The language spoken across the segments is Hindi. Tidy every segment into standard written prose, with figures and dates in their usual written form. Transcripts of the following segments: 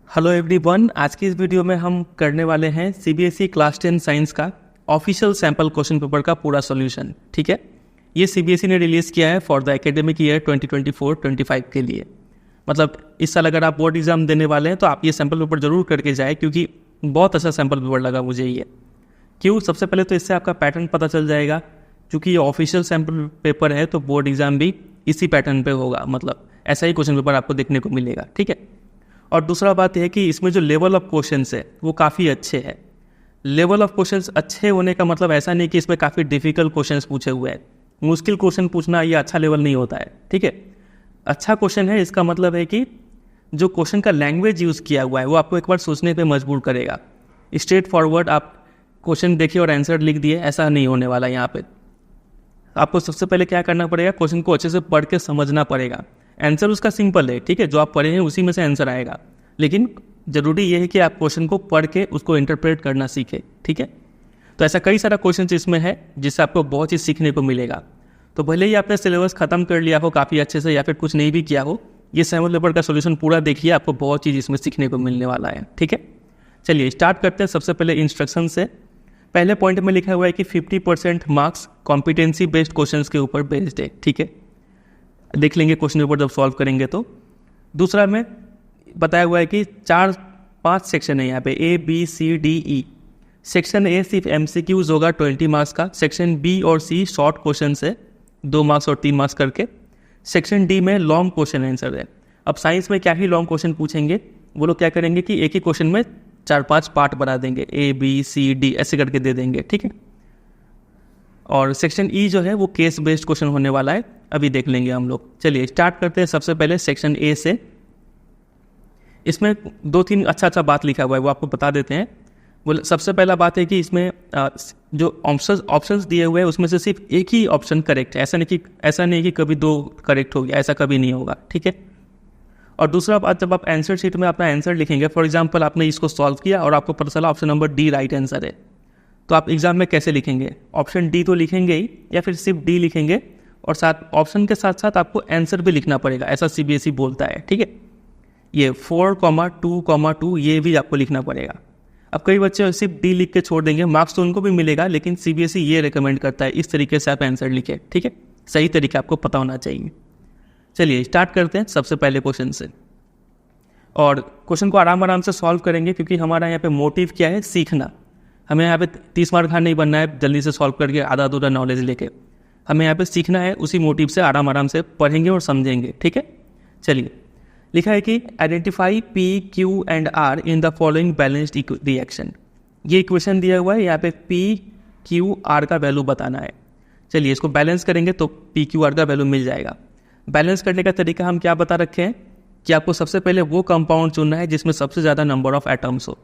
हेलो एवरीवन, आज की इस वीडियो में हम करने वाले हैं सीबीएसई क्लास 10 साइंस का ऑफिशियल सैम्पल क्वेश्चन पेपर का पूरा सॉल्यूशन। ठीक है, ये सीबीएसई ने रिलीज़ किया है फॉर द एकेडमिक ईयर 2024-25 के लिए। मतलब इस साल अगर आप बोर्ड एग्जाम देने वाले हैं तो आप ये सैम्पल पेपर जरूर करके जाए, क्योंकि बहुत अच्छा सैम्पल पेपर लगा मुझे ये। क्यों? सबसे पहले तो इससे आपका पैटर्न पता चल जाएगा, क्योंकि ये ऑफिशियल सैम्पल पेपर है तो बोर्ड एग्जाम भी इसी पैटर्न पे होगा, मतलब ऐसा ही क्वेश्चन पेपर आपको देखने को मिलेगा। ठीक है, और दूसरा बात यह है कि इसमें जो लेवल ऑफ क्वेश्चंस है वो काफ़ी अच्छे हैं। लेवल ऑफ क्वेश्चंस अच्छे होने का मतलब ऐसा नहीं कि इसमें काफ़ी डिफिकल्ट क्वेश्चंस पूछे हुए हैं। मुश्किल क्वेश्चन पूछना ये अच्छा लेवल नहीं होता है। ठीक है, अच्छा क्वेश्चन है इसका मतलब है कि जो क्वेश्चन का लैंग्वेज यूज़ किया हुआ है वो आपको एक बार सोचने पे मजबूर करेगा। स्ट्रेट फॉरवर्ड आप क्वेश्चन देखिए और आंसर लिख दिए, ऐसा नहीं होने वाला। यहाँ पे आपको सबसे पहले क्या करना पड़ेगा, क्वेश्चन को अच्छे से पढ़ के समझना पड़ेगा। आंसर उसका सिंपल है, ठीक है, जो आप पढ़े हैं उसी में से आंसर आएगा, लेकिन ज़रूरी ये है कि आप क्वेश्चन को पढ़ के उसको इंटरप्रेट करना सीखें। ठीक है, तो ऐसा कई सारा क्वेश्चन इसमें है जिससे आपको बहुत चीज़ सीखने को मिलेगा। तो भले ही आपने सिलेबस खत्म कर लिया हो काफ़ी अच्छे से या फिर कुछ नहीं भी किया हो, ये सैम्पल पेपर का सोल्यूशन पूरा देखिए, आपको बहुत चीज़ इसमें सीखने को मिलने वाला है। ठीक है, चलिए स्टार्ट करते हैं। सबसे पहले इंस्ट्रक्शन से पहले पॉइंट में लिखा हुआ है कि 50% मार्क्स कॉम्पिटेंसी बेस्ड क्वेश्चन के ऊपर बेस्ड है। ठीक है, देख लेंगे क्वेश्चन पेपर जब सॉल्व करेंगे तो। दूसरा में बताया हुआ है कि 4-5 सेक्शन है यहाँ पे, A B C D E। Section A सिर्फ MCQs होगा 20 मार्क्स का। सेक्शन बी और सी शॉर्ट क्वेश्चन है 2 मार्क्स और 3 मार्क्स करके। सेक्शन डी में लॉन्ग क्वेश्चन आंसर है। अब साइंस में क्या ही लॉन्ग क्वेश्चन पूछेंगे, वो लोग क्या करेंगे कि एक ही क्वेश्चन में 4-5 पार्ट बना देंगे, A B C D ऐसे करके दे देंगे। ठीक है, और सेक्शन ई जो है वो केस बेस्ड क्वेश्चन होने वाला है, अभी देख लेंगे हम लोग। चलिए स्टार्ट करते हैं सबसे पहले सेक्शन ए से। इसमें 2-3 अच्छा बात लिखा हुआ है, वो आपको बता देते हैं। वो सबसे पहला बात है कि इसमें जो ऑप्शंस दिए हुए हैं उसमें से सिर्फ एक ही ऑप्शन करेक्ट है। ऐसा नहीं कि कभी 2 करेक्ट हो गया, ऐसा कभी नहीं होगा। ठीक है, और दूसरा बात, जब आप आंसर शीट में अपना आंसर लिखेंगे, फॉर एग्जाम्पल आपने इसको सॉल्व किया और आपको पता चला option number D right answer है, तो आप एग्जाम में कैसे लिखेंगे? ऑप्शन डी तो लिखेंगे ही, या फिर सिर्फ डी लिखेंगे और साथ ऑप्शन के साथ साथ आपको आंसर भी लिखना पड़ेगा, ऐसा सीबीएसई बोलता है। ठीक है, ये 4,2,2 ये भी आपको लिखना पड़ेगा। अब कई बच्चे सिर्फ डी लिख के छोड़ देंगे, मार्क्स तो उनको भी मिलेगा, लेकिन सीबीएसई ये रिकमेंड करता है इस तरीके से आप आंसर लिखें। ठीक है, सही तरीका आपको पता होना चाहिए। चलिए स्टार्ट करते हैं सबसे पहले क्वेश्चन से, और क्वेश्चन को आराम से सॉल्व करेंगे, क्योंकि हमारा यहाँ पे मोटिव क्या है, सीखना। हमें यहाँ पे 30 मार्क नहीं बनना है जल्दी से सॉल्व करके आधा अधूरा नॉलेज लेके, हमें यहाँ पे सीखना है। उसी मोटिव से आराम से पढ़ेंगे और समझेंगे। ठीक है, चलिए लिखा है कि identify P, Q and R in the following balanced reaction. ये इक्वेशन दिया हुआ है, यहाँ पे P, Q, R का वैल्यू बताना है। चलिए इसको बैलेंस करेंगे तो P, Q, R का वैल्यू मिल जाएगा। बैलेंस करने का तरीका हम क्या बता रखे हैं कि आपको सबसे पहले वो कंपाउंड चुनना है जिसमें सबसे ज़्यादा नंबर ऑफ एटम्स हो।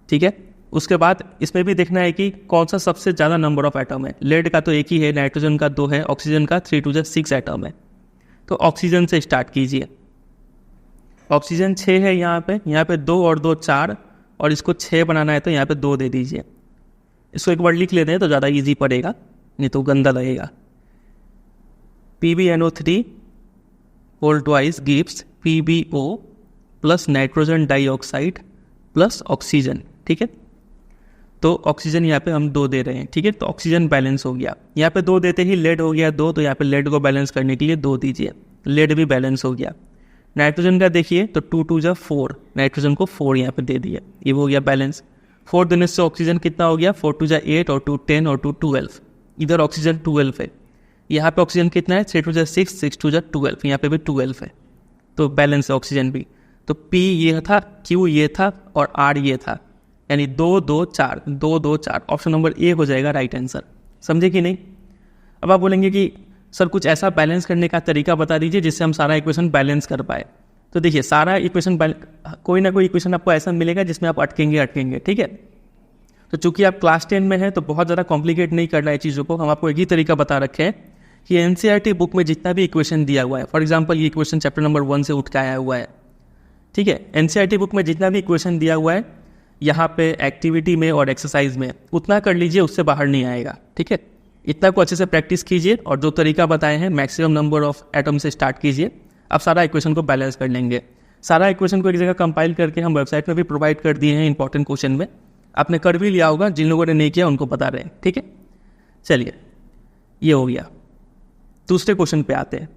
ठीक है, उसके बाद इसमें भी देखना है कि कौन सा सबसे ज़्यादा नंबर ऑफ एटम है। लेड का तो एक ही है, नाइट्रोजन का 2 है, ऑक्सीजन का 3 एटम है। तो ऑक्सीजन से स्टार्ट कीजिए। ऑक्सीजन 6 है, यहाँ पे 2 और 2 4, और इसको 6 बनाना है तो यहाँ पे 2 दे दीजिए। इसको एक बार लिख लेते हैं तो ज़्यादा ईजी पड़ेगा, नहीं तो गंदा लगेगा। PbNO3 whole twice gives PbO plus nitrogen dioxide plus oxygen. ठीक है, तो ऑक्सीजन यहाँ पे हम 2 दे रहे हैं। ठीक है, तो ऑक्सीजन बैलेंस हो गया। यहाँ पे 2 देते ही लेड हो गया 2, तो यहाँ पे लेड को बैलेंस करने के लिए 2 दीजिए, लेड भी बैलेंस हो गया। नाइट्रोजन का देखिए तो 2 4, नाइट्रोजन को 4 यहाँ पे दे दिया, ये हो गया बैलेंस। 4 देने से ऑक्सीजन कितना हो गया, 4 8 और 2 10 और 2 12। इधर ऑक्सीजन 12 है, यहाँ पे ऑक्सीजन कितना है, 3 6 6 12, यहाँ पे भी 12 है, तो बैलेंस है ऑक्सीजन भी। तो P ये था, Q ये था और R ये था, यानी 2 2 4 2 2 4। ऑप्शन नंबर ए हो जाएगा राइट आंसर। समझे कि नहीं? अब आप बोलेंगे कि सर कुछ ऐसा बैलेंस करने का तरीका बता दीजिए जिससे हम सारा इक्वेशन बैलेंस कर पाए। तो देखिए सारा इक्वेशन कोई ना कोई इक्वेशन आपको ऐसा मिलेगा जिसमें आप अटकेंगे। ठीक है, तो चूंकि आप क्लास 10 में हैं तो बहुत ज़्यादा कॉम्प्लिकेट नहीं करना है चीज़ों को। हम आपको एक ही तरीका बता रखे हैं कि एनसीईआरटी बुक में जितना भी इक्वेशन दिया हुआ है, फॉर एग्जाम्पल ये इक्वेशन चैप्टर नंबर 1 से उठ के आया हुआ है। ठीक है, एनसीईआरटी बुक में जितना भी इक्वेशन दिया हुआ है यहाँ पे एक्टिविटी में और एक्सरसाइज में उतना कर लीजिए, उससे बाहर नहीं आएगा। ठीक है, इतना को अच्छे से प्रैक्टिस कीजिए और जो तरीका बताए हैं मैक्सिमम नंबर ऑफ एटम से स्टार्ट कीजिए, आप सारा इक्वेशन को बैलेंस कर लेंगे। सारा इक्वेशन को एक जगह कंपाइल करके हम वेबसाइट में भी प्रोवाइड कर दिए हैं इंपॉर्टेंट क्वेश्चन में। आपने कर भी लिया होगा, जिन लोगों ने नहीं किया उनको बता रहे हैं, ठीक है। चलिए, ये हो गया। दूसरे क्वेश्चन पे आते हैं।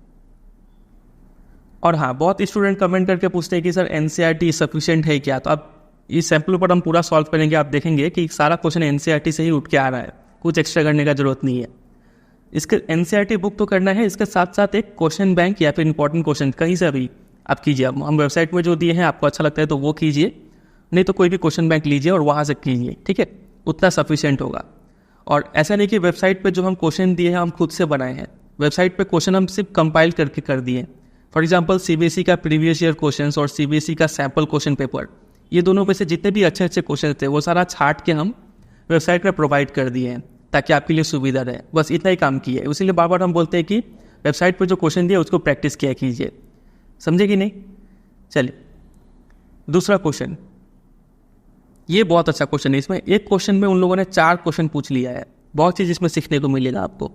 और हाँ, बहुत स्टूडेंट कमेंट करके पूछते हैं कि सर एनसीईआरटी सफिशिएंट है क्या। तो अब इस सैम्पल पर हम पूरा सॉल्व करेंगे, आप देखेंगे कि सारा क्वेश्चन एनसीईआरटी से ही उठ के आ रहा है, कुछ एक्स्ट्रा करने का जरूरत नहीं है। इसके एनसीईआरटी बुक तो करना है, इसके साथ साथ एक क्वेश्चन बैंक या फिर इंपॉर्टेंट क्वेश्चन कहीं से भी आप कीजिए। हम वेबसाइट में जो दिए हैं आपको अच्छा लगता है तो वो कीजिए, नहीं तो कोई भी क्वेश्चन बैंक लीजिए और वहाँ से कीजिए, ठीक है, उतना सफिशिएंट होगा। और ऐसा नहीं कि वेबसाइट पे जो हम क्वेश्चन दिए हैं हम खुद से बनाए हैं, वेबसाइट पे क्वेश्चन हम सिर्फ कंपाइल करके कर दिए। फॉर एग्जांपल सीबीएसई का प्रीवियस ईयर क्वेश्चंस और सीबीएसई का सैम्पल क्वेश्चन पेपर, ये दोनों में से जितने भी अच्छे अच्छे क्वेश्चन थे वो सारा छाट के हम वेबसाइट पर प्रोवाइड कर दिए हैं ताकि आपके लिए सुविधा रहे। बस इतना ही काम किया है, इसीलिए बार बार हम बोलते हैं कि वेबसाइट पर जो क्वेश्चन दिए उसको प्रैक्टिस किया कीजिए, समझे कि नहीं। चलिए, दूसरा क्वेश्चन, ये बहुत अच्छा क्वेश्चन है। इसमें एक क्वेश्चन में उन लोगों ने 4 क्वेश्चन पूछ लिया है, बहुत चीज़ इसमें सीखने को मिलेगा आपको।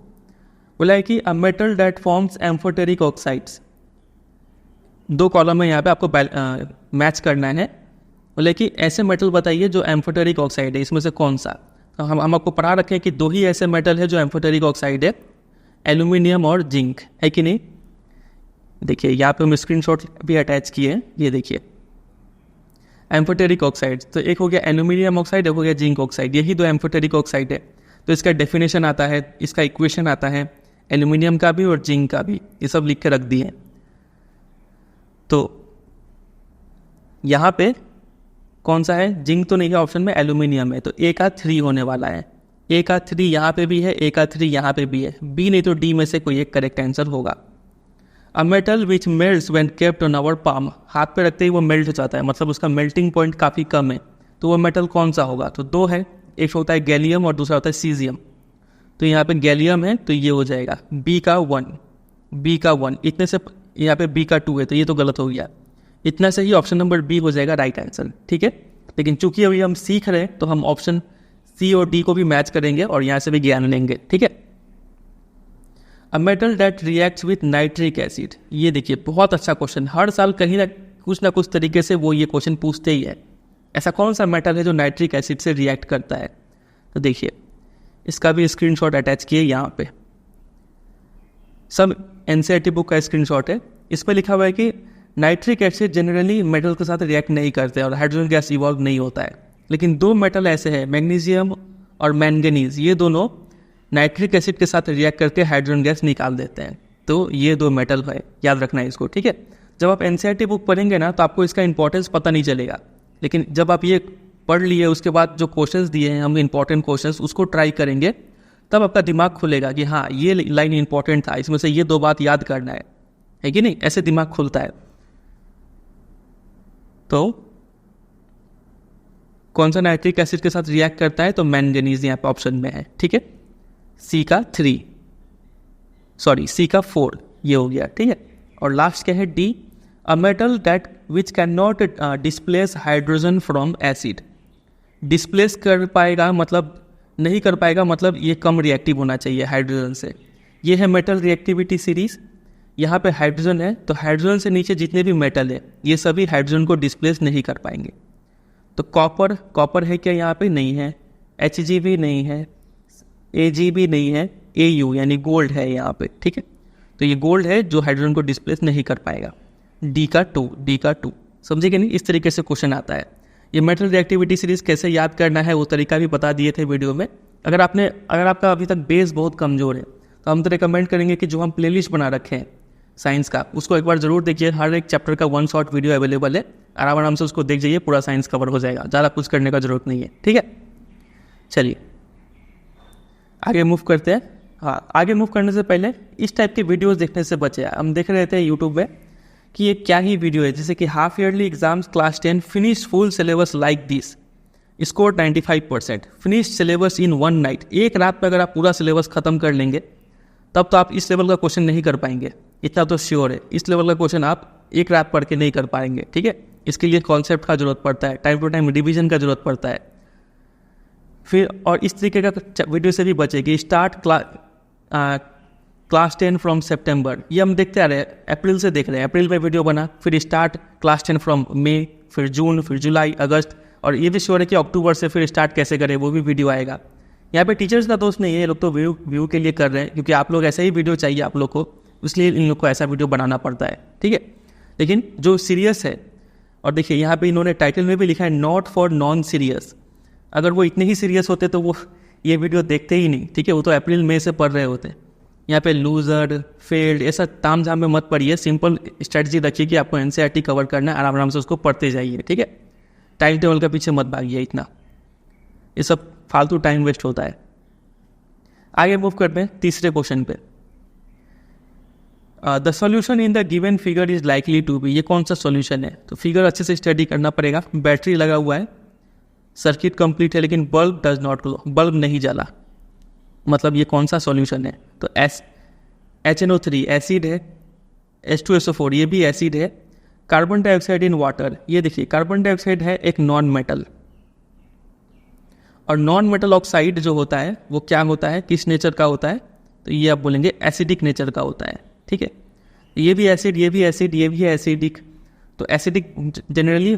बोला है कि a metal that forms amphoteric oxides, 2 column है यहाँ पे, आपको मैच करना है। बोले कि ऐसे मेटल बताइए जो एम्फोटेरिक ऑक्साइड है, इसमें से कौन सा। तो हम आपको पढ़ा रखे हैं कि 2 ही ऐसे मेटल है जो एम्फोटेरिक ऑक्साइड है, एल्यूमिनियम और जिंक, है कि नहीं। देखिए यहाँ पे हम स्क्रीनशॉट भी अटैच किए हैं, ये देखिए एम्फोटेरिक ऑक्साइड। तो एक हो गया एल्यूमिनियम ऑक्साइड, एक हो गया जिंक ऑक्साइड, यही 2 एम्फोटेरिक ऑक्साइड है। तो इसका डेफिनेशन आता है, इसका इक्वेशन आता है, एल्यूमिनियम का भी और जिंक का भी, ये सब लिख के रख दिए हैं। तो यहाँ पे कौन सा है, जिंक तो नहीं है ऑप्शन में, एल्यूमिनियम है, तो ए का 3 होने वाला है। ए का 3 यहाँ पे भी है, ए का 3 यहाँ पे भी है, बी नहीं तो डी में से कोई एक करेक्ट आंसर होगा। A metal which melts when kept on our palm, हाथ पे रखते ही वो मेल्ट हो जाता है, मतलब उसका मेल्टिंग पॉइंट काफ़ी कम है, तो वो मेटल कौन सा होगा। तो 2 है, एक होता है गैलियम और दूसरा होता है सीजियम। तो यहाँ पे गैलियम है तो ये हो जाएगा बी का 1, इतने से यहाँ पे बी का 2 है तो ये तो गलत हो गया, इतना से ही ऑप्शन नंबर बी हो जाएगा राइट आंसर, ठीक है। लेकिन चूंकि अभी हम सीख रहे हैं तो हम ऑप्शन सी और डी को भी मैच करेंगे और यहाँ से भी ज्ञान लेंगे, ठीक है। A metal that reacts with nitric acid, ये देखिए बहुत अच्छा क्वेश्चन, हर साल कहीं ना कुछ तरीके से वो ये क्वेश्चन पूछते ही है। ऐसा कौन सा मेटल है जो नाइट्रिक एसिड से रिएक्ट करता है। तो देखिए इसका भी स्क्रीनशॉट अटैच किए यहाँ पे, सब एनसीईआरटी बुक का स्क्रीनशॉट है। इस पर लिखा हुआ है कि नाइट्रिक एसिड जनरली मेटल के साथ रिएक्ट नहीं करते और हाइड्रोजन गैस इवॉल्व नहीं होता है, लेकिन 2 मेटल ऐसे हैं, मैग्नीशियम और मैंगनीज, ये दोनों नाइट्रिक एसिड के साथ रिएक्ट करके हाइड्रोजन गैस निकाल देते हैं। तो ये 2 मेटल है, याद रखना है इसको, ठीक है। जब आप एनसीईआरटी बुक पढ़ेंगे ना तो आपको इसका इंपॉर्टेंस पता नहीं चलेगा, लेकिन जब आप ये पढ़ लिए उसके बाद जो क्वेश्चंस दिए हैं हम इंपॉर्टेंट क्वेश्चंस, उसको ट्राई करेंगे, तब आपका दिमाग खुलेगा कि हाँ ये लाइन इंपॉर्टेंट था, इसमें से ये 2 बात याद करना है कि नहीं, ऐसे दिमाग खुलता है। तो कौन सा नाइट्रिक एसिड के साथ रिएक्ट करता है, तो मैंगनीज यहाँ पे ऑप्शन में है, ठीक है। सी का 4 ये हो गया, ठीक है। और लास्ट क्या है, D, a metal that which can not displace hydrogen from acid. Displace कर पाएगा मतलब नहीं कर पाएगा, मतलब ये कम रिएक्टिव होना चाहिए हाइड्रोजन से। ये है मेटल रिएक्टिविटी सीरीज, यहाँ पे हाइड्रोजन है, तो हाइड्रोजन से नीचे जितने भी मेटल है ये सभी हाइड्रोजन को डिस्प्लेस नहीं कर पाएंगे। तो कॉपर है क्या यहाँ पे, नहीं है, Hg भी नहीं है, Ag भी नहीं है, Au यानी गोल्ड है यहाँ पे, ठीक है। तो ये गोल्ड है जो हाइड्रोजन को डिस्प्लेस नहीं कर पाएगा। डी का 2 समझे कि नहीं, इस तरीके से क्वेश्चन आता है। ये मेटल रिएक्टिविटी सीरीज कैसे याद करना है वो तरीका भी बता दिए थे वीडियो में। अगर आपका अभी तक बेस बहुत कमज़ोर है तो हम तो रिकमेंड करेंगे कि जो हम प्लेलिस्ट बना रखे हैं साइंस का, उसको एक बार ज़रूर देखिए। हर एक चैप्टर का 1 शॉर्ट वीडियो अवेलेबल है, आराम से उसको देख जाइए, पूरा साइंस कवर हो जाएगा, ज़्यादा कुछ करने का ज़रूरत नहीं है, ठीक है। चलिए आगे मूव करते हैं। हाँ, आगे मूव करने से पहले इस टाइप के वीडियोज़ देखने से बचे। हम देख रहे थे यूट्यूब में कि ये क्या ही वीडियो है, जैसे कि half yearly exams class 10 finish full syllabus like this, score 95%, finish syllabus in 1 night. एक रात में अगर आप पूरा सिलेबस खत्म कर लेंगे तब तो आप इस लेवल का क्वेश्चन नहीं कर पाएंगे, इतना तो श्योर है। इस लेवल का क्वेश्चन आप एक रात पढ़ के नहीं कर पाएंगे, ठीक है। इसके लिए कॉन्सेप्ट का जरूरत पड़ता है, टाइम टू टाइम रिविजन का जरूरत पड़ता है। फिर और इस तरीके का वीडियो से भी बचेगी। क्लास 10 फ्रॉम सितंबर, ये हम देखते आ रहे हैं, अप्रैल से देख रहे हैं, अप्रैल में वीडियो बना, फिर स्टार्ट क्लास 10 फ्रॉम मई, फिर जून, फिर जुलाई, अगस्त, और ये भी श्योर है कि अक्टूबर से फिर स्टार्ट कैसे करें वो भी वीडियो आएगा। यहाँ पे टीचर्स का दोष नहीं है, ये लोग तो व्यू के लिए कर रहे हैं, क्योंकि आप लोग ऐसा ही वीडियो चाहिए आप लोग को, इसलिए इन लोग को ऐसा वीडियो बनाना पड़ता है, ठीक है। लेकिन जो सीरियस है, और देखिए यहाँ पे इन्होंने टाइटल में भी लिखा है नॉट फॉर नॉन सीरियस, अगर वो इतने ही सीरियस होते तो वो ये वीडियो देखते ही नहीं, ठीक है, वो तो अप्रैल मई से पढ़ रहे होते। यहाँ पे लूजर, फेल्ड, ऐसा ताम झाम में मत पढ़िए, सिंपल स्ट्रेटजी रखिए कि आपको एनसीईआरटी कवर करना है, आराम आराम से उसको पढ़ते जाइए, ठीक है। टाइम टेबल के पीछे मत भागिए इतना, ये सब फालतू टाइम वेस्ट होता है। आगे मूव करते हैं तीसरे क्वेश्चन पे। The solution in the given figure is likely to be, ये कौन सा सॉल्यूशन है, तो फिगर अच्छे से स्टडी करना पड़ेगा। बैटरी लगा हुआ है, सर्किट कंप्लीट है, लेकिन bulb does not glow, bulb नहीं जला, मतलब ये कौन सा सॉल्यूशन है, तो HNO3 एसिड है, H2SO4 ये भी एसिड है, कार्बन डाइऑक्साइड इन वाटर, ये देखिए कार्बन डाइऑक्साइड है एक नॉन मेटल, और नॉन मेटल ऑक्साइड जो होता है वो क्या होता है, किस नेचर का होता है, तो ये आप बोलेंगे एसिडिक नेचर का होता है, ठीक है। ये भी एसिड, ये भी एसिड, ये भी है एसिडिक, तो एसिडिक जनरली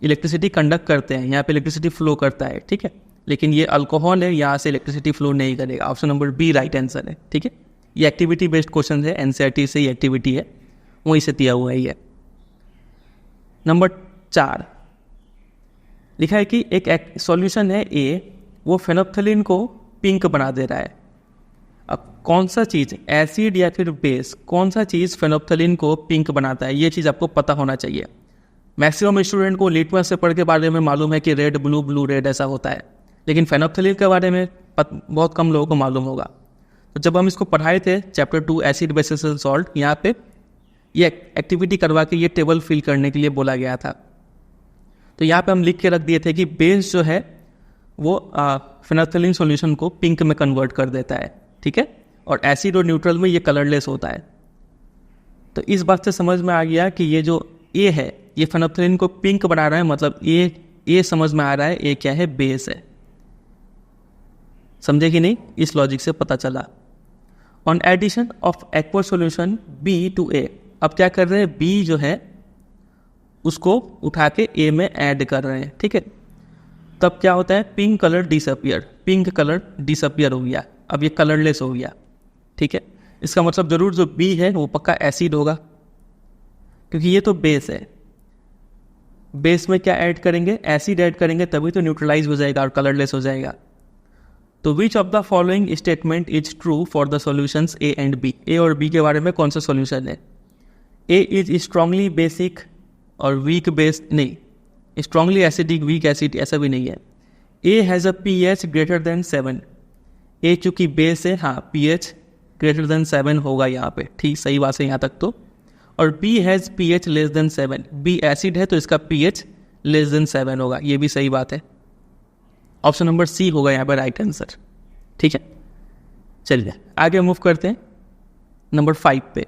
इलेक्ट्रिसिटी कंडक्ट करते हैं, यहाँ पे इलेक्ट्रिसिटी फ्लो करता है, ठीक है, लेकिन ये अल्कोहल है, यहाँ से इलेक्ट्रिसिटी फ्लो नहीं करेगा। Option number B right answer है, ठीक है। ये एक्टिविटी बेस्ड क्वेश्चन है, एनसीईआरटी से ही एक्टिविटी है, वहीं से दिया हुआ है ये। नंबर 4 लिखा है कि एक सॉल्यूशन है ए, वो फेनोप्थलीन को पिंक बना दे रहा है। अब कौन सा चीज़, एसिड या फिर बेस, कौन सा चीज़ फेनोप्थलीन को पिंक बनाता है, ये चीज़ आपको पता होना चाहिए। मैक्सिमम स्टूडेंट को लिटमस पेपर के बारे में मालूम है कि रेड ब्लू, ब्लू रेड ऐसा होता है, लेकिन फेनोप्थलीन के बारे में बहुत कम लोगों को मालूम होगा। तो जब हम इसको पढ़ाए थे chapter 2 acid basis and salt, यहाँ पे ये एक्टिविटी करवा के ये टेबल फिल करने के लिए बोला गया था। तो यहाँ पे हम लिख के रख दिए थे कि बेस जो है वो फेनोप्थलीन सॉल्यूशन को पिंक में कन्वर्ट कर देता है, ठीक है, और एसिड और न्यूट्रल में ये कलरलेस होता है। तो इस बात से समझ में आ गया कि ये जो ए है ये फेनोप्थलीन को पिंक बना रहा है, मतलब ये समझ में आ रहा है ए क्या है, बेस है। समझे कि नहीं, इस लॉजिक से पता चला। On addition of aqua solution B to A, अब क्या कर रहे हैं, बी जो है उसको उठा के ए में ऐड कर रहे हैं, ठीक है। तब क्या होता है, pink colour disappear, pink colour disappear हो गया, अब ये कलरलेस हो गया, ठीक है। इसका मतलब जरूर जो बी है वो पक्का एसिड होगा, क्योंकि ये तो बेस है। बेस में क्या ऐड करेंगे, एसिड ऐड करेंगे, तभी तो न्यूट्रलाइज हो जाएगा और कलरलेस हो जाएगा। तो which of the following statement is true for the solutions A and B, A और बी के बारे में कौन सा सॉल्यूशन है। ए इज स्ट्रांगली बेसिक और वीक बेस, नहीं, स्ट्रांगली एसिडिक वीक एसिड ऐसा भी नहीं है। A has a pH greater than 7, A चूंकि बेस है, हाँ pH ग्रेटर देन 7 होगा यहाँ पे, ठीक, सही बात है यहाँ तक तो। और B has pH less than 7, B acid है तो इसका pH लेस देन 7 होगा, ये भी सही बात है। ऑप्शन नंबर सी होगा यहाँ पर राइट आंसर, ठीक है। चलिए आगे मूव करते हैं नंबर 5 पे।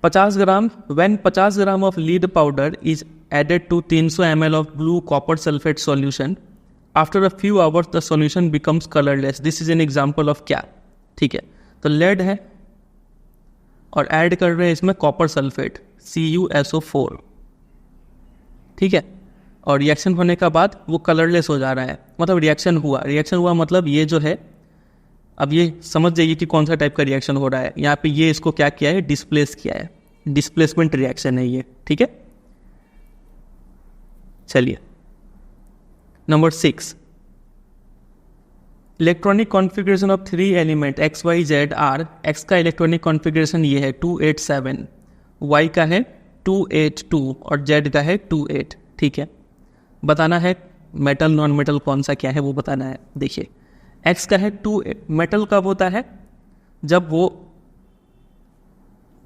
50 gram, when 50 gram of lead powder is added to 300 ml of blue copper sulphate solution, after a few hours the solution becomes colourless, this is an example of क्या, ठीक है। तो लेड है और ऐड कर रहे हैं इसमें कॉपर सल्फेट CuSO4, ठीक है, और रिएक्शन होने का बाद वो कलरलेस हो जा रहा है, मतलब रिएक्शन हुआ मतलब ये जो है, अब ये समझ जाइए कि कौन सा टाइप का रिएक्शन हो रहा है। यहाँ पे ये इसको क्या किया है, डिस्प्लेस किया है, डिस्प्लेसमेंट रिएक्शन है ये, ठीक है। चलिए number 6, electronic configuration of 3 element X Y Z are, X का इलेक्ट्रॉनिक कॉन्फ़िगरेशन ये है 287, वाई का है 282 और जेड का है 28, ठीक है। बताना है मेटल नॉन मेटल कौन सा क्या है वो बताना है। देखिए एक्स का है 2, मेटल कब होता है, जब वो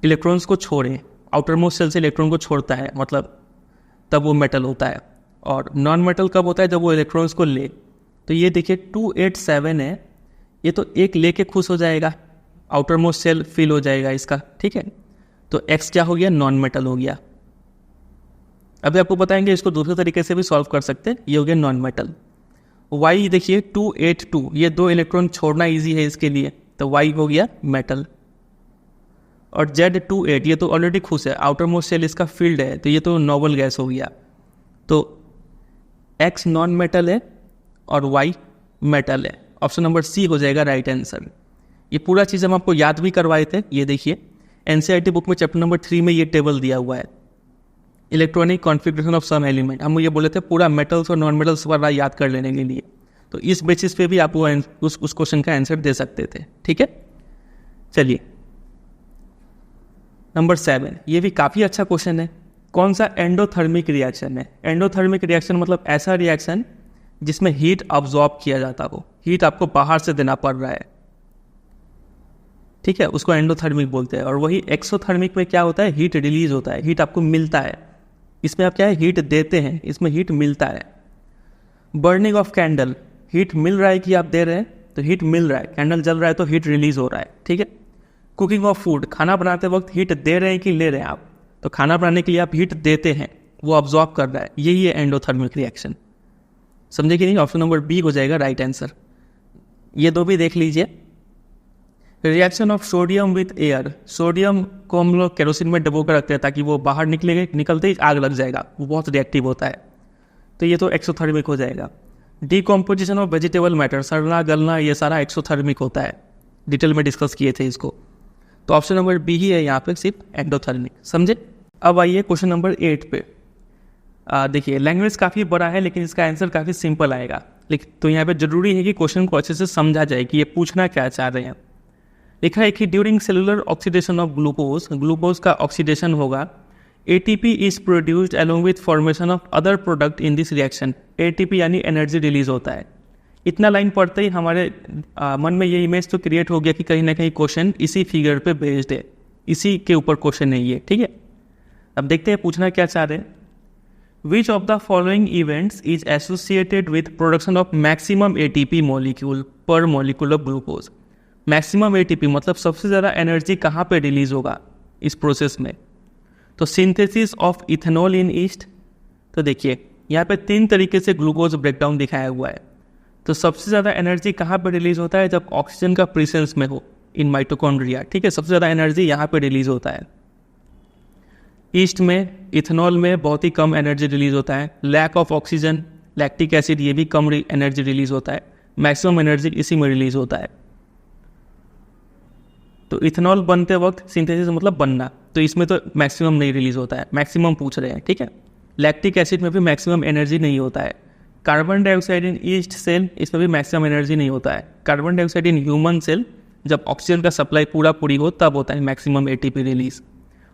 इलेक्ट्रॉन्स को छोड़े, आउटर मोस्ट सेल से इलेक्ट्रॉन को छोड़ता है, मतलब तब वो मेटल होता है। और नॉन मेटल कब होता है, जब वो इलेक्ट्रॉन्स को ले। तो ये देखिए 287 है, ये तो एक लेके खुश हो जाएगा, आउटर मोस्ट सेल फिल हो जाएगा इसका, ठीक है। तो एक्स क्या हो गया, नॉन मेटल हो गया। अभी आपको बताएंगे इसको दूसरे तरीके से भी सॉल्व कर सकते हैं, ये हो गया नॉन मेटल। वाई देखिए 282, ये 2 इलेक्ट्रॉन छोड़ना इजी है इसके लिए, तो वाई हो गया मेटल। और Z28 ये तो ऑलरेडी खुश है, आउटर मोस्ट शेल इसका फील्ड है, तो ये तो नोबल गैस हो गया। तो X नॉन मेटल है और Y मेटल है। ऑप्शन नंबर सी हो जाएगा राइट आंसर। ये पूरा चीज़ हम आपको याद भी करवाए थे, ये देखिए NCERT बुक में चैप्टर नंबर 3 में ये टेबल दिया हुआ है, electronic configuration of some element. हम ये बोले थे पूरा मेटल्स और नॉन मेटल्स वाला याद कर लेने के लिए, तो इस बेसिस पे भी आप वो उस क्वेश्चन का आंसर दे सकते थे। ठीक है, चलिए नंबर 7, ये भी काफ़ी अच्छा क्वेश्चन है। कौन सा एंडोथर्मिक रिएक्शन है? एंडोथर्मिक रिएक्शन मतलब ऐसा रिएक्शन जिसमें हीट अब्जॉर्ब किया जाता हो, हीट आपको बाहर से देना पड़ रहा है, ठीक है, उसको एंडोथर्मिक बोलते हैं। और वही एक्सोथर्मिक में क्या होता है, हीट रिलीज होता है, हीट आपको मिलता है। इसमें आप क्या है, हीट देते हैं, इसमें हीट मिलता है। बर्निंग ऑफ कैंडल, हीट मिल रहा है कि आप दे रहे हैं, तो हीट मिल रहा है, कैंडल जल रहा है तो हीट रिलीज हो रहा है। ठीक है, कुकिंग ऑफ फूड, खाना बनाते वक्त हीट दे रहे हैं कि ले रहे हैं आप, तो खाना बनाने के लिए आप हीट देते हैं, वो अब्जॉर्ब कर रहा है, यही है एंडोथर्मिक रिएक्शन। समझे कि नहीं? ऑप्शन नंबर बी हो जाएगा राइट आंसर। ये दो भी देख लीजिए। Reaction of sodium with air, sodium को हम लोग केरोसिन में डबो कर रखते हैं ताकि वो बाहर निकलते ही आग लग जाएगा, वो बहुत रिएक्टिव होता है, तो ये तो एक्सोथर्मिक हो जाएगा। डिकम्पोजिशन ऑफ वेजिटेबल मैटर, सड़ना गलना ये सारा एक्सोथर्मिक होता है, डिटेल में डिस्कस किए थे इसको, तो ऑप्शन नंबर बी ही है यहाँ पे सिर्फ एंडोथर्मिक। समझे? अब आइए क्वेश्चन नंबर 8 पे। देखिए लैंग्वेज काफ़ी बड़ा है लेकिन इसका आंसर काफ़ी सिंपल आएगा, लेकिन तो यहाँ पे जरूरी है कि क्वेश्चन को अच्छे से समझा जाए कि ये पूछना क्या चाह रहे हैं। लिखा है कि during cellular oxidation of glucose, glucose का ऑक्सीडेशन होगा, ATP is produced along with formation of other product in this reaction. ATP यानी एनर्जी रिलीज होता है। इतना लाइन पढ़ते ही हमारे मन में ये इमेज तो क्रिएट हो गया कि कहीं ना कहीं क्वेश्चन इसी फिगर पे बेस्ड है, इसी के ऊपर क्वेश्चन है ये। ठीक है, अब देखते हैं पूछना क्या चाह रहे हैं। Which of the following events is associated with production of maximum ATP molecule per molecule of glucose. Maximum ATP मतलब सबसे ज़्यादा एनर्जी कहाँ पे रिलीज होगा इस प्रोसेस में? तो synthesis of ethanol in east. तो देखिए यहाँ पे 3 तरीके से ग्लूकोज ब्रेकडाउन दिखाया हुआ है। तो सबसे ज़्यादा एनर्जी कहाँ पे रिलीज होता है? जब ऑक्सीजन का प्रेजेंस में हो, इन माइटोकॉन्ड्रिया। ठीक है, सबसे ज़्यादा एनर्जी यहाँ पे रिलीज होता है। ईस्ट में, इथेनॉल में बहुत ही कम एनर्जी रिलीज होता है। Lack of oxygen, lactic acid, ये भी कम एनर्जी रिलीज होता है। मैक्सिमम एनर्जी इसी में रिलीज होता है। तो इथेनॉल बनते वक्त सिंथेसिस मतलब बनना, तो इसमें तो मैक्सिमम नहीं रिलीज होता है, मैक्सिमम पूछ रहे हैं। ठीक है, लैक्टिक एसिड में भी मैक्सिमम एनर्जी नहीं होता है। Carbon dioxide in yeast cell, इसमें भी मैक्सिमम एनर्जी नहीं होता है। Carbon dioxide in human cell, जब ऑक्सीजन का सप्लाई पूरी हो तब होता है maximum ATP release.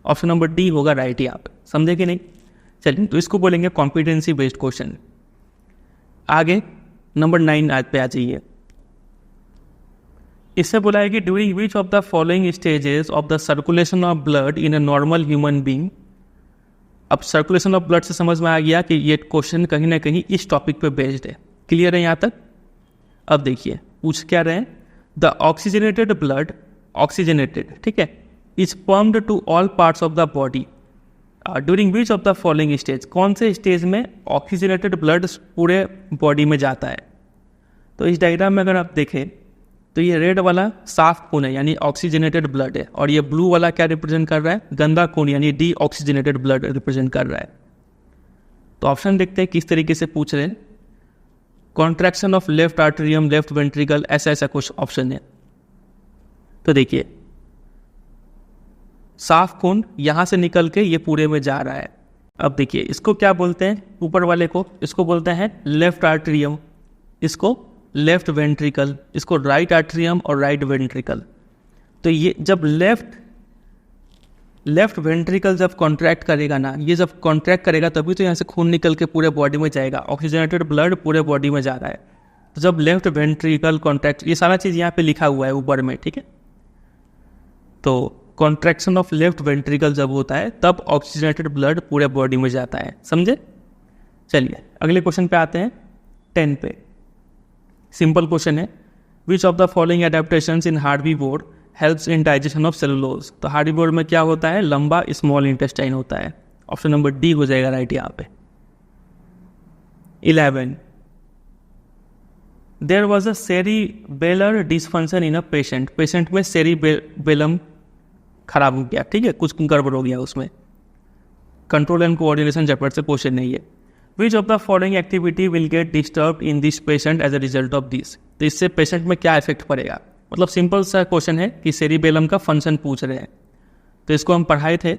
Option number D होगा राइट यहाँ पे। समझे कि नहीं? चलिए, तो इसको बोलेंगे कॉम्पिटेंसी बेस्ड क्वेश्चन। आगे नंबर 9 पे आ जाइए। इससे बोला है कि during which of the following stages of the circulation of blood in a normal human being. अब सर्कुलेशन ऑफ ब्लड से समझ में आ गया कि ये क्वेश्चन कहीं ना कहीं इस टॉपिक पे बेस्ड है। क्लियर है यहाँ तक? अब देखिए पूछ क्या रहे हैं। द ऑक्सीजनेटेड ब्लड, ऑक्सीजनेटेड, ठीक है, is pumped to all parts of the body during which of the following stage. कौन से स्टेज में ऑक्सीजनेटेड ब्लड पूरे बॉडी में जाता है? तो इस डायग्राम में अगर आप देखें तो ये रेड वाला साफ खून है यानी ऑक्सीजनेटेड ब्लड है, और ये ब्लू वाला क्या रिप्रेजेंट कर रहा है? गंदा खून यानी डी ऑक्सीजनेटेड ब्लड रिप्रेजेंट कर रहा है। तो ऑप्शन देखते हैं किस तरीके से पूछ रहे हैं। Contraction of left atrium, left ventricle, ऐसा कुछ ऑप्शन है। तो देखिए साफ खून यहां से निकल के ये पूरे में जा रहा है। अब देखिए इसको क्या बोलते हैं? ऊपर वाले को इसको बोलते हैं लेफ्ट आर्टेरियम, इसको लेफ्ट वेंट्रिकल, इसको राइट आर्टेरियम और राइट वेंट्रिकल। तो ये जब लेफ्ट वेंट्रिकल जब कॉन्ट्रैक्ट करेगा ना, ये जब कॉन्ट्रैक्ट करेगा तभी तो यहाँ से खून निकल के पूरे बॉडी में जाएगा। ऑक्सीजनेटेड ब्लड पूरे बॉडी में जा रहा है, तो जब लेफ्ट वेंट्रिकल कॉन्ट्रैक्ट, ये सारा चीज़ यहाँ पे लिखा हुआ है ऊपर में, ठीक है। तो कॉन्ट्रैक्शन ऑफ लेफ्ट वेंट्रिकल जब होता है तब ऑक्सीजनेटेड ब्लड पूरे बॉडी में जाता है। समझे? चलिए अगले क्वेश्चन पे आते हैं 10 पे। सिंपल क्वेश्चन है। Which of the following adaptations in herbivore helps in digestion of cellulose. तो हार्डीवोर में क्या होता है? लंबा स्मॉल इंटेस्टाइन होता है। ऑप्शन नंबर डी हो जाएगा राइट यहाँ पे। 11 there was a cerebellar dysfunction in a patient, patient में सेरिबेलम खराब हो गया, ठीक है, कुछ गड़बड़ हो गया उसमें। कंट्रोल एंड कोऑर्डिनेशन चैप्टर से क्वेश्चन नहीं है। Which of the following activity will get disturb in this patient as a result of this, तो इससे पेशेंट में क्या इफेक्ट पड़ेगा। मतलब सिंपल सा क्वेश्चन है कि सेरिबेलम का फंक्शन पूछ रहे हैं, तो इसको हम पढ़ाए थे,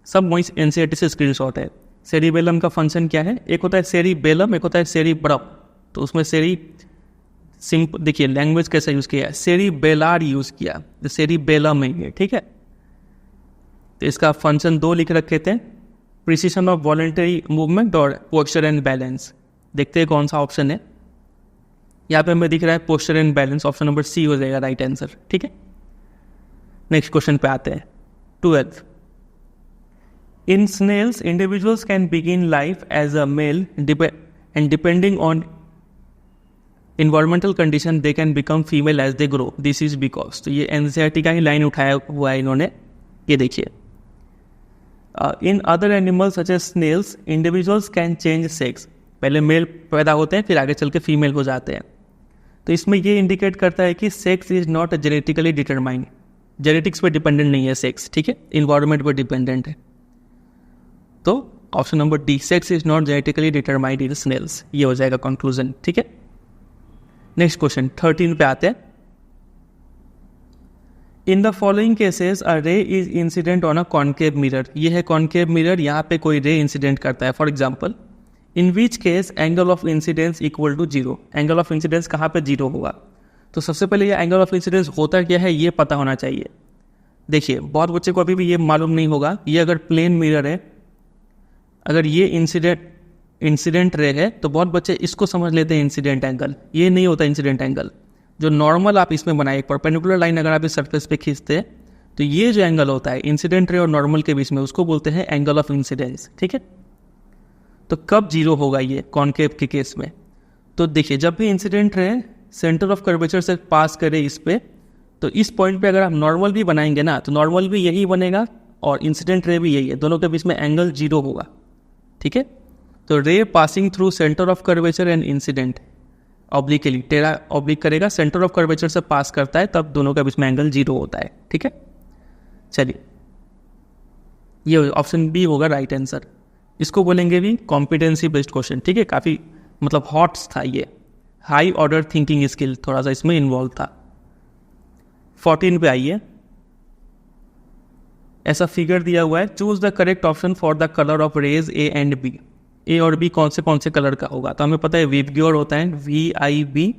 सब वहीं एनसीईआरटी से स्क्रीनशॉट है। सेरिबेलम का फंक्शन क्या है, एक होता है सेरिबेलम, एक होता है सेरिब्रम। तो उसमें सिंपल देखिए लैंग्वेज कैसा यूज़ किया है, सेरिबेलार यूज़ किया, तो सेरिबेलम है ये, ठीक है। तो इसका फंक्शन 2 लिख रखे थे, प्रिसिशन ऑफ वॉलंटरी मूवमेंट और पोस्चर एंड बैलेंस। देखते हैं कौन सा ऑप्शन है। यहाँ पे हमें दिख रहा है posture and balance, option number C हो जाएगा राइट आंसर, ठीक है। नेक्स्ट क्वेश्चन पे आते हैं, 12th। In snails individuals can begin life as a male and depending on environmental condition they can become female as they grow, this is because. तो ये एनसीईआरटी का ही लाइन उठाया हुआ है इन्होंने, ये देखिए। In other animals such as snails individuals can change sex, पहले मेल पैदा होते हैं फिर आगे चल के फीमेल हो जाते हैं। तो इसमें ये इंडिकेट करता है कि sex is not genetically determined, genetics पे डिपेंडेंट नहीं है सेक्स, ठीक है, इन्वायरमेंट पर डिपेंडेंट है। तो option number D, sex is not genetically determined in snails, ये हो जाएगा कंक्लूजन, ठीक है। नेक्स्ट क्वेश्चन 13 पे आते हैं। In the following cases a ray is incident on a concave mirror, ये है कॉन्केव मिरर, यहाँ पे कोई रे इंसिडेंट करता है। For example, in which case angle of incidence equal to 0, angle of incidence कहाँ पे 0 होगा। तो सबसे पहले ये एंगल ऑफ इंसिडेंस होता क्या है ये पता होना चाहिए। देखिए बहुत बच्चे को अभी भी ये मालूम नहीं होगा, ये अगर प्लेन मिरर है, अगर ये इंसिडेंट रे है, तो बहुत बच्चे इसको समझ लेते हैं इंसिडेंट एंगल, ये नहीं होता इंसिडेंट एंगल। जो नॉर्मल आप इसमें बनाए, एक परपेंडिकुलर लाइन अगर आप इस सरफेस पे खींचते हैं, तो ये जो एंगल होता है इंसिडेंट रे और नॉर्मल के बीच में, उसको बोलते हैं एंगल ऑफ इंसिडेंस, ठीक है। तो कब 0 होगा ये कॉन्केव के केस में, तो देखिए जब भी incident ray centre of curvature से पास करे इस पे, तो इस पॉइंट पे अगर आप नॉर्मल भी बनाएंगे ना, तो नॉर्मल भी यही बनेगा और इंसिडेंट रे भी यही है, दोनों के बीच में एंगल 0 होगा, ठीक है। तो रे passing through centre of curvature and incident obliquely, टेढ़ा ऑब्लिक करेगा, सेंटर ऑफ कर्वेचर से पास करता है, तब दोनों के बीच में एंगल 0 होता है, ठीक है। चलिए ये ऑप्शन बी होगा राइट आंसर। इसको बोलेंगे भी कॉम्पिटेंसी बेस्ड क्वेश्चन, ठीक है, काफ़ी मतलब हॉट्स था ये, हाई ऑर्डर थिंकिंग स्किल थोड़ा सा इसमें इन्वॉल्व था। 14 पे आइए, ऐसा फिगर दिया हुआ है, choose the correct option for the colour of rays A and B. A और बी कौन से कलर का होगा, तो हमें पता है विबग्योर होता है VIBGYOR।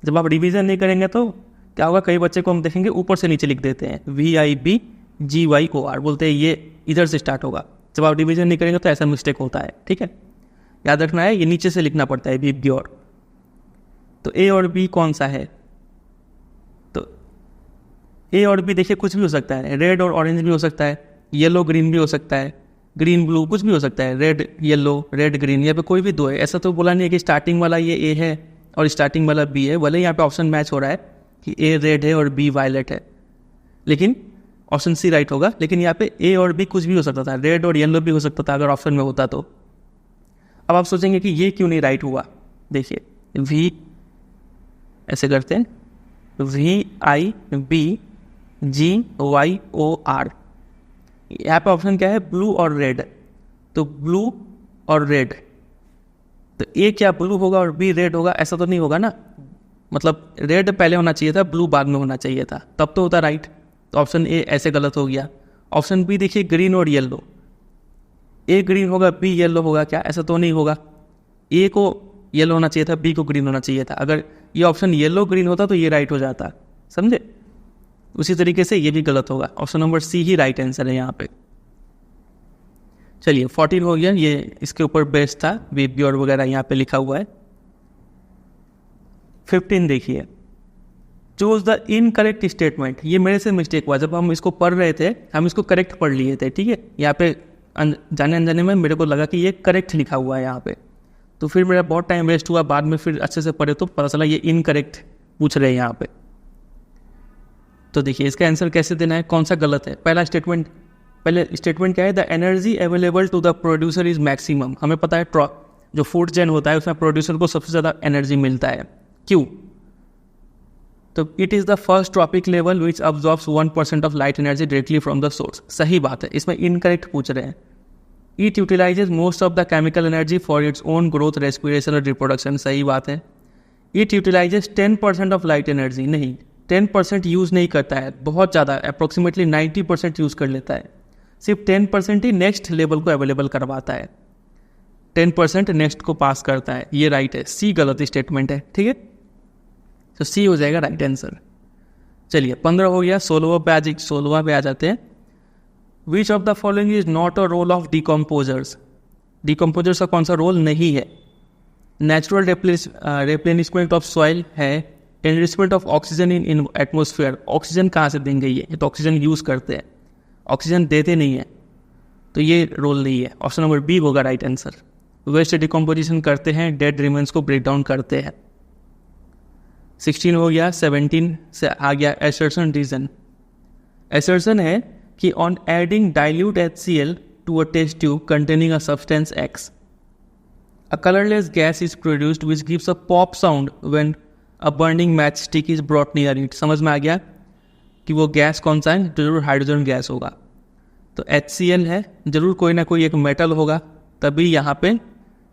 जब आप रिवीजन नहीं करेंगे तो क्या होगा, कई बच्चे को हम देखेंगे ऊपर से नीचे लिख देते हैं, VIBGYOR बोलते हैं, ये इधर से स्टार्ट होगा। जब आप रिवीजन नहीं करेंगे तो ऐसा मिस्टेक होता है, ठीक है, याद रखना है, ये नीचे से लिखना पड़ता है विबग्योर। तो ए और बी कौन सा है, तो ए और बी देखिए कुछ भी हो सकता है, रेड और ऑरेंज भी हो सकता है, येलो ग्रीन भी हो सकता है, ग्रीन ब्लू कुछ भी हो सकता है, रेड येलो रेड ग्रीन, यहाँ पे कोई भी 2 है। ऐसा तो बोला नहीं है कि स्टार्टिंग वाला ये ए है और स्टार्टिंग वाला बी है, भले यहाँ पे ऑप्शन मैच हो रहा है कि ए रेड है और बी वायलेट है, लेकिन ऑप्शन सी राइट होगा। लेकिन यहाँ पे ए और बी कुछ भी हो सकता था, रेड और येलो भी हो सकता था अगर ऑप्शन में होता तो। अब आप सोचेंगे कि ये क्यों नहीं राइट हुआ, देखिए वी ऐसे करते हैं, VIBGYOR, यहाँ पे ऑप्शन क्या है, ब्लू और रेड, तो ब्लू और रेड, तो ए क्या ब्लू होगा और बी रेड होगा, ऐसा तो नहीं होगा ना, मतलब रेड पहले होना चाहिए था, ब्लू बाद में होना चाहिए था, तब तो होता राइट। तो ऑप्शन ए ऐसे गलत हो गया। ऑप्शन बी देखिए ग्रीन और येलो, ए ग्रीन होगा बी येलो होगा क्या, ऐसा तो नहीं होगा, ए को येलो होना चाहिए था, बी को ग्रीन होना चाहिए था। अगर ये ऑप्शन येलो ग्रीन होता तो ये राइट हो जाता, समझे। उसी तरीके से ये भी गलत होगा, ऑप्शन नंबर सी ही राइट आंसर है यहाँ पे। चलिए 14 हो गया, ये इसके ऊपर बेस्ड था, विबग्योर वगैरह यहाँ पे लिखा हुआ है। 15 देखिए, चूज द इनकरेक्ट स्टेटमेंट। ये मेरे से मिस्टेक हुआ, जब हम इसको पढ़ रहे थे हम इसको करेक्ट पढ़ लिए थे, ठीक है, यहाँ पे जाने अनजाने में मेरे को लगा कि ये करेक्ट लिखा हुआ है यहाँ पे, तो फिर मेरा बहुत टाइम वेस्ट हुआ, बाद में फिर अच्छे से पढ़े तो पता चला ये इनकरेक्ट पूछ रहे हैं यहाँ पे। तो देखिए इसका आंसर कैसे देना है, कौन सा गलत है। पहले स्टेटमेंट क्या है, the energy available to the producer is maximum. हमें पता है जो फूड चेन होता है उसमें प्रोड्यूसर को सबसे ज़्यादा एनर्जी मिलता है। क्यों? तो it is the first trophic level which absorbs 1% of light energy directly from the source. सही बात है, इसमें इनकरेक्ट पूछ रहे हैं। It utilises most of the chemical energy for its own growth, respiration और रिप्रोडक्शन। सही बात है। It utilises 10% of light energy. नहीं, 10% यूज़ नहीं करता है, बहुत ज़्यादा, अप्रोक्सीमेटली 90% यूज़ कर लेता है। सिर्फ 10% ही नेक्स्ट लेवल को अवेलेबल करवाता है, 10% नेक्स्ट को पास करता है। ये राइट है। सी गलत स्टेटमेंट है, ठीक है, तो सी हो जाएगा राइट आंसर। चलिए 15 हो गया, 16वां पे आ जाते हैं। Which of the following is not a role of decomposers. Decomposers का कौन सा रोल नहीं है? नेचुरल रिप्लेनिशमेंट ऑफ सॉइल है, enrichment of oxygen in atmosphere. Oxygen कहाँ से देंगे? ये तो ऑक्सीजन यूज़ करते हैं, ऑक्सीजन देते नहीं है, तो ये रोल नहीं है। ऑप्शन नंबर बी होगा राइट आंसर। वेस्ट डिकम्पोजिशन करते हैं, डेड रिमेन्स को ब्रेक डाउन करते हैं। 16 हो गया। 17 से आ गया एसर्शन रीजन। एसर्शन है कि on adding dilute HCl to a test tube containing a substance X, a colorless gas is produced which gives a pop sound when a burning matchstick is brought near it। समझ में आ गया कि वो गैस कौन सा है? जरूर हाइड्रोजन गैस होगा। तो HCl है, जरूर कोई ना कोई एक मेटल होगा, तभी यहाँ पे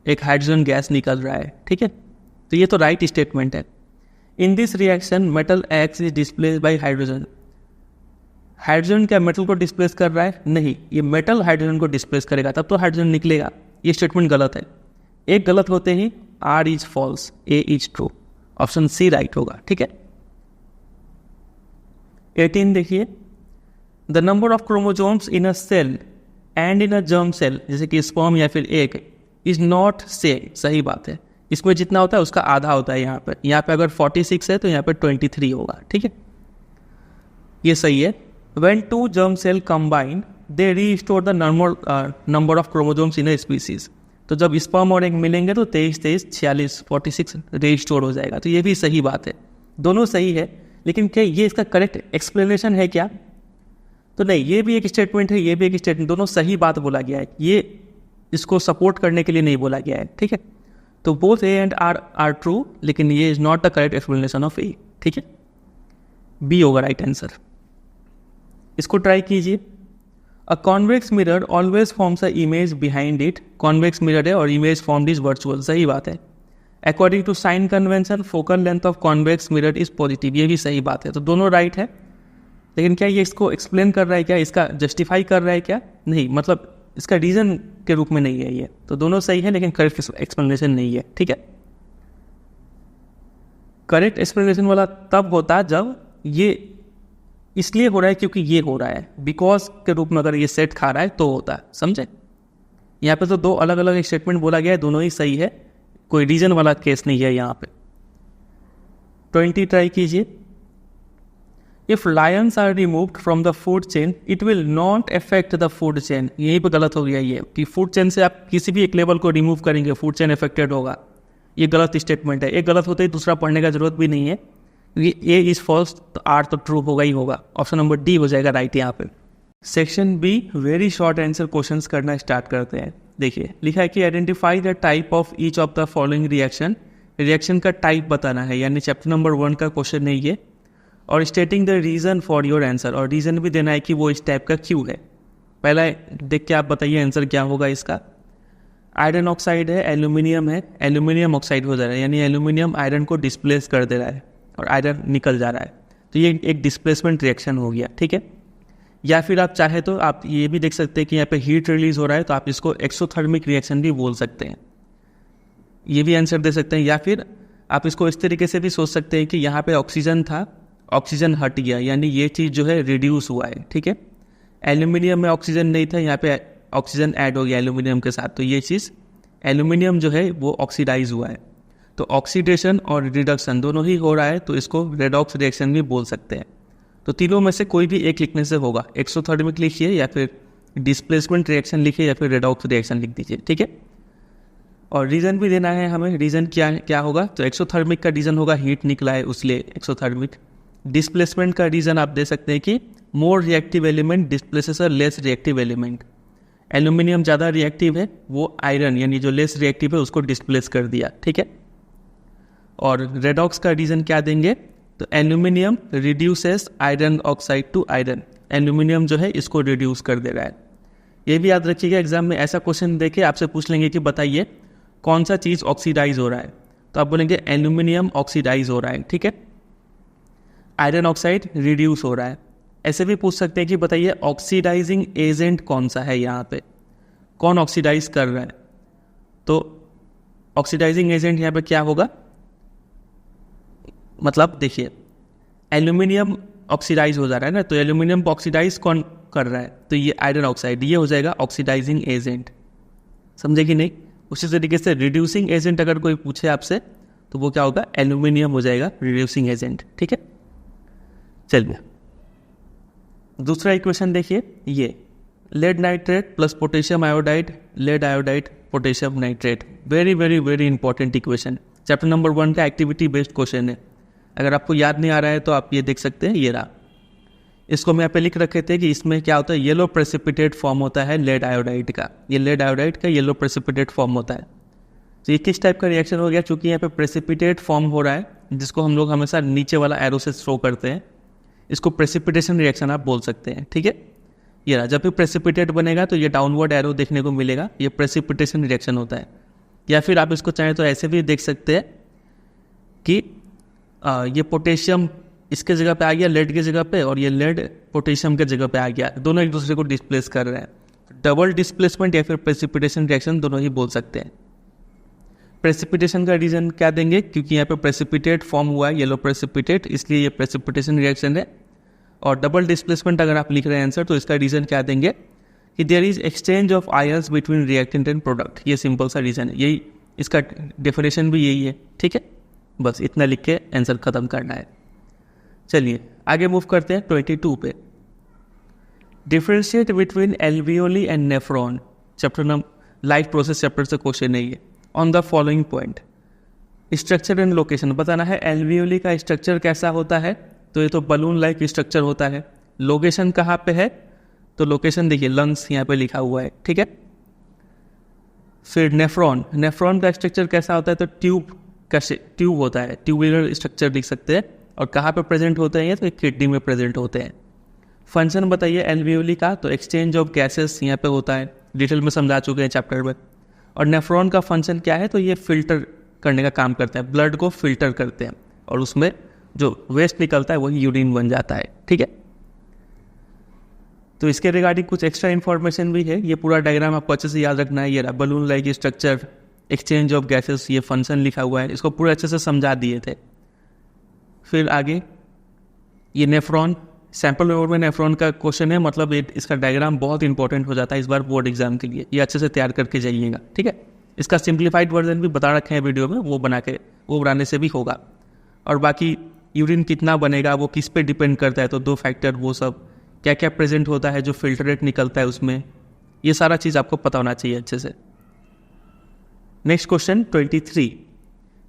एक हाइड्रोजन गैस निकल रहा है, ठीक है, तो ये तो राइट स्टेटमेंट है। In this reaction metal X is displace by hydrogen. Hydrogen क्या मेटल को डिस्प्लेस कर रहा है? नहीं, ये मेटल हाइड्रोजन को डिस्प्लेस करेगा, तब तो हाइड्रोजन निकलेगा। ये स्टेटमेंट गलत है। एक गलत होते ही R is false, A is true. Option C right होगा, ठीक है। 18 देखिए, the number of chromosomes in a cell and in a germ cell, जैसे कि स्पर्म या फिर एग, इज नॉट सेम। सही बात है, इसमें जितना होता है उसका आधा होता है। यहाँ पे अगर 46 है तो यहाँ पे 23 होगा, ठीक है, ये सही है। When two germ cell combine, they restore the number of chromosomes in a species। तो जब स्पर्म और एग मिलेंगे तो 23, 46, 46 रीस्टोर हो जाएगा। तो ये भी सही बात है, दोनों सही है। लेकिन क्या ये इसका करेक्ट एक्सप्लेनेशन है क्या? तो नहीं, ये भी एक स्टेटमेंट है, ये भी एक स्टेटमेंट, दोनों सही बात बोला गया है, ये इसको सपोर्ट करने के लिए नहीं बोला गया है, ठीक है। तो both A and R true, लेकिन ये is not the correct explanation of A, ठीक है, बी होगा राइट आंसर। इसको ट्राई कीजिए। A convex mirror always forms a image behind it. Convex mirror है और इमेज फॉर्म्ड इज वर्चुअल। सही बात है। According to sign convention focal length of convex mirror is positive. ये भी सही बात है। तो दोनों राइट है, लेकिन क्या ये इसको एक्सप्लेन कर रहा है क्या? इसका जस्टिफाई कर रहा है क्या? नहीं, मतलब इसका रीजन के रूप में नहीं है ये। तो दोनों सही है, लेकिन करेक्ट एक्सप्लेनेशन नहीं है, ठीक है। करेक्ट एक्सप्लेनेशन वाला तब होता जब ये इसलिए हो रहा है क्योंकि ये हो रहा है, बिकॉज के रूप में अगर ये सेट खा रहा है तो होता है, समझे। यहाँ पे तो दो अलग अलग स्टेटमेंट बोला गया है, दोनों ही सही है, कोई रीजन वाला केस नहीं है यहाँ पे। 20 ट्राई कीजिए। If lions are removed from the food chain it will not affect the food chain. यहीं पे गलत हो गया ये कि फूड चेन से आप किसी भी एक लेवल को रिमूव करेंगे फूड चेन अफेक्टेड होगा। ये गलत स्टेटमेंट है। एक गलत होते ही दूसरा पढ़ने का जरूरत भी नहीं है, क्योंकि ए इज फॉल्स तो आर तो ट्रू होगा ही होगा। ऑप्शन नंबर डी हो जाएगा राइट यहाँ पे। Section be very short answer questions करना स्टार्ट करते हैं। देखिए लिखा है कि identify the type of each of the following reaction. Reaction का टाइप बताना है, यानी चैप्टर नंबर 1 का क्वेश्चन नहीं है। और stating the reason for your answer, और रीजन भी देना है कि वो इस टाइप का क्यों है। पहला देख के आप बताइए आंसर क्या होगा इसका। आयरन ऑक्साइड है, एल्यूमिनियम है, एल्यूमिनियम ऑक्साइड हो जा रहा है, यानी एल्यूमिनियम आयरन को डिस्प्लेस कर दे रहा है और आयरन निकल जा रहा है, तो ये एक डिस्प्लेसमेंट रिएक्शन हो गया, ठीक है। या फिर आप चाहे तो आप ये भी देख सकते हैं कि यहाँ पे हीट रिलीज हो रहा है, तो आप इसको एक्सोथर्मिक रिएक्शन भी बोल सकते हैं, ये भी आंसर दे सकते हैं। या फिर आप इसको इस तरीके से भी सोच सकते हैं कि यहाँ पे ऑक्सीजन था, ऑक्सीजन हट गया, यानी ये चीज़ जो है रिड्यूस हुआ है, ठीक है। एल्यूमिनियम में ऑक्सीजन नहीं था, यहाँ पे ऑक्सीजन ऐड हो गया एल्यूमिनियम के साथ, तो ये चीज़ एल्यूमिनियम जो है वो ऑक्सीडाइज हुआ है। तो ऑक्सीडेशन और रिडक्शन दोनों ही हो रहा है, तो इसको रेडॉक्स रिएक्शन भी बोल सकते हैं। तो तीनों में से कोई भी एक लिखने से होगा, एक्सोथर्मिक लिखिए या फिर डिस्प्लेसमेंट रिएक्शन लिखिए या फिर रेडॉक्स रिएक्शन लिख दीजिए, ठीक है। और रीज़न भी देना है हमें, रीज़न क्या होगा, तो एक्सोथर्मिक का रीज़न होगा हीट निकला है उसलिए एक्सोथर्मिक। डिस्प्लेसमेंट का रीज़न आप दे सकते हैं कि more reactive element displaces a less reactive element. Aluminium ज़्यादा रिएक्टिव है, वो आयरन यानी जो लेस रिएक्टिव है उसको डिस्प्लेस कर दिया, ठीक है। और रेडॉक्स का रीज़न क्या देंगे, तो aluminium reduces iron oxide to iron, aluminium जो है इसको रिड्यूस कर दे रहा है। ये भी याद रखिएगा, एग्जाम में ऐसा क्वेश्चन देके आपसे पूछ लेंगे कि बताइए कौन सा चीज़ ऑक्सीडाइज हो रहा है, तो आप बोलेंगे एल्यूमिनियम ऑक्सीडाइज हो रहा है, ठीक है। आयरन ऑक्साइड रिड्यूस हो रहा है। ऐसे भी पूछ सकते हैं कि बताइए ऑक्सीडाइजिंग एजेंट कौन सा है, यहाँ पे कौन ऑक्सीडाइज कर रहा है, तो ऑक्सीडाइजिंग एजेंट यहाँ पे क्या होगा, मतलब देखिए एल्यूमिनियम ऑक्सीडाइज हो जा रहा है ना, तो एल्यूमिनियम को ऑक्सीडाइज कौन कर रहा है, तो ये आयरन ऑक्साइड, ये हो जाएगा ऑक्सीडाइजिंग एजेंट, समझे कि नहीं। उसी तरीके से रिड्यूसिंग एजेंट अगर कोई पूछे आपसे तो वो क्या होगा, एल्यूमिनियम हो जाएगा रिड्यूसिंग एजेंट, ठीक है। चलिए दूसरा इक्वेशन देखिए, ये lead nitrate plus potassium iodide, lead iodide potassium nitrate, very very very important equation, chapter number 1 का एक्टिविटी बेस्ड क्वेश्चन है। अगर आपको याद नहीं आ रहा है तो आप ये देख सकते हैं, ये रहा, इसको मैं यहाँ पे लिख रखे थे कि इसमें क्या होता है, येलो प्रेसिपिटेट फॉर्म होता है लेड आयोडाइड का, ये लेड आयोडाइड का येलो प्रेसिपिटेट फॉर्म होता है। तो ये किस टाइप का रिएक्शन हो गया, चूंकि यहाँ पे प्रेसिपिटेट फॉर्म हो रहा है, जिसको हम लोग हमेशा नीचे वाला एरो से शो करते हैं, इसको प्रेसिपिटेशन रिएक्शन आप बोल सकते हैं, ठीक है। ये रहा, जब भी प्रेसिपिटेट बनेगा तो ये डाउनवर्ड एरो देखने को मिलेगा, ये प्रेसिपिटेशन रिएक्शन होता है। या फिर आप इसको चाहें तो ऐसे भी देख सकते हैं कि ये पोटेशियम इसके जगह पे आ गया लेड की जगह पे, और ये लेड पोटेशियम के जगह पे आ गया, दोनों एक दूसरे को डिस्प्लेस कर रहे हैं। डबल डिस्प्लेसमेंट या फिर प्रेसिपिटेशन रिएक्शन दोनों ही बोल सकते हैं। प्रेसिपिटेशन का रीजन क्या देंगे, क्योंकि यहाँ पे प्रेसिपिटेट फॉर्म हुआ है येलो प्रेसिपिटेट, इसलिए ये प्रेसिपिटेशन रिएक्शन है। और डबल डिस्प्लेसमेंट अगर आप लिख रहे हैं आंसर, तो इसका रीजन क्या देंगे कि there is exchange of ions between reactant and product, ये सिंपल सा रीजन है, यही इसका डेफिनेशन भी यही है, ठीक है। बस इतना लिख के आंसर खत्म करना है। चलिए आगे मूव करते हैं 22 पे, differentiate between alveoli and nephron, chapter number life process chapter से क्वेश्चन है ये। On the following point structure and location बताना है, एल्वियोली का स्ट्रक्चर कैसा होता है, तो ये तो बलून लाइक स्ट्रक्चर होता है। लोकेशन कहाँ पे है, तो लोकेशन देखिए लंग्स यहाँ पे लिखा हुआ है, ठीक है। फिर नेफ्रॉन, नेफ्रॉन का स्ट्रक्चर कैसा होता है, तो ट्यूब का ट्यूब होता है, ट्यूबुलर स्ट्रक्चर लिख सकते हैं। और कहाँ पे प्रेजेंट होते हैं ये, तो किडनी में प्रेजेंट होते हैं। फंक्शन बताइए एल्वियोली का, तो एक्सचेंज ऑफ गैसेस यहाँ पे होता है, डिटेल में समझा चुके हैं चैप्टर में। और नेफ्रॉन का फंक्शन क्या है, तो ये फिल्टर करने का काम करते हैं, ब्लड को फिल्टर करते हैं, और उसमें जो वेस्ट निकलता है वही यूरिन बन जाता है, ठीक है। तो इसके रिगार्डिंग कुछ एक्स्ट्रा इन्फॉर्मेशन भी है, ये पूरा डायग्राम आपको अच्छे से याद रखना है। ये रहा balloon like structure, exchange of gases, ये फंक्शन लिखा हुआ है, इसको पूरे अच्छे से समझा दिए थे। फिर आगे ये नेफ्रॉन, सैंपल पेपर में नेफ्रॉन का क्वेश्चन है, मतलब इसका डायग्राम बहुत इंपॉर्टेंट हो जाता है इस बार बोर्ड एग्जाम के लिए, ये अच्छे से तैयार करके जाइएगा, ठीक है। इसका सिंप्लीफाइड वर्जन भी बता रखे हैं वीडियो में, वो बनाने से भी होगा। और बाकी यूरिन कितना बनेगा वो किस पे डिपेंड करता है, तो 2 फैक्टर, वो सब क्या क्या प्रेजेंट होता है, जो फिल्टरेट निकलता है उसमें, ये सारा चीज़ आपको पता होना चाहिए अच्छे से। नेक्स्ट क्वेश्चन 23,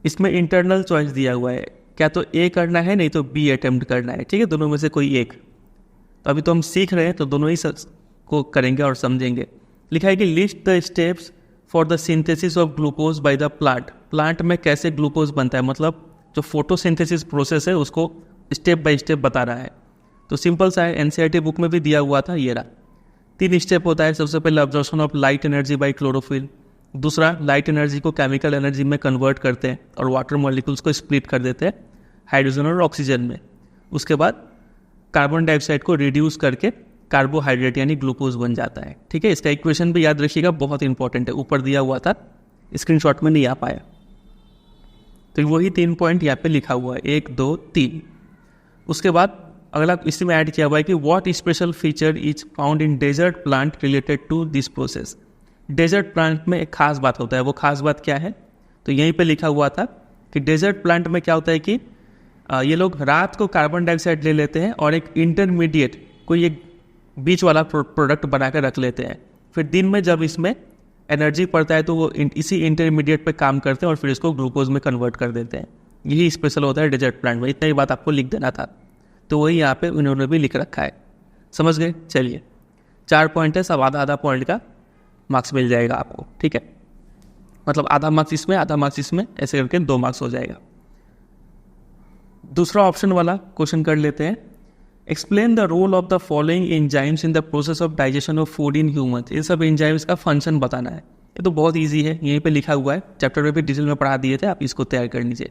इसमें इंटरनल चॉइस दिया हुआ है, क्या तो ए करना है नहीं तो बी अटेम्प्ट करना है, ठीक है, दोनों में से कोई एक। तो अभी तो हम सीख रहे हैं तो दोनों ही को करेंगे और समझेंगे। लिखा है कि list the steps for the synthesis of glucose by the plant, plant में कैसे ग्लूकोज बनता है, मतलब जो फोटोसिंथेसिस प्रोसेस है उसको स्टेप बाय स्टेप बता रहा है। तो सिंपल सा है, एनसीईआरटी बुक में भी दिया हुआ था, ये रहा। 3 स्टेप होता है, सबसे पहले absorption of light energy by chlorophyll, दूसरा लाइट एनर्जी को केमिकल एनर्जी में कन्वर्ट करते हैं और वाटर मॉलिक्यूल्स को स्प्लिट कर देते हैं हाइड्रोजन और ऑक्सीजन में। उसके बाद कार्बन डाइऑक्साइड को रिड्यूस करके कार्बोहाइड्रेट यानी ग्लूकोज बन जाता है, ठीक है। इसका इक्वेशन भी याद रखिएगा, बहुत इंपॉर्टेंट है, ऊपर दिया हुआ था, स्क्रीनशॉट में नहीं आ पाया। तो वही 3 पॉइंट यहाँ पे लिखा हुआ है, 1 2 3। उसके बाद अगला इसी में ऐड किया हुआ है कि what special feature is found in desert plant related to this process. Desert plant में एक खास बात होता है, वो खास बात क्या है, तो यहीं पे लिखा हुआ था कि डेजर्ट प्लांट में क्या होता है कि ये लोग रात को कार्बन डाइऑक्साइड ले लेते हैं और एक इंटरमीडिएट कोई एक बीच वाला प्रोडक्ट बना कर रख लेते हैं, फिर दिन में जब इसमें एनर्जी पड़ता है तो वो इसी इंटरमीडिएट पे काम करते हैं और फिर इसको ग्लूकोज में कन्वर्ट कर देते हैं। यही स्पेशल होता है डेजर्ट प्लांट में, इतना ही बात आपको लिख देना था, तो वही यहाँ पे उन्होंने भी लिख रखा है, समझ गए। चलिए 4 पॉइंट है, सब आधा आधा पॉइंट का। मार्क्स मिल जाएगा आपको, ठीक है। मतलब आधा मार्क्स इसमें, आधा मार्क्स इसमें, ऐसे करके 2 मार्क्स हो जाएगा। दूसरा ऑप्शन वाला क्वेश्चन कर लेते हैं। Explain the role of the following enzymes in the process of digestion of food in humans. इन सब एंजाइम्स का फंक्शन बताना है। ये तो बहुत इजी है, यहीं पे लिखा हुआ है, चैप्टर में भी डिटेल में पढ़ा दिए थे, आप इसको तैयार कर लीजिए।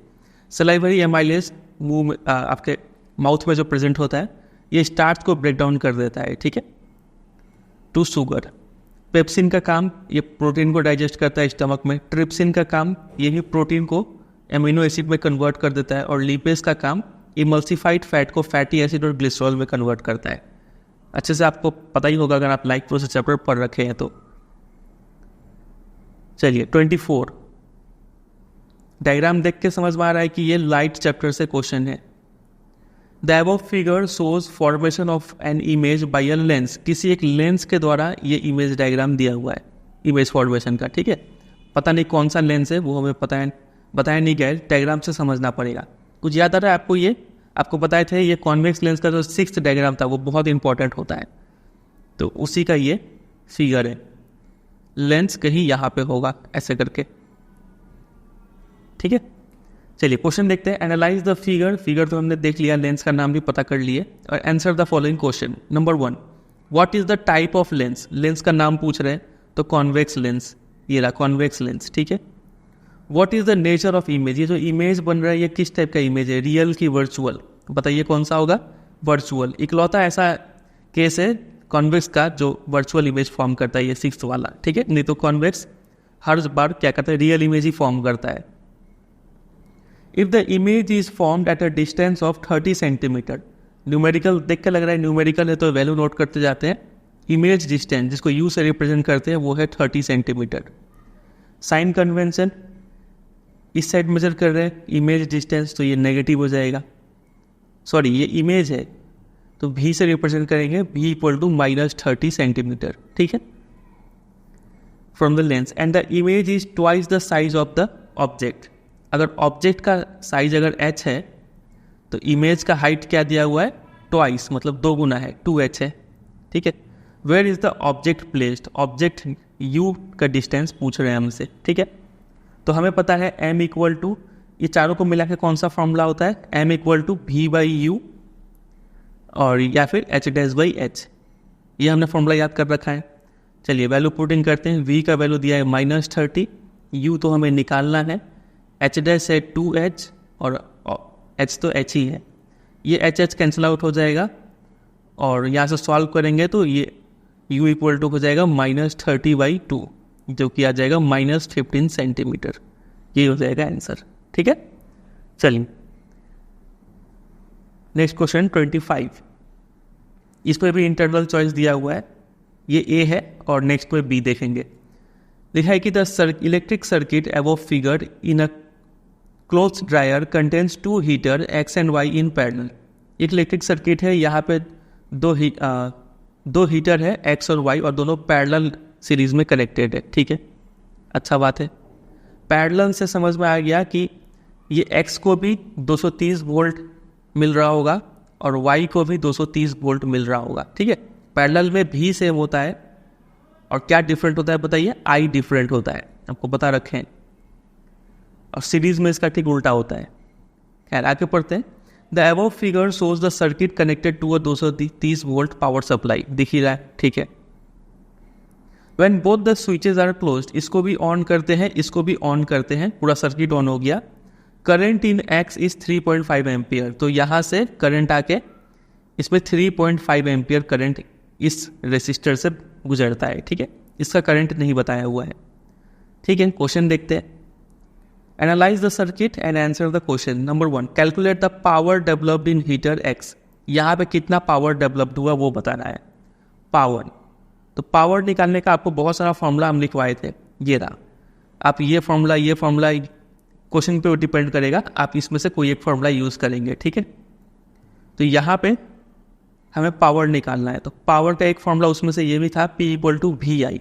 सलाइवरी एमाइलेज मुंह में आपके माउथ में जो प्रेजेंट होता है, ये स्टार्च को ब्रेक डाउन कर देता है, ठीक है, टू शुगर। पेप्सिन का काम, ये प्रोटीन को डाइजेस्ट करता है स्टमक में। ट्रिप्सिन का काम, यही प्रोटीन को एमिनो एसिड में कन्वर्ट कर देता है। और लिपेज का काम इमल्सिफाइड फैट को फैटी एसिड और ग्लिसरॉल में कन्वर्ट करता है। अच्छे से आपको पता ही होगा अगर आप लाइक प्रोसेस चैप्टर पढ़ रखे हैं तो। चलिए 24 डायग्राम देख के समझ में आ रहा है कि ये लाइट चैप्टर से क्वेश्चन है। The above figure shows formation of an image by a lens. किसी एक लेंस के द्वारा ये इमेज डायग्राम दिया हुआ है इमेज फॉर्मेशन का, ठीक है। पता नहीं कौन सा लेंस है, वो हमें बताया नहीं गया, डायग्राम से समझना पड़ेगा। कुछ याद आ रहा है आपको? ये आपको बताए थे, ये कॉन्वेक्स लेंस का जो 6th डायग्राम था वो बहुत इंपॉर्टेंट होता है, तो उसी का ये फिगर है। लेंस कहीं यहाँ पे होगा ऐसे करके, ठीक है। चलिए क्वेश्चन देखते हैं। Analyse the figure. फिगर तो हमने देख लिया, लेंस का नाम भी पता कर लिए। और answer the following question. Number 1, what is the type of lens. Lens का नाम पूछ रहे हैं तो कॉन्वेक्स लेंस, ये रहा कॉन्वेक्स लेंस, ठीक है। What is the nature of image. ये जो इमेज बन रहा है ये किस टाइप का इमेज है, रियल की वर्चुअल। बताइए कौन सा होगा, वर्चुअल। इकलौता ऐसा केस है कॉन्वेक्स का जो वर्चुअल इमेज फॉर्म करता है, ये 6th वाला, ठीक है। नहीं तो कॉन्वेक्स हर बार क्या करता है, रियल इमेज ही फॉर्म करता है। If the image is formed at a distance of 30 centimetre. Numerical देख के लग रहा है न्यूमेरिकल है तो वैल्यू नोट करते जाते हैं। इमेज डिस्टेंस जिसको यू से रिप्रेजेंट करते हैं वो है 30 सेंटीमीटर। साइन कन्वेंशन, इस साइड मेजर कर रहे हैं इमेज डिस्टेंस, तो ये नेगेटिव हो जाएगा। सॉरी, ये इमेज है तो v से रिप्रेजेंट करेंगे, v इक्वल टू -30 सेंटीमीटर, ठीक है, from the lens. And the image is twice the size of the object. अगर ऑब्जेक्ट का साइज अगर h है तो इमेज का हाइट क्या दिया हुआ है, ट्वाइस, मतलब 2 गुना है, 2h है, ठीक है। Where is the object placed. Object u का डिस्टेंस पूछ रहे हैं हमसे, ठीक है। तो हमें पता है m इक्वल टू, ये चारों को मिला के कौन सा फॉर्मूला होता है, m इक्वल टू v/u और या फिर h'/h। ये हमने फॉर्मूला याद कर रखा है। चलिए वैल्यू पुटिंग करते हैं। v का वैल्यू दिया है -30, u तो हमें निकालना है, h' है 2h और h तो h ही है। ये h कैंसिल आउट हो जाएगा और यहाँ से सॉल्व करेंगे तो ये u इक्वल टू हो जाएगा -30/2 जो कि आ जाएगा -15 सेंटीमीटर। ये हो जाएगा आंसर, ठीक है। चलिए नेक्स्ट क्वेश्चन 25। इस पर भी इंटरवल चॉइस दिया हुआ है, ये ए है और नेक्स्ट पे बी देखेंगे। लिखा है कि the electric circuit above figure in a clothes dryer contains 2 heater X and Y in parallel. एक इलेक्ट्रिक सर्किट है, यहाँ पे दो हीटर है एक्स और वाई और दोनों पैरेलल सीरीज में कनेक्टेड है, ठीक है, अच्छा बात है। पैरेलल से समझ में आ गया कि ये एक्स को भी 230 वोल्ट मिल रहा होगा और y को भी 230 वोल्ट मिल रहा होगा, ठीक है। पैरेलल में भी सेम होता है और क्या डिफरेंट होता है बताइए, I डिफरेंट होता है, आपको बता रखे हैं। और सीरीज में इसका ठीक उल्टा होता है। खैर आगे पढ़ते हैं। The above figure shows the circuit connected to a 230 volt power supply. दिख ही रहा है, ठीक है। When both the switches are closed, इसको भी ऑन करते हैं, इसको भी ऑन करते हैं, पूरा सर्किट ऑन हो गया। Current in x is 3.5 ampere. तो यहाँ से करंट आके इसमें 3.5 एम्पियर करंट इस रेसिस्टर से गुजरता है, ठीक है। इसका करंट नहीं बताया हुआ है, ठीक है। क्वेश्चन देखते हैं। Analyse the circuit and answer the question. Number 1, calculate the power developed in heater x. यहाँ पे कितना पावर डेवलप्ड हुआ वो बताना है, पावर। तो पावर निकालने का आपको बहुत सारा फॉर्मूला हम लिखवाए थे, ये रहा। आप ये फॉर्मूला क्वेश्चन पे डिपेंड करेगा, आप इसमें से कोई एक फॉर्मूला यूज़ करेंगे, ठीक है। तो यहाँ पे हमें पावर निकालना है, तो पावर का एक फॉर्मूला उसमें से ये भी था, P = VI।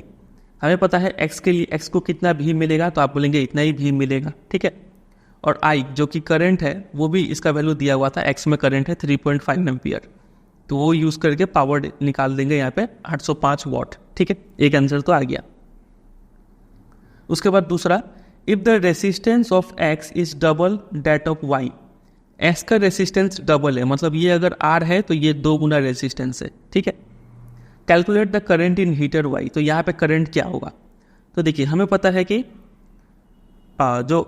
हमें पता है x के लिए x को कितना भी मिलेगा, तो आप बोलेंगे इतना ही भी मिलेगा, ठीक है। और I जो कि करंट है वो भी इसका वैल्यू दिया हुआ था, x में करंट है 3.5 एम्पियर, तो वो यूज़ करके पावर निकाल देंगे यहाँ पे 805 वाट, ठीक है। एक आंसर तो आ गया। उसके बाद दूसरा, if the resistance of X is double that of Y, X का रेसिस्टेंस डबल है, मतलब ये अगर आर है तो ये 2 गुना रेसिस्टेंस है, ठीक है। Calculate the current in heater Y, तो यहाँ पे करंट क्या होगा? तो देखिए हमें पता है कि जो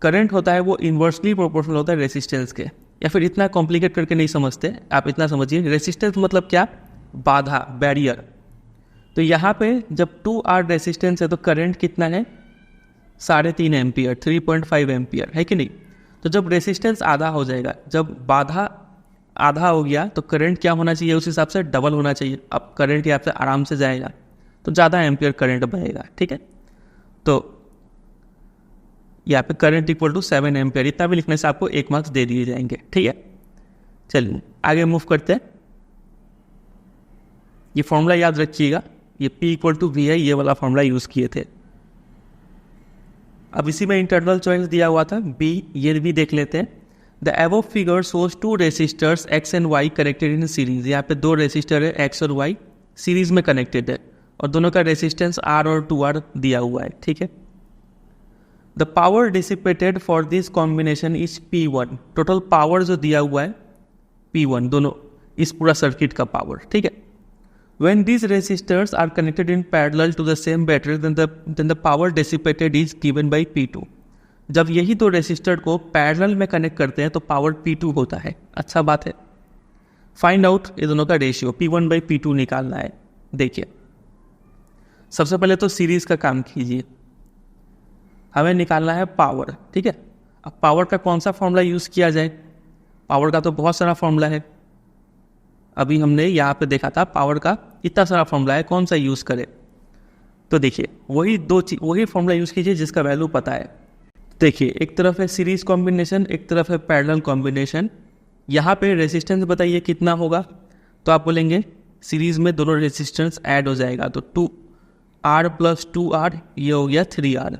करंट होता है वो इन्वर्सली प्रोपोर्शनल होता है रेसिस्टेंस के, या फिर इतना कॉम्प्लिकेट करके नहीं समझते, आप इतना समझिए, रेसिस्टेंस मतलब क्या? बाधा, बैरियर। तो यहाँ पे जब 2R रेसिस्टेंस है तो करंट कितना है? 3.5 एम्पियर, 3.5 एम्पियर, है कि नहीं? तो जब रेसिस्टेंस आधा हो जाएगा, जब बाधा आधा हो गया तो करंट क्या होना चाहिए? उस हिसाब से डबल होना चाहिए। अब करंट यहाँ पे आराम से जाएगा तो ज़्यादा एम्पियर करंट बहेगा, ठीक है। तो यहाँ पे करंट इक्वल टू 7 एम्पियर, इतना भी लिखने से आपको 1 मार्क्स दे दिए जाएंगे, ठीक है। चलिए आगे मूव करते हैं। ये फॉर्मूला याद रखिएगा, ये P इक्वल टू वी है, ये वाला फॉर्मूला यूज़ किए थे। अब इसी में इंटरनल चॉइस दिया हुआ था B, ये भी देख लेते हैं। The above figure shows 2 resistors X and Y connected in series. यहाँ पे 2 रेसिस्टर है X और Y सीरीज में कनेक्टेड है और दोनों का रेसिस्टेंस R और 2R दिया हुआ है, ठीक है। The power dissipated for this combination is P1, total power जो दिया हुआ है P1, दोनों इस पूरा सर्किट का पावर, ठीक है। When these resistors are connected in parallel to the same battery, then the power dissipated is given by P2. जब यही 2 रेसिस्टर को पैरेलल में कनेक्ट करते हैं तो पावर P2 होता है, अच्छा बात है। फाइंड आउट ये दोनों का रेशियो P1 by P2 निकालना है। देखिए सबसे पहले तो सीरीज का काम कीजिए, हमें निकालना है पावर, ठीक है। अब पावर का कौन सा फॉर्मूला यूज़ किया जाए? पावर का तो बहुत सारा फॉर्मूला है, अभी हमने यहाँ पे देखा था पावर का इतना सारा फॉर्मूला है, कौन सा यूज़ करें? तो देखिए वही फॉर्मूला यूज़ कीजिए जिसका वैल्यू पता है। देखिए एक तरफ है सीरीज कॉम्बिनेशन, एक तरफ है पैरेलल कॉम्बिनेशन। यहाँ पे रेजिस्टेंस बताइए कितना होगा? तो आप बोलेंगे सीरीज में दोनों रेजिस्टेंस ऐड हो जाएगा तो 2R + 2R, ये हो गया 3R।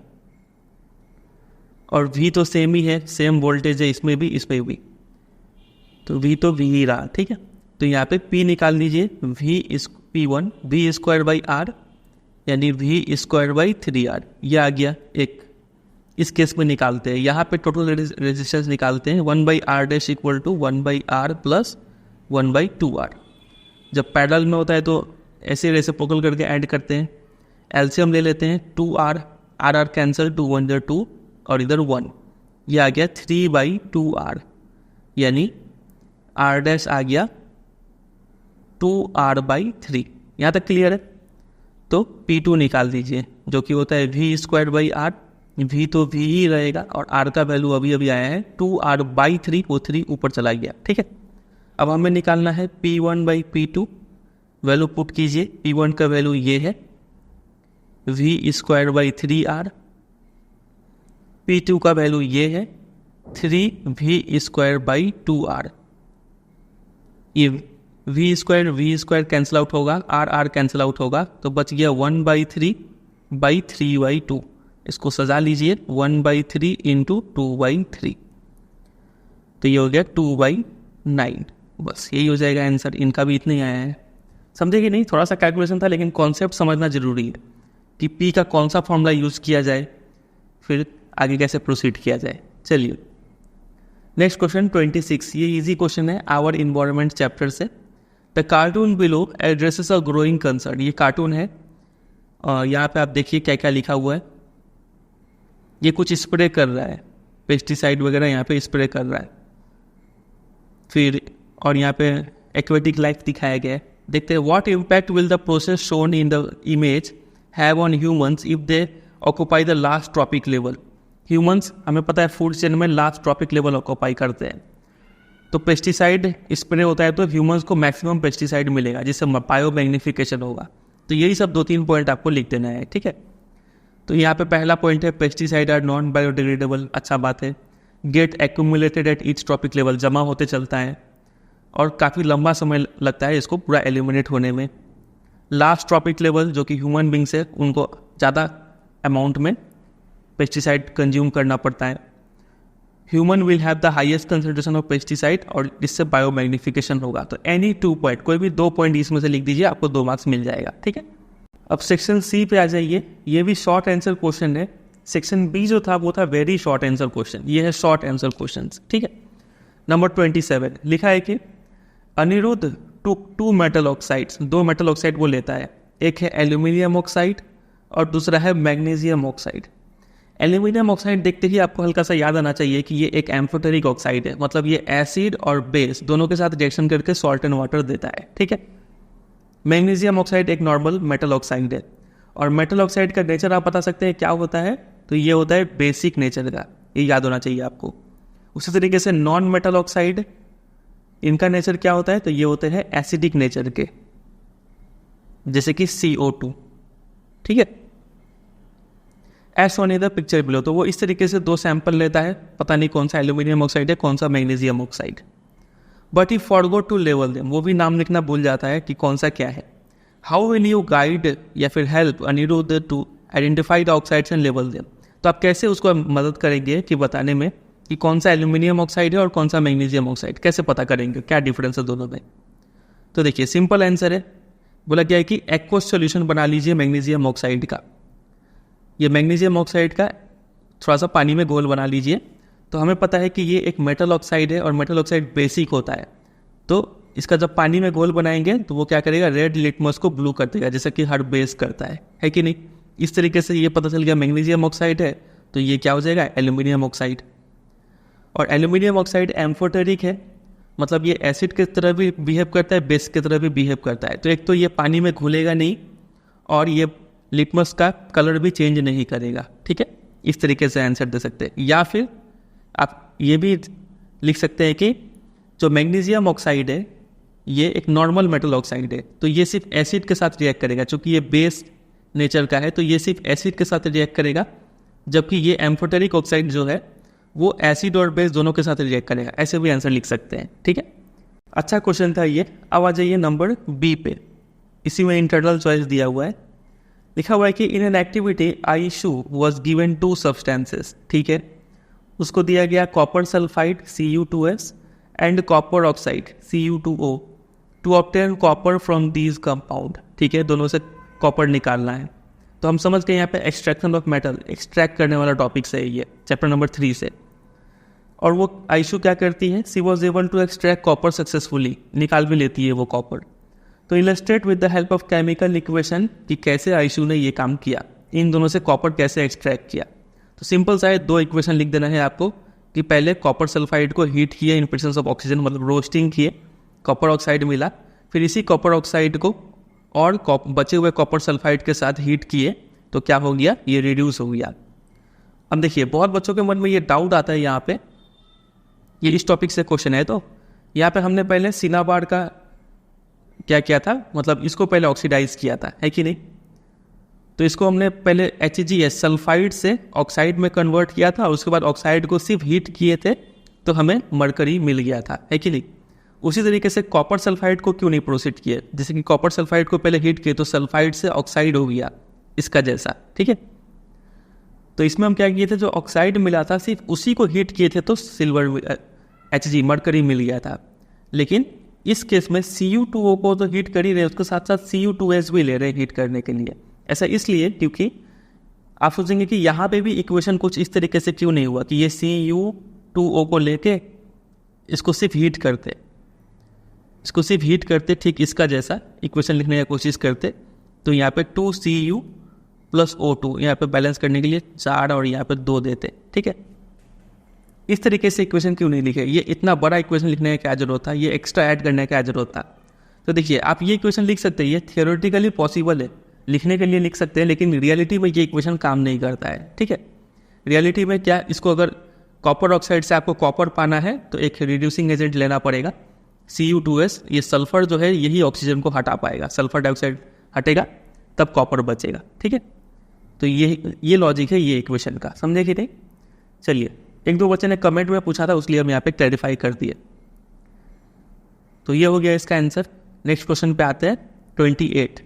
और V तो सेम ही है, सेम वोल्टेज है इसमें भी इसमें भी, तो V तो V ही रहा, ठीक है। तो यहाँ पे P निकाल लीजिए, P1 V²/R यानी V²/3R, ये आ गया एक। इस केस में निकालते हैं, यहाँ पे टोटल रेजिस्टेंस निकालते हैं 1/R' = 1/R + 1/2R। जब पैरेलल में होता है तो ऐसे रेसिप्रोकल करके ऐड करते हैं। एलसीएम ले लेते हैं, 2R, R कैंसिल, 2 1 2 और इधर 1, ये आ गया 3/2R, यानी R' आ गया 2R/3। यहाँ तक क्लियर है? तो P2 निकाल दीजिए जो कि होता है V²/R, V तो V ही रहेगा और R का वैल्यू अभी आया है 2R/3, वो 3 ऊपर चला गया, ठीक है। अब हमें निकालना है P1/P2, वैल्यू पुट कीजिए। P1 का वैल्यू ये है V²/3R, P2 का वैल्यू ये है 3V²/2R। ये V² कैंसिल आउट होगा, R कैंसिल आउट होगा, तो बच गया 1/3/3/2। इसको सजा लीजिए, 1/3 × 2/3, तो ये हो गया 2/9। बस यही हो जाएगा आंसर। इनका भी इतना ही आया है, समझे कि नहीं? थोड़ा सा कैलकुलेशन था लेकिन कॉन्सेप्ट समझना जरूरी है कि P का कौन सा फॉर्मूला यूज़ किया जाए, फिर आगे कैसे प्रोसीड किया जाए। चलिए नेक्स्ट क्वेश्चन 26, ये इजी क्वेश्चन है आवर इन्वायरमेंट चैप्टर से। The cartoon below addresses a growing concern, ये कार्टून है, यहाँ पे आप देखिए क्या क्या लिखा हुआ है। ये कुछ स्प्रे कर रहा है, पेस्टिसाइड वगैरह यहाँ पे स्प्रे कर रहा है। फिर और यहाँ पे एक्वेटिक लाइफ दिखाया गया है। देखते हैं what impact will the process shown in the image have on humans if they occupy the last trophic level. Humans हमें पता है फूड चेन में लास्ट ट्रॉपिक लेवल ऑक्यूपाई करते हैं, तो पेस्टिसाइड स्प्रे होता है तो ह्यूमंस को मैक्सिमम पेस्टिसाइड मिलेगा जिससे बायो मैग्निफिकेशन होगा। तो यही सब 2-3 पॉइंट आपको लिख देना है, ठीक है। तो यहाँ पे पहला पॉइंट है पेस्टिसाइड आर नॉन बायोडिग्रेडेबल, अच्छा बात है। Get accumulated at each trophic level, जमा होते चलता है और काफ़ी लंबा समय लगता है इसको पूरा एलिमिनेट होने में। लास्ट ट्रॉपिक लेवल जो कि ह्यूमन बींग्स है उनको ज़्यादा अमाउंट में पेस्टिसाइड कंज्यूम करना पड़ता है। Human will have the highest concentration of pesticide और इससे बायोमैग्निफिकेशन होगा। तो एनी 2 पॉइंट, कोई भी 2 पॉइंट इसमें से लिख दीजिए, आपको 2 मार्क्स मिल जाएगा, ठीक है। अब सेक्शन सी पे आ जाइए, ये भी शॉर्ट आंसर क्वेश्चन है। सेक्शन बी जो था वो था वेरी शॉर्ट आंसर क्वेश्चन, ये है शॉर्ट आंसर क्वेश्चन, ठीक है। नंबर 27 लिखा है कि Anirudh two metal oxides, 2 metal oxide वो लेता है, एक है एल्यूमिनियम ऑक्साइड और दूसरा है मैग्नीशियम ऑक्साइड। एल्यूमिनियम ऑक्साइड देखते ही आपको हल्का सा याद आना चाहिए कि ये एक एम्फोटेरिक ऑक्साइड है, मतलब ये एसिड और बेस दोनों के साथ रिएक्शन करके सॉल्ट एंड वाटर देता है, ठीक है। मैग्नीशियम ऑक्साइड एक नॉर्मल मेटल ऑक्साइड है, और मेटल ऑक्साइड का नेचर आप बता सकते हैं क्या होता है, तो ये होता है बेसिक नेचर का, ये याद होना चाहिए आपको। उसी तरीके से नॉन मेटल ऑक्साइड, इनका नेचर क्या होता है, तो ये होते हैं एसिडिक नेचर के, जैसे कि CO2, ठीक है। As shown in the picture below, तो वो इस तरीके से 2 सैंपल लेता है, पता नहीं कौन सा एल्यूमिनियम ऑक्साइड है कौन सा magnesium oxide, but he forgot to लेवल देम, वो भी नाम लिखना भूल जाता है कि कौन सा क्या है। हाउ विल यू गाइड या फिर help Anirudh to identify the oxides and लेवल देम, तो आप कैसे उसको मदद करेंगे कि बताने में कि कौन सा एल्यूमिनियम ऑक्साइड है और कौन सा मैग्नीशियम ऑक्साइड, कैसे पता करेंगे, क्या डिफरेंस है दोनों में। तो देखिए सिंपल आंसर है, बोला गया है कि एक्वस सॉल्यूशन बना लीजिए मैग्नीशियम ऑक्साइड का। ये मैग्नीशियम ऑक्साइड का थोड़ा सा पानी में घोल बना लीजिए, तो हमें पता है कि ये एक मेटल ऑक्साइड है और मेटल ऑक्साइड बेसिक होता है, तो इसका जब पानी में घोल बनाएंगे तो वो क्या करेगा, रेड लिटमस को ब्लू कर देगा, जैसे कि हर बेस करता है कि नहीं। इस तरीके से ये पता चल गया मैग्नीशियम ऑक्साइड है, तो ये क्या हो जाएगा, एल्यूमिनियम ऑक्साइड। और एल्यूमिनियम ऑक्साइड एम्फोटेरिक है, मतलब ये एसिड की तरह भी बिहेव करता है, बेस की तरह भी बिहेव करता है। तो एक तो ये पानी में घुलेगा नहीं और ये लिटमस का कलर भी चेंज नहीं करेगा, ठीक है। इस तरीके से आंसर दे सकते हैं। या फिर आप ये भी लिख सकते हैं कि जो मैग्नीशियम ऑक्साइड है ये एक नॉर्मल मेटल ऑक्साइड है, तो ये सिर्फ एसिड के साथ रिएक्ट करेगा, क्योंकि ये बेस नेचर का है तो ये सिर्फ एसिड के साथ रिएक्ट करेगा, जबकि ये एम्फोटेरिक ऑक्साइड जो है वो एसिड और बेस दोनों के साथ रिएक्ट करेगा। ऐसे भी आंसर लिख सकते हैं, ठीक है। अच्छा क्वेश्चन था ये। अब आ जाइए नंबर बी पे, इसी में इंटरनल चॉइस दिया हुआ है। लिखा हुआ है कि in an activity Aishu was given 2 substances, ठीक है। उसको दिया गया copper sulphide Cu2S and copper oxide Cu2O to obtain copper from these compound, ठीक है। दोनों से कॉपर निकालना है, तो हम समझ गए यहाँ पे एक्सट्रैक्शन ऑफ मेटल, एक्सट्रैक्ट करने वाला टॉपिक से ये चैप्टर नंबर 3 से। और वो आईशू क्या करती है, she was able to extract copper successfully, निकाल भी लेती है वो कॉपर। तो illustrate with the help of chemical equation कि कैसे आईशू ने ये काम किया, इन दोनों से कॉपर कैसे एक्सट्रैक्ट किया। तो सिंपल सा है, 2 इक्वेशन लिख देना है आपको कि पहले कॉपर सल्फाइड को हीट किया इन प्रेजेंस ऑफ ऑक्सीजन, मतलब रोस्टिंग किए, कॉपर ऑक्साइड मिला, फिर इसी कॉपर ऑक्साइड को और बचे हुए कॉपर सल्फाइड के साथ हीट किए, तो क्या हो गया, ये रिड्यूस हो गया। अब देखिए बहुत बच्चों के मन में ये डाउट आता है यहाँ पे, ये इस टॉपिक से क्वेश्चन है, तो यहाँ पे हमने पहले सिनाबार का क्या किया था, मतलब इसको पहले ऑक्सीडाइज किया था, है कि नहीं। तो इसको हमने पहले HgS सल्फाइड से ऑक्साइड में कन्वर्ट किया था, उसके बाद ऑक्साइड को सिर्फ हीट किए थे तो हमें मरकरी मिल गया था, है कि नहीं। उसी तरीके से कॉपर सल्फाइड को क्यों नहीं प्रोसीड किए, जैसे कि कॉपर सल्फाइड को पहले हीट किए तो सल्फाइड से ऑक्साइड हो गया इसका जैसा, ठीक है। तो इसमें हम क्या किए थे, जो ऑक्साइड मिला था सिर्फ उसी को हीट किए थे तो सिल्वर Hg मरकरी मिल गया था। लेकिन इस केस में Cu2O को तो हीट कर ही रहे, उसके साथ साथ Cu2S भी ले रहे हीट करने के लिए। ऐसा इसलिए क्योंकि आप सोचेंगे कि यहाँ पे भी इक्वेशन कुछ इस तरीके से क्यों नहीं हुआ कि ये Cu2O को लेके इसको सिर्फ हीट करते, इसको सिर्फ हीट करते, ठीक इसका जैसा इक्वेशन लिखने की कोशिश करते, तो यहाँ पे 2Cu + O2 यहाँ पे बैलेंस करने के लिए 4 और यहाँ पे 2 देते, ठीक है। इस तरीके से इक्वेशन क्यों नहीं लिखे, ये इतना बड़ा इक्वेशन लिखने का क्या जरूरत था, ये एक्स्ट्रा ऐड करने का क्या जरूरत था। तो देखिए आप ये इक्वेशन लिख सकते हैं, ये थियोरेटिकली पॉसिबल है, लिखने के लिए लिख सकते हैं, लेकिन रियलिटी में ये इक्वेशन काम नहीं करता है, ठीक है। रियलिटी में क्या, इसको अगर कॉपर ऑक्साइड से आपको कॉपर पाना है तो एक रिड्यूसिंग एजेंट लेना पड़ेगा Cu2S, ये सल्फर जो है यही ऑक्सीजन को हटा पाएगा, सल्फर डाइऑक्साइड हटेगा तब कॉपर बचेगा, ठीक है। तो ये लॉजिक है ये इक्वेशन का, समझे कि नहीं। चलिए 1-2 बच्चे ने कमेंट में पूछा था, उसलिए हम यहाँ पे क्लैरिफाई कर दिए। तो ये हो गया इसका आंसर। नेक्स्ट क्वेश्चन पे आते हैं 28।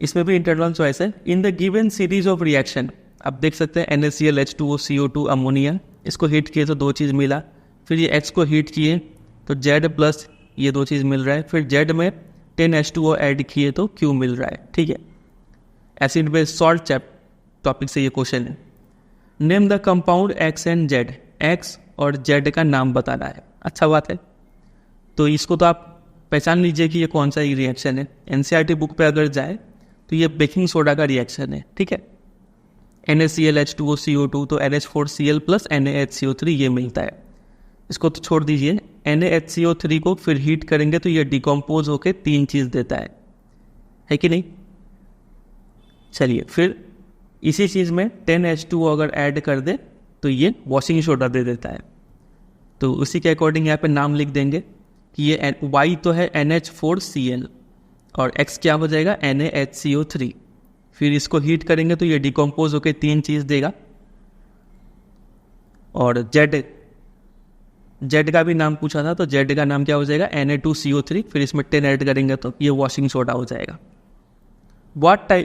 इसमें भी इंटरनल चॉइस है। इन the given series of reaction, आप देख सकते हैं NaCl H2O CO2 अमोनिया, इसको हीट किए तो 2 चीज़ मिला, फिर ये X को हीट किए तो Z+ ये 2 चीज़ मिल रहा है, फिर Z में 10H2O ऐड किए तो Q मिल रहा है, ठीक है। एसिड बेस सॉल्ट टॉपिक से ये क्वेश्चन है। Name the compound X and Z, X और Z का नाम बताना है। अच्छा बात है, तो इसको तो आप पहचान लीजिए कि ये कौन सा ही रिएक्शन है। NCERT बुक पे अगर जाए तो ये बेकिंग सोडा का रिएक्शन है, ठीक है। NaCl H2O CO2 तो NH4Cl प्लस NaHCO3 ये मिलता है। इसको तो छोड़ दीजिए, NaHCO3 को फिर हीट करेंगे तो ये डिकम्पोज होके 3 चीज़ देता है कि नहीं। चलिए फिर इसी चीज़ में 10H2O अगर ऐड कर दे तो ये वॉशिंग सोडा दे देता है। तो उसी के अकॉर्डिंग यहाँ पे नाम लिख देंगे कि ये Y तो है NH4Cl और X क्या हो जाएगा NaHCO3। फिर इसको हीट करेंगे तो ये डिकम्पोज होकर 3 चीज़ देगा। और Z का भी नाम पूछा था, तो Z का नाम क्या हो जाएगा Na2CO3। फिर इसमें 10 ऐड करेंगे तो ये वॉशिंग सोडा हो जाएगा।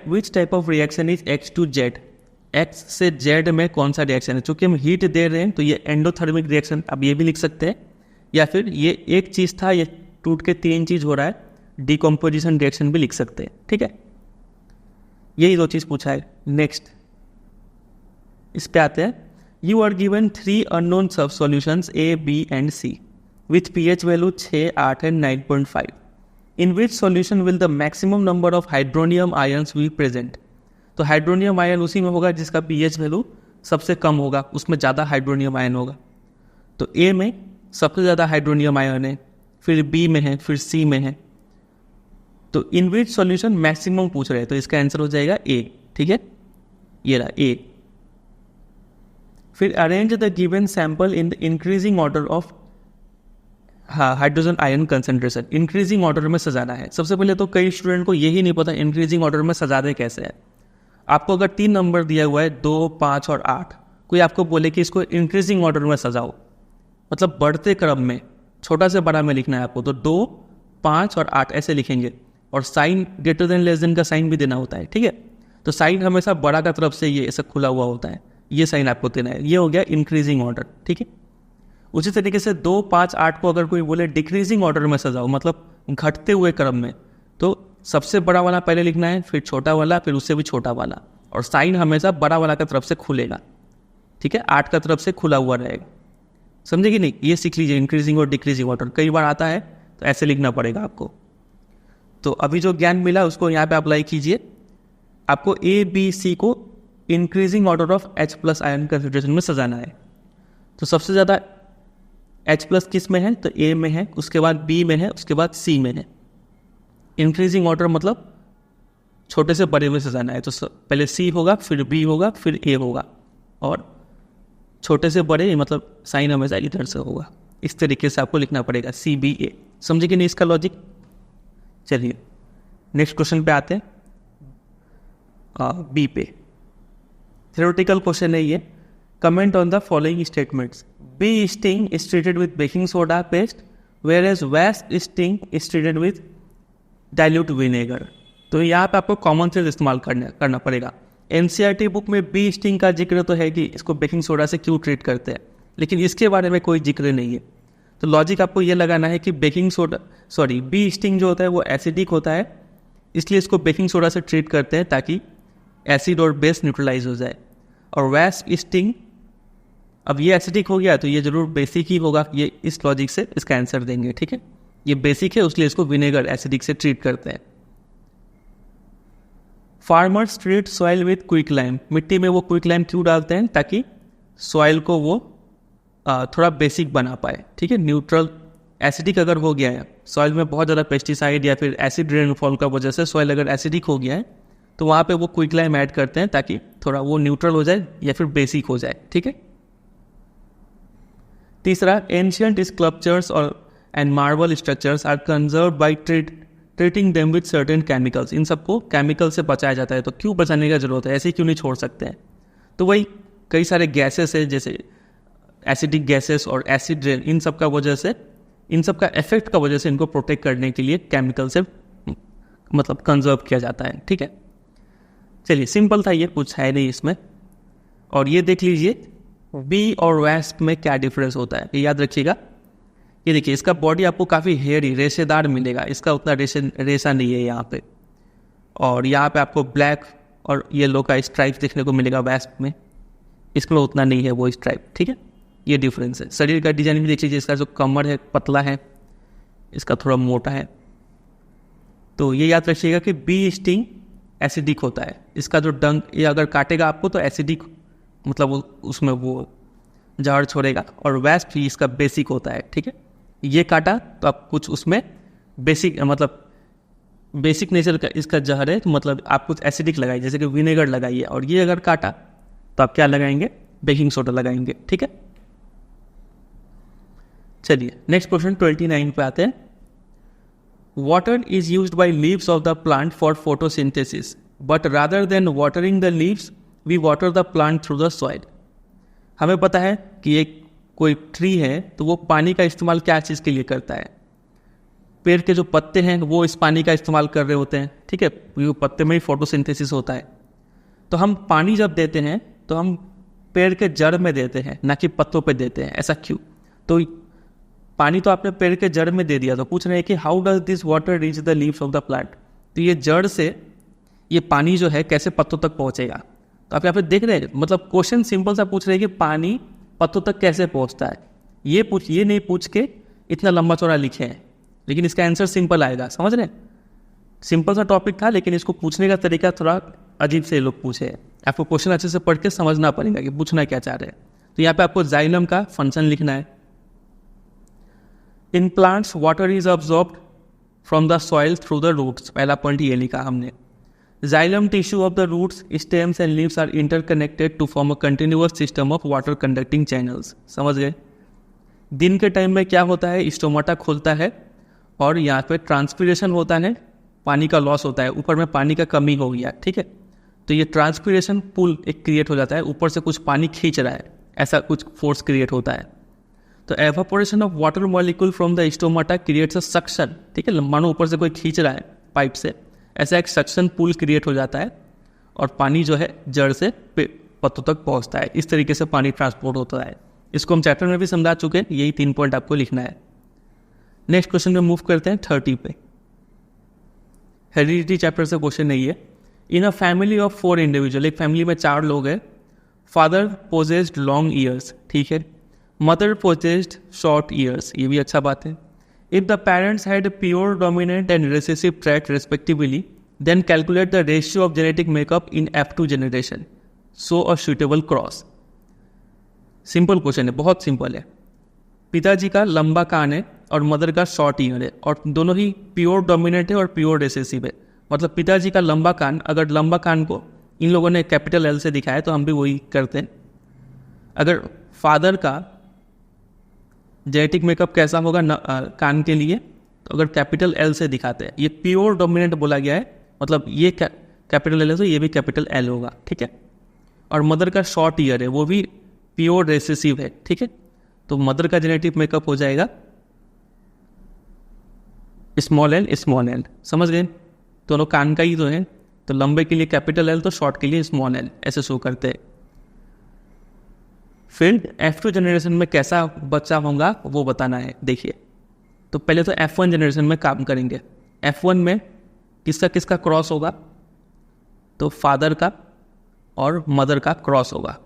Which type of reaction is X to Z, X से Z में कौन सा रिएक्शन है। चूँकि हम हीट दे रहे हैं तो ये एंडोथर्मिक रिएक्शन, अब ये भी लिख सकते हैं, या फिर ये एक चीज़ था ये टूट के 3 चीज़ हो रहा है, डिकम्पोजिशन रिएक्शन भी लिख सकते हैं, ठीक है। यही 2 चीज़ पूछा है। नेक्स्ट इस पे आते हैं। यू आर गिवन 3 अननोन सब solutions A, B and C with pH value 6, 8 and 9.5. In which solution will the maximum number of hydronium ions be present. तो हाइड्रोनियम आयन उसी में होगा जिसका pH वैल्यू सबसे कम होगा, उसमें ज़्यादा हाइड्रोनियम आयन होगा। तो A में सबसे ज़्यादा हाइड्रोनियम आयन है, फिर B में है, फिर C में है। तो इन विच सॉल्यूशन मैक्सिमम पूछ रहे हैं, तो इसका आंसर हो जाएगा A, ठीक है। ये रहा A। फिर arrange the given sample in the increasing order of hydrogen ion concentration. Increasing order में सजाना है। सबसे पहले तो कई स्टूडेंट को यही नहीं पता इंक्रीजिंग ऑर्डर में सजाते कैसे है। आपको अगर 3 नंबर दिया हुआ है 2, 5 और 8, कोई आपको बोले कि इसको इंक्रीजिंग ऑर्डर में सजाओ, मतलब बढ़ते क्रम में, छोटा से बड़ा में लिखना है आपको, तो 2, 5 और 8 ऐसे लिखेंगे। और sign greater than less than का साइन भी देना होता है, ठीक है। तो साइन हमेशा बड़ा का तरफ से ये ऐसा खुला हुआ होता है, ये साइन आपको देना है। ये हो गया इंक्रीजिंग ऑर्डर, ठीक है। उसी तरीके से 2, 5, 8 को अगर कोई बोले डिक्रीजिंग ऑर्डर में सजाओ, मतलब घटते हुए क्रम में, तो सबसे बड़ा वाला पहले लिखना है, फिर छोटा वाला, फिर उससे भी छोटा वाला, और साइन हमेशा बड़ा वाला का तरफ से खुलेगा, ठीक है। 8 का तरफ से खुला हुआ रहेगा, समझे कि नहीं। ये सीख लीजिए इंक्रीजिंग और डिक्रीजिंग ऑर्डर, कई बार आता है तो ऐसे लिखना पड़ेगा आपको। तो अभी जो ज्ञान मिला उसको यहाँ पे अप्लाई कीजिए। आपको A, B, C को increasing order of H+ ion concentration में सजाना है। तो सबसे ज़्यादा H+ किस में है, तो A में है, उसके बाद B में है, उसके बाद C में है। इंक्रीजिंग ऑर्डर मतलब छोटे से बड़े में सजाना है। तो पहले C होगा, फिर B होगा, फिर A होगा, और छोटे से बड़े मतलब साइन हमेशा इधर से होगा। इस तरीके से आपको लिखना पड़ेगा CBA। समझे कि नहीं इसका लॉजिक। चलिए नेक्स्ट क्वेश्चन पे आते हैं, B पे। थ्योरेटिकल क्वेश्चन है ये। Comment on the following statements. Bee sting is treated with baking soda paste whereas wasp sting is treated with dilute vinegar. तो यहाँ पे आपको कॉमन सेंस इस्तेमाल करना पड़ेगा। NCERT बुक में बी स्टिंग का जिक्र तो है कि इसको बेकिंग सोडा से क्यों ट्रीट करते हैं, लेकिन इसके बारे में कोई जिक्र नहीं है। तो लॉजिक आपको ये लगाना है कि बी स्टिंग जो होता है वो एसिडिक होता है, इसलिए इसको बेकिंग सोडा से ट्रीट करते हैं ताकि एसिड और बेस न्यूट्रलाइज हो जाए। और वेस्ट स्टिंग, अब ये एसिडिक हो गया तो ये जरूर बेसिक ही होगा, ये इस लॉजिक से इसका आंसर देंगे, ठीक है। ये बेसिक है इसलिए इसको विनेगर एसिडिक से ट्रीट करते हैं। Farmers treat soil with quick lime. मिट्टी में वो क्विक लाइम क्यों डालते हैं, ताकि सॉइल को वो थोड़ा बेसिक बना पाए, ठीक है। न्यूट्रल एसिडिक अगर हो गया है, सॉइल में बहुत ज़्यादा पेस्टिसाइड या फिर एसिड रेनफॉल का वजह से सॉइल अगर एसिडिक हो गया है, तो वहाँ पे वो क्विक लाइम ऐड करते हैं ताकि थोड़ा वो न्यूट्रल हो जाए या फिर बेसिक हो जाए, ठीक है। तीसरा, एंशियंट स्कल्पचर्स और and marble structures are conserve by treating them with certain chemicals. इन सबको केमिकल से बचाया जाता है। तो क्यों बचाने की जरूरत है, ऐसे क्यों नहीं छोड़ सकते हैं। तो वही कई सारे गैसेस है, जैसे एसिडिक गैसेस और एसिड रेन, इन सब का वजह से, इन सब का इफेक्ट का वजह से इनको प्रोटेक्ट करने के लिए केमिकल से मतलब कंजर्व किया जाता है, ठीक है। चलिए सिंपल था ये, कुछ है नहीं इसमें। और ये देख लीजिए बी और वेस्ट में क्या डिफरेंस होता है। ये याद रखिएगा ये देखिए इसका बॉडी आपको काफ़ी हेयरी रेशेदार मिलेगा, इसका उतना रेशा नहीं है यहाँ पे। और यहाँ पे आपको ब्लैक और येलो का स्ट्राइप देखने को मिलेगा वैस्प में, इसमें उतना नहीं है वो स्ट्राइप, ठीक है। ये डिफरेंस है। शरीर का डिजाइन भी देख लीजिए, इसका जो कमर है पतला है, इसका थोड़ा मोटा है। तो ये याद रखिएगा कि बी स्टिंग एसिडिक होता है, इसका जो डंक ये अगर काटेगा आपको तो एसिडिक मतलब उसमें वो जहर छोड़ेगा, और वैस्प ही इसका बेसिक होता है, ठीक है। ये काटा तो आप कुछ उसमें बेसिक मतलब बेसिक नेचर का इसका जहर है, तो मतलब आप कुछ एसिडिक लगाइए, जैसे कि विनेगर लगाइए। और ये अगर काटा तो आप क्या लगाएंगे, बेकिंग सोडा लगाएंगे, ठीक है। चलिए नेक्स्ट क्वेश्चन 29 पे आते हैं। Water is used by leaves of the plant for photosynthesis, but rather than watering the leaves we water the plant through the soil. हमें पता है कि एक कोई ट्री है तो वो पानी का इस्तेमाल क्या चीज़ के लिए करता है, पेड़ के जो पत्ते हैं वो इस पानी का इस्तेमाल कर रहे होते हैं, ठीक है, क्योंकि पत्ते में ही फोटोसिंथेसिस होता है। तो हम पानी जब देते हैं तो हम पेड़ के जड़ में देते हैं, ना कि पत्तों पे देते हैं। ऐसा क्यों? तो पानी तो आपने पेड़ के जड़ में दे दिया, तो पूछ रहे हैं कि how does this water reach the leaves of the plant. तो ये जड़ से ये पानी जो है कैसे पत्तों तक पहुंचेगा। तो आप यहाँ पे देख रहे हैं, मतलब क्वेश्चन सिंपल सा पूछ रहे हैं कि पानी पत्तों तक कैसे पहुंचता है। ये नहीं पूछ के इतना लंबा चौड़ा लिखे हैं, लेकिन इसका आंसर सिंपल आएगा, समझ रहे हैं। सिंपल सा टॉपिक था, लेकिन इसको पूछने का तरीका थोड़ा अजीब से लोग पूछे हैं। आपको क्वेश्चन अच्छे से पढ़ के समझना पड़ेगा कि पूछना क्या चाह रहे हैं। तो यहाँ पे आपको जाइलम का फंक्शन लिखना है। In plants water is absorbed from the soil through the roots. पहला पॉइंट ये लिखा हमने। Xylem tissue of the roots, stems and leaves are interconnected to form a continuous system of water conducting channels। समझ गए। दिन के टाइम में क्या होता है, स्टोमाटा खुलता है और यहाँ पे ट्रांसपीरेशन होता है, पानी का लॉस होता है, ऊपर में पानी का कमी हो गया, ठीक है। तो ये ट्रांसपीरेशन पुल एक क्रिएट हो जाता है, ऊपर से कुछ पानी खींच रहा है, ऐसा कुछ फोर्स क्रिएट होता है। तो evaporation of water molecule from the stomata creates a suction, ठीक है, मानो ऊपर से कोई खींच रहा है पाइप से, ऐसा एक सक्शन पुल क्रिएट हो जाता है और पानी जो है जड़ से पत्तों तक पहुंचता है। इस तरीके से पानी ट्रांसपोर्ट होता है। इसको हम चैप्टर में भी समझा चुके हैं, यही 3 पॉइंट आपको लिखना है। नेक्स्ट क्वेश्चन में मूव करते हैं 30 पे। हेरिडिटी चैप्टर से क्वेश्चन नहीं है। इन अ फैमिली ऑफ 4 इंडिविजुअल, एक फैमिली में 4 लोग हैं। फादर पोजेस्ड लॉन्ग ईयर्स, ठीक है, मदर पोजेस्ड शॉर्ट ईयर्स, ये भी अच्छा बात है। If the parents had pure dominant and recessive trait respectively, then calculate the ratio of genetic makeup in F2 generation. Show a suitable cross. Simple question है, बहुत सिंपल है। पिताजी का लंबा कान है और मदर का शॉर्ट ईयर है, और दोनों ही प्योर डोमिनेंट है और प्योर रिसेसिव है। मतलब पिताजी का लंबा कान, अगर लंबा कान को इन लोगों ने कैपिटल एल से दिखाया तो हम भी वही करते हैं। अगर फादर का जेनेटिक मेकअप कैसा होगा कान के लिए, तो अगर कैपिटल एल से दिखाते हैं, ये प्योर डोमिनेंट बोला गया है, मतलब ये कैपिटल एल है तो ये भी कैपिटल एल होगा, ठीक है। और मदर का शॉर्ट ईयर है, वो भी प्योर रिसेसिव है, ठीक है। तो मदर का जेनेटिक मेकअप हो जाएगा स्मॉल एल स्मॉल एल, समझ गए। दोनों कान का ही तो है, तो लंबे के लिए कैपिटल एल तो शॉर्ट के लिए स्मॉल एल, ऐसे शो करते हैं। फिर F2 जनरेशन में कैसा बच्चा होगा वो बताना है। देखिए, तो पहले तो F1 जनरेशन में काम करेंगे। F1 में किसका किसका क्रॉस होगा, तो फादर का और मदर का क्रॉस होगा।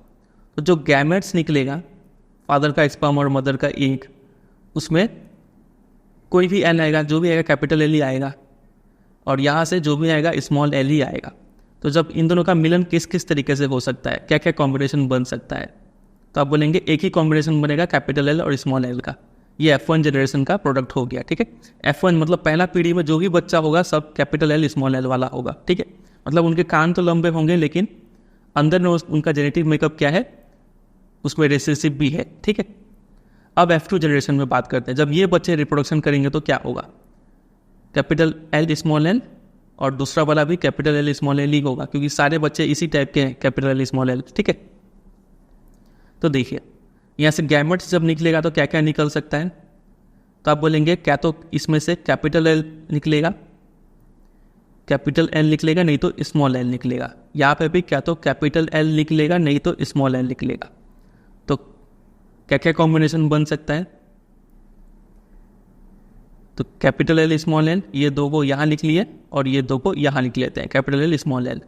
तो जो गैमेट्स निकलेगा, फादर का स्पर्म और मदर का एग, उसमें कोई भी एल आएगा, जो भी आएगा कैपिटल एल ही आएगा, और यहाँ से जो भी आएगा स्मॉल एल ही आएगा। तो जब इन दोनों का मिलन किस किस तरीके से हो सकता है, क्या क्या कॉम्बिनेशन बन सकता है, तो आप बोलेंगे एक ही कॉम्बिनेशन बनेगा कैपिटल एल और स्मॉल एल का। ये F1 जनरेशन का प्रोडक्ट हो गया, ठीक है। F1 मतलब पहला पीढ़ी में जो भी बच्चा होगा सब कैपिटल एल स्मॉल एल वाला होगा, ठीक है। मतलब उनके कान तो लंबे होंगे, लेकिन अंदर में उनका जेनेटिक मेकअप क्या है, उसमें रिसेसिव भी है, ठीक है। अब F2 जनरेशन में बात करते हैं। जब ये बच्चे रिप्रोडक्शन करेंगे तो क्या होगा, कैपिटल एल स्मॉल एल, और दूसरा वाला भी कैपिटल एल स्मॉल एल ही होगा, क्योंकि सारे बच्चे इसी टाइप के हैं, कैपिटल एल स्मॉल एल, ठीक है। तो देखिए, यहाँ से गैमेट्स जब निकलेगा तो क्या क्या निकल सकता है, तो आप बोलेंगे क्या तो इसमें से कैपिटल एल निकलेगा, कैपिटल एल निकलेगा, नहीं तो स्मॉल एल निकलेगा। यहाँ पे भी क्या तो कैपिटल एल निकलेगा, नहीं तो स्मॉल एल निकलेगा। तो क्या क्या कॉम्बिनेशन बन सकता है, तो कैपिटल एल स्मॉल एल, ये दो को यहाँ लिख लिए और ये दो को यहाँ लिख लेते हैं, कैपिटल एल स्मॉल एल।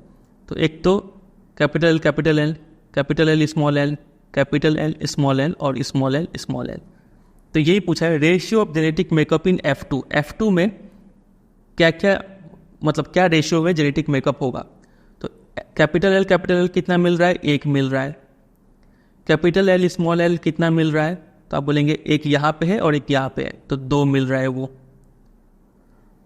तो एक तो capital L capital L, capital L small L, capital L small L और स्मॉल एल स्मॉल एल। तो यही पूछा है ratio of genetic makeup in F2। F2 में क्या क्या मतलब क्या रेशियो में जेनेटिक मेकअप होगा। तो कैपिटल एल कितना मिल रहा है, एक मिल रहा है। कैपिटल एल स्मॉल एल कितना मिल रहा है, तो आप बोलेंगे एक यहाँ पे है और एक यहाँ पे है, तो दो मिल रहा है वो।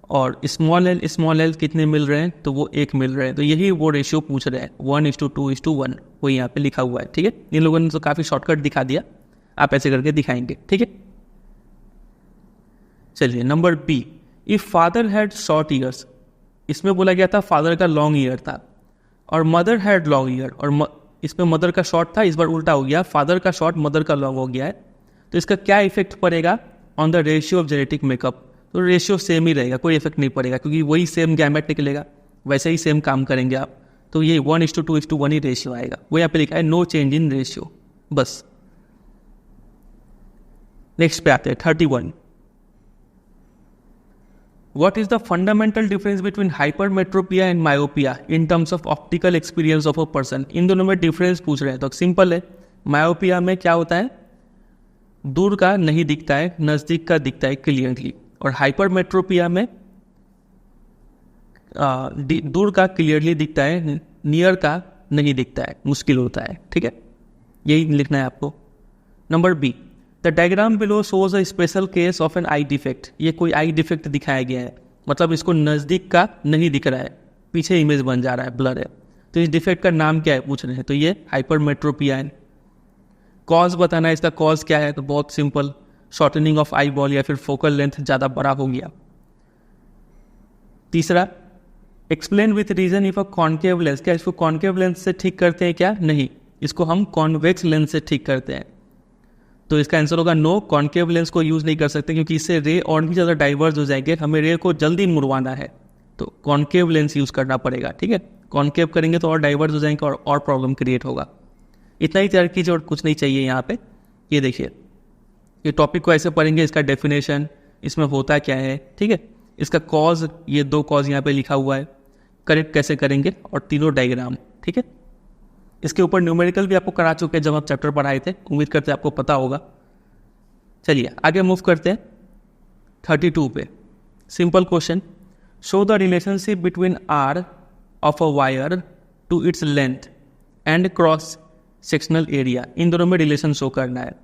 और स्मॉल एल कितने मिल रहे हैं, तो वो एक मिल रहे हैं। तो यही वो रेशियो पूछ रहे हैं, 1:2:1, वो यहाँ पे लिखा हुआ है। ठीक है, इन लोगों ने तो काफ़ी शॉर्टकट दिखा दिया, आप ऐसे करके दिखाएंगे। ठीक है, चलिए number B, if father had short ears, इसमें बोला गया था फादर का लॉन्ग ईयर था और मदर हैड लॉन्ग ईयर, और इसमें मदर का शॉर्ट था, इस बार उल्टा हो गया, फादर का शॉर्ट मदर का लॉन्ग हो गया है। तो इसका क्या इफेक्ट पड़ेगा on the ratio of genetic makeup. तो रेशियो सेम ही रहेगा, कोई इफेक्ट नहीं पड़ेगा, क्योंकि वही सेम गैमेट निकलेगा, वैसे ही सेम काम करेंगे आप। तो ये 1:2:1 ही रेशियो आएगा। वो यहाँ पे लिखा है नो चेंज इन रेशियो, बस। नेक्स्ट पे आते हैं 31। What is the fundamental difference between hypermetropia and myopia in terms of optical experience of a person? इन दोनों में डिफरेंस पूछ रहे हैं। तो सिंपल है, मायोपिया में क्या होता है, दूर का नहीं दिखता है, नज़दीक का दिखता है क्लियरली। और हाइपरमेट्रोपिया में दूर का क्लियरली दिखता है, नियर का नहीं दिखता है, मुश्किल होता है। ठीक है, यही लिखना है आपको। Number B, the diagram below shows a special case of an eye defect. ये कोई आई डिफेक्ट दिखाया गया है, मतलब इसको नज़दीक का नहीं दिख रहा है, पीछे इमेज बन जा रहा है, ब्लर है। तो इस डिफेक्ट का नाम क्या है पूछ रहे हैं, तो ये हाइपरमेट्रोपिया है। कॉज बताना है, इसका कॉज क्या है, तो बहुत simple, shortening of eyeball या फिर फोकल लेंथ ज़्यादा बड़ा हो गया। तीसरा, explain with reason if a concave lens, क्या इसको कॉन्केव लेंस से ठीक करते हैं क्या, नहीं, इसको हम कॉन्वेक्स लेंस से ठीक करते हैं। तो इसका आंसर होगा नो, कॉन्केव लेंस को यूज़ नहीं कर सकते, क्योंकि इससे रे और भी ज़्यादा डाइवर्स हो जाएंगे, हमें रे को जल्दी मुड़वाना है, तो कॉन्केव लेंस यूज़ करना पड़ेगा। ठीक है, कॉन्केव करेंगे तो और डाइवर्स हो जाएंगे और प्रॉब्लम क्रिएट होगा। इतना ही तैयार कीजिए और कुछ नहीं चाहिए यहाँ पे। ये देखिए, ये टॉपिक को ऐसे पढ़ेंगे, इसका डेफिनेशन, इसमें होता क्या है। ठीक है, इसका कॉज, ये दो कॉज यहाँ पे लिखा हुआ है, करेक्ट कैसे करेंगे, और तीनों डायग्राम। ठीक है, इसके ऊपर न्यूमेरिकल भी आपको करा चुके हैं जब आप चैप्टर पढ़ाए थे, उम्मीद करते हैं आपको पता होगा। चलिए आगे मूव करते हैं 32 पे। Simple question, show the relationship between R of a wire to its length and cross sectional area. इन दोनों में रिलेशन शो करना है।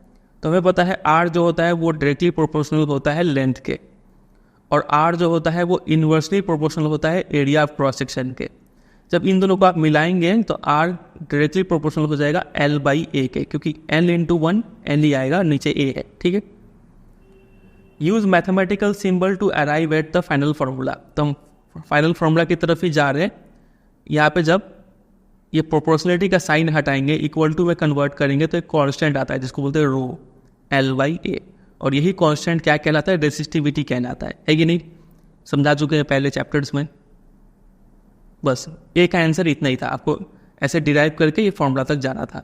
तो हमें पता है आर जो होता है वो डायरेक्टली प्रोपोर्शनल होता है लेंथ के, और आर जो होता है वो इन्वर्सली प्रोपोर्शनल होता है एरिया ऑफ क्रॉस सेक्शन के। जब इन दोनों को आप मिलाएंगे तो आर डायरेक्टली प्रोपोर्शनल हो जाएगा L/A के, क्योंकि L/1 L ही आएगा, नीचे A है। ठीक है, use mathematical symbol to arrive at the final formula. तो हम फाइनल फार्मूला की तरफ ही जा रहे हैं। यहाँ पे जब ये प्रोपोर्शनलिटी का साइन हटाएंगे, इक्वल टू में कन्वर्ट करेंगे, तो एक कांस्टेंट आता है जिसको बोलते हैं रो, L/A। और यही कांस्टेंट क्या कहलाता है, रेसिस्टिविटी कहलाता है कि नहीं, समझा चुके हैं पहले चैप्टर्स में। बस ए का आंसर इतना ही था, आपको ऐसे डिराइव करके ये फॉर्मूला तक जाना था।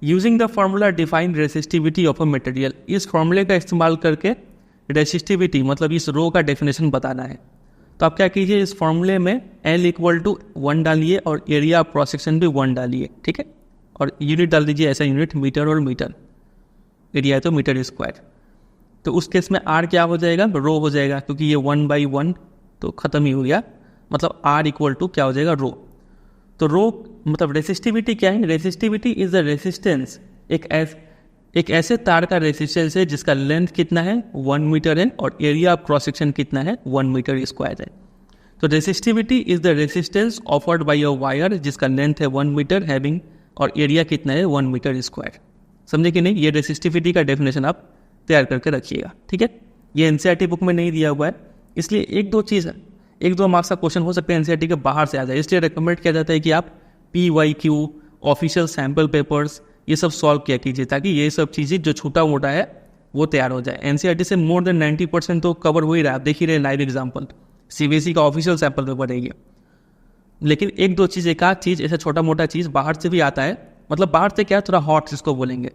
Using the formula define resistivity of a material. इस फॉर्मूले का इस्तेमाल करके रेसिस्टिविटी मतलब इस रो का डेफिनेशन बताना है। तो आप क्या कीजिए, इस फॉर्मूले में L=1 डालिए और एरिया ऑफ क्रॉस सेक्शन भी 1 डालिए। ठीक है, और यूनिट डाल दीजिए, ऐसा यूनिट मीटर और मीटर, एरिया है तो मीटर स्क्वायर। तो उस केस में R क्या हो जाएगा, रो हो जाएगा, क्योंकि ये 1/1 तो खत्म ही हो गया, मतलब R क्या हो जाएगा, रो। तो रो मतलब रेसिस्टिविटी क्या है, रेसिस्टिविटी इज द रेसिस्टेंस, एक ऐसे तार का रेसिस्टेंस है जिसका लेंथ कितना है 1 मीटर है और एरिया ऑफ क्रॉस सेक्शन कितना है 1 मीटर स्क्वायर है। तो resistivity is the resistance offered by a wire जिसका लेंथ है 1 मीटर हैविंग और एरिया कितना है 1 मीटर स्क्वायर। समझे कि नहीं, ये रेसिस्टिविटी का डेफिनेशन आप तैयार करके रखिएगा। ठीक है, ये एनसीईआरटी बुक में नहीं दिया हुआ है, इसलिए एक दो मार्क्स का क्वेश्चन हो सकते हैं एनसीईआरटी के बाहर से आ जाए, इसलिए रिकमेंड किया जाता है कि आप PYQ, ऑफिशियल सैम्पल पेपर्स, ये सब सॉल्व किया कीजिए, ताकि ये सब चीज़ें जो छोटा मोटा है वो तैयार हो जाए। एनसीईआरटी से मोर देन 90% तो कवर हो ही रहा है, आप देख ही रहे लाइव एग्जाम्पल, सीबीएसई का ऑफिशियल सैम्पल पेपर है ये। लेकिन एक दो चीज़, एक आध चीज़ ऐसा छोटा मोटा चीज़ बाहर से भी आता है, मतलब बाहर से क्या, थोड़ा हॉट जिसको बोलेंगे।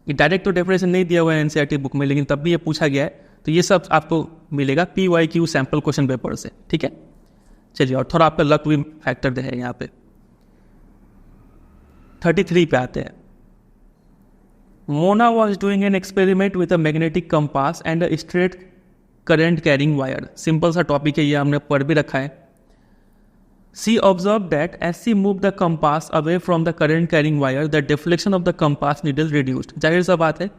ये डायरेक्ट तो डेफिनेशन नहीं दिया हुआ है एनसीईआरटी बुक में, लेकिन तब भी ये पूछा गया है, तो ये सब आपको मिलेगा PYQ सैम्पल क्वेश्चन पेपर से, ठीक है। चलिए, और थोड़ा आपका लक भी फैक्टर है यहाँ पे। 33 पे आते हैं। Mona was doing an experiment with a magnetic compass and a straight current carrying wire. Simple सा टॉपिक है, ये हमने पढ़ भी रखा है। She observed that as she moved the compass away from the current carrying wire, the deflection of the compass needle reduced। जाहिर सा बात है,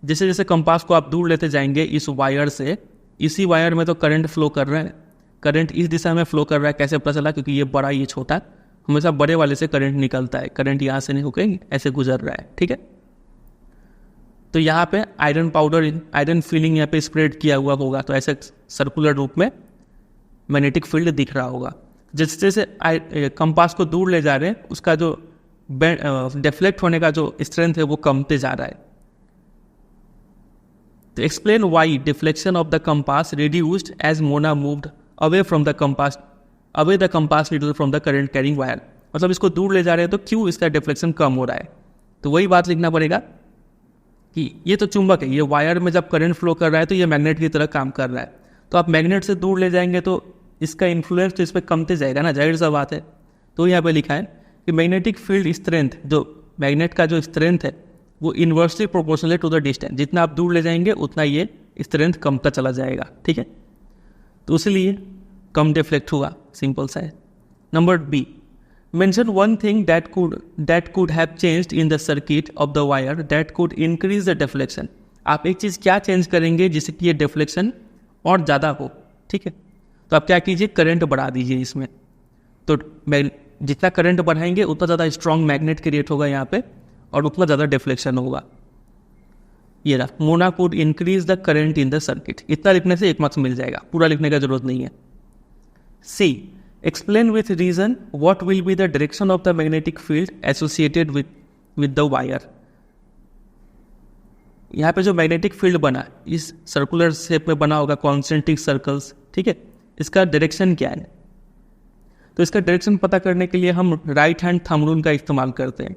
जैसे जैसे कंपास को आप दूर लेते जाएंगे इस वायर से, इसी वायर में तो करंट फ्लो कर रहा है, करंट इस दिशा में फ्लो कर रहा है। कैसे पता चला? क्योंकि ये बड़ा ये छोटा, हमेशा बड़े वाले से करंट निकलता है, करंट यहाँ से नहीं होकर ऐसे गुजर रहा है, ठीक है। तो यहाँ पे आयरन पाउडर, आयरन फीलिंग यहाँ पे स्प्रेड किया हुआ होगा, तो ऐसे सर्कुलर रूप में मैग्नेटिक फील्ड दिख रहा होगा। जैसे जैसे कंपास को दूर ले जा रहे हैं, उसका जो डिफ्लेक्ट होने का जो स्ट्रेंथ है वो कमते जा रहा है। तो explain why deflection of the compass reduced as Mona moved away from the compass, away the compass needle from the current carrying wire. मतलब इसको दूर ले जा रहे हैं तो क्यों इसका डिफ्लेक्शन कम हो रहा है? तो वही बात लिखना पड़ेगा कि ये तो चुंबक है, ये वायर में जब करंट फ्लो कर रहा है तो ये मैग्नेट की तरह काम कर रहा है। तो आप मैग्नेट से दूर ले जाएंगे तो इसका इन्फ्लुएंस तो इस पर कमते जाएगा ना, जाहिर सा बात है। तो यहाँ पे लिखा है कि मैग्नेटिक फील्ड स्ट्रेंथ, जो मैग्नेट का जो स्ट्रेंथ है वो inversely proportional to the distance. जितना आप दूर ले जाएंगे उतना ये स्ट्रेंथ कमता चला जाएगा, ठीक है। तो इसलिए कम डिफ्लेक्ट हुआ, सिंपल सा है। Number B, mention one thing that could have changed in the circuit of the wire that could increase the deflection. आप एक चीज़ क्या चेंज करेंगे जिससे कि ये डिफ्लेक्शन और ज़्यादा हो, ठीक है। तो आप क्या कीजिए, करंट बढ़ा दीजिए इसमें। तो जितना करंट बढ़ाएंगे उतना ज़्यादा स्ट्रॉन्ग मैग्नेट क्रिएट होगा यहाँ पे और उतना ज़्यादा डिफ्लेक्शन होगा। ये रहा, Mona could increase the current in the circuit. इतना लिखने से 1 मार्क्स मिल जाएगा, पूरा लिखने का जरूरत नहीं है। C, explain with reason what will be the direction of the magnetic field associated with the wire. यहाँ पे जो मैग्नेटिक फील्ड बना इस सर्कुलर शेप में बना होगा, कॉन्सेंट्रिक सर्कल्स, ठीक है। इसका डायरेक्शन क्या है? तो इसका डायरेक्शन पता करने के लिए हम राइट हैंड थंब रूल का इस्तेमाल करते हैं।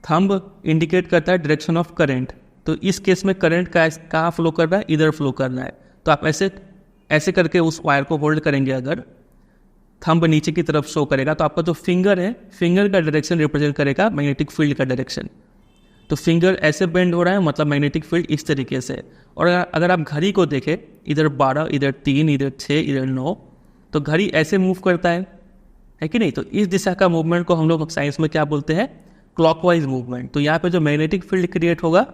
थंब इंडिकेट करता है डायरेक्शन ऑफ करंट। तो इस केस में करंट का कहाँ फ्लो कर रहा है? इधर फ्लो कर रहा है। तो आप ऐसे करके उस वायर को होल्ड करेंगे, अगर थंब नीचे की तरफ शो करेगा तो आपका जो फिंगर है, फिंगर का डायरेक्शन रिप्रेजेंट करेगा मैग्नेटिक फील्ड का डायरेक्शन। तो फिंगर ऐसे बेंड हो रहा है, मतलब मैग्नेटिक फील्ड इस तरीके से। और अगर आप घड़ी को देखें, इधर 12, इधर 3, इधर 6, इधर 9, तो घड़ी ऐसे मूव करता है कि नहीं? तो इस दिशा का मूवमेंट को हम लोग साइंस में क्या बोलते हैं? Clockwise movement. तो यहाँ पे जो मैग्नेटिक फील्ड क्रिएट होगा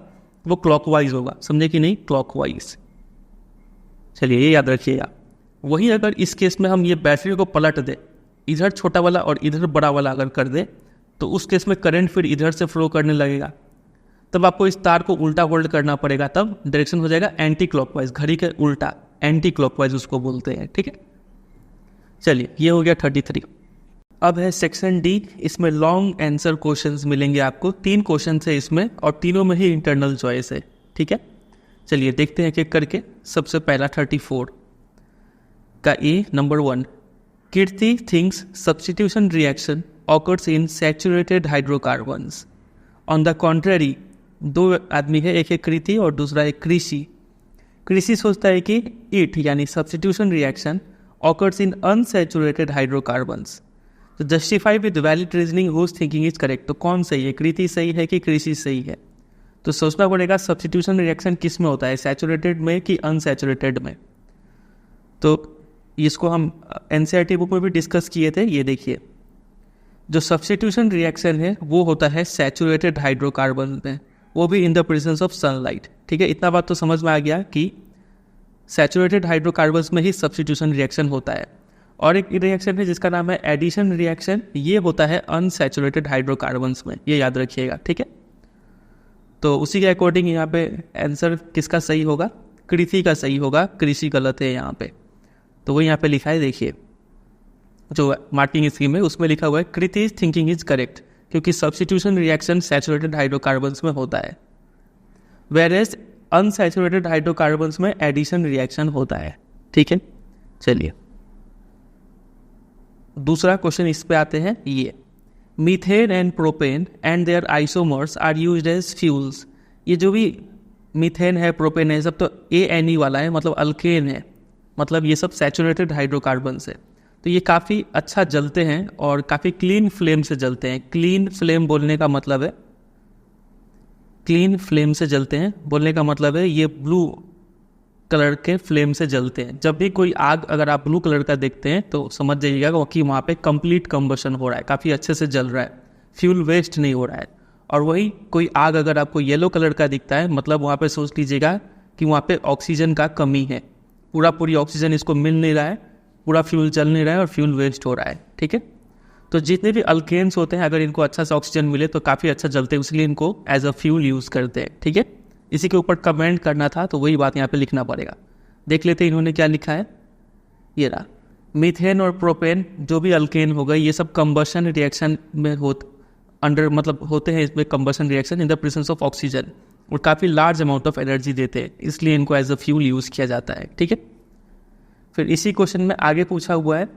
वो क्लॉकवाइज होगा, समझे कि नहीं? क्लॉकवाइज। चलिए, ये याद रखिएगा। वही अगर इस केस में हम ये बैटरी को पलट दे, इधर छोटा वाला और इधर बड़ा वाला अगर कर दे, तो उस केस में करंट फिर इधर से फ्लो करने लगेगा। तब आपको इस तार को उल्टा होल्ड करना पड़ेगा, तब डायरेक्शन हो जाएगा एंटी क्लॉकवाइज, घड़ी के उल्टा, एंटी क्लॉकवाइज उसको बोलते हैं, ठीक है। चलिए, ये हो गया 33। अब है सेक्शन डी। इसमें लॉन्ग आंसर क्वेश्चंस मिलेंगे आपको। 3 क्वेश्चन है इसमें और तीनों में ही इंटरनल चॉइस है, ठीक है। चलिए देखते हैं एक करके। सबसे पहला 34 का A, number 1, Kirti thinks substitution reaction occurs in saturated hydrocarbons. On the contrary, 2 आदमी है, एक है कृति और दूसरा है कृषि। कृषि सोचता है कि इट यानी substitution reaction occurs in unsaturated hydrocarbons. तो justify with valid reasoning whose thinking is correct. तो कौन सही है, कृति सही है कि कृषि सही है? तो सोचना पड़ेगा सब्स्टिट्यूशन रिएक्शन किस में होता है, सैचुरेटेड में कि अनसैचुरेटेड में। तो इसको हम एनसीईआरटी बुक में भी डिस्कस किए थे। ये देखिए, जो सब्स्टिट्यूशन रिएक्शन है वो होता है सैचुरेटेड हाइड्रोकार्बन में, वो भी in the presence of sunlight, ठीक है। इतना बात तो समझ में आ गया कि सैचुरेटेड हाइड्रोकार्बन्स में ही सब्स्टिट्यूशन रिएक्शन होता है। और एक रिएक्शन है जिसका नाम है एडिशन रिएक्शन, ये होता है अनसैचुरेटेड हाइड्रोकार्बन्स में, ये याद रखिएगा, ठीक है। तो उसी के अकॉर्डिंग यहाँ पे आंसर किसका सही होगा? कृषि का सही होगा, कृषि गलत है यहाँ पे। तो वो यहाँ पे लिखा है, देखिए जो मार्किंग स्कीम है उसमें लिखा हुआ है कृति थिंकिंग इज करेक्ट, क्योंकि सब्स्टिट्यूशन रिएक्शन सैचुरेटेड हाइड्रोकार्बन्स में होता है, वेयरएज अनसैचुरेटेड हाइड्रोकार्बन्स में एडिशन रिएक्शन होता है, ठीक है। चलिए दूसरा क्वेश्चन इस पे आते हैं। ये methane and propane and their isomers are used as fuels. ये जो भी मीथेन है, प्रोपेन है, सब तो ANE वाला है, मतलब अल्केन है, मतलब ये सब सैचुरेटेड हाइड्रोकार्बन है। तो ये काफ़ी अच्छा जलते हैं और काफ़ी क्लीन फ्लेम से जलते हैं। क्लीन फ्लेम बोलने का मतलब है, क्लीन फ्लेम से जलते हैं बोलने का मतलब है ये ब्लू कलर के फ्लेम से जलते हैं। जब भी कोई आग अगर आप ब्लू कलर का देखते हैं तो समझ जाइएगा कि वहाँ पे कंप्लीट कंबशन हो रहा है, काफ़ी अच्छे से जल रहा है, फ्यूल वेस्ट नहीं हो रहा है। और वही कोई आग अगर आपको येलो कलर का दिखता है, मतलब वहाँ पे सोच लीजिएगा कि वहाँ पे ऑक्सीजन का कमी है, पूरी ऑक्सीजन इसको मिल नहीं रहा है, पूरा फ्यूल जल नहीं रहा है और फ्यूल वेस्ट हो रहा है। ठीक है, तो जितने भी अल्केन्स होते हैं अगर इनको अच्छा सा ऑक्सीजन मिले तो काफ़ी अच्छा जलते हैं, इसलिए इनको एज अ फ्यूल यूज़ करते हैं। ठीक है, इसी के ऊपर कमेंट करना था तो वही बात यहाँ पे लिखना पड़ेगा। देख लेते हैं इन्होंने क्या लिखा है। ये रहा, मीथेन और प्रोपेन जो भी अल्केन हो गए ये सब कंबशन रिएक्शन में होते हैं इसमें combustion reaction in the presence of oxygen, और काफ़ी लार्ज अमाउंट ऑफ एनर्जी देते हैं, इसलिए इनको एज अ फ्यूल यूज़ किया जाता है। ठीक है, फिर इसी क्वेश्चन में आगे पूछा हुआ है,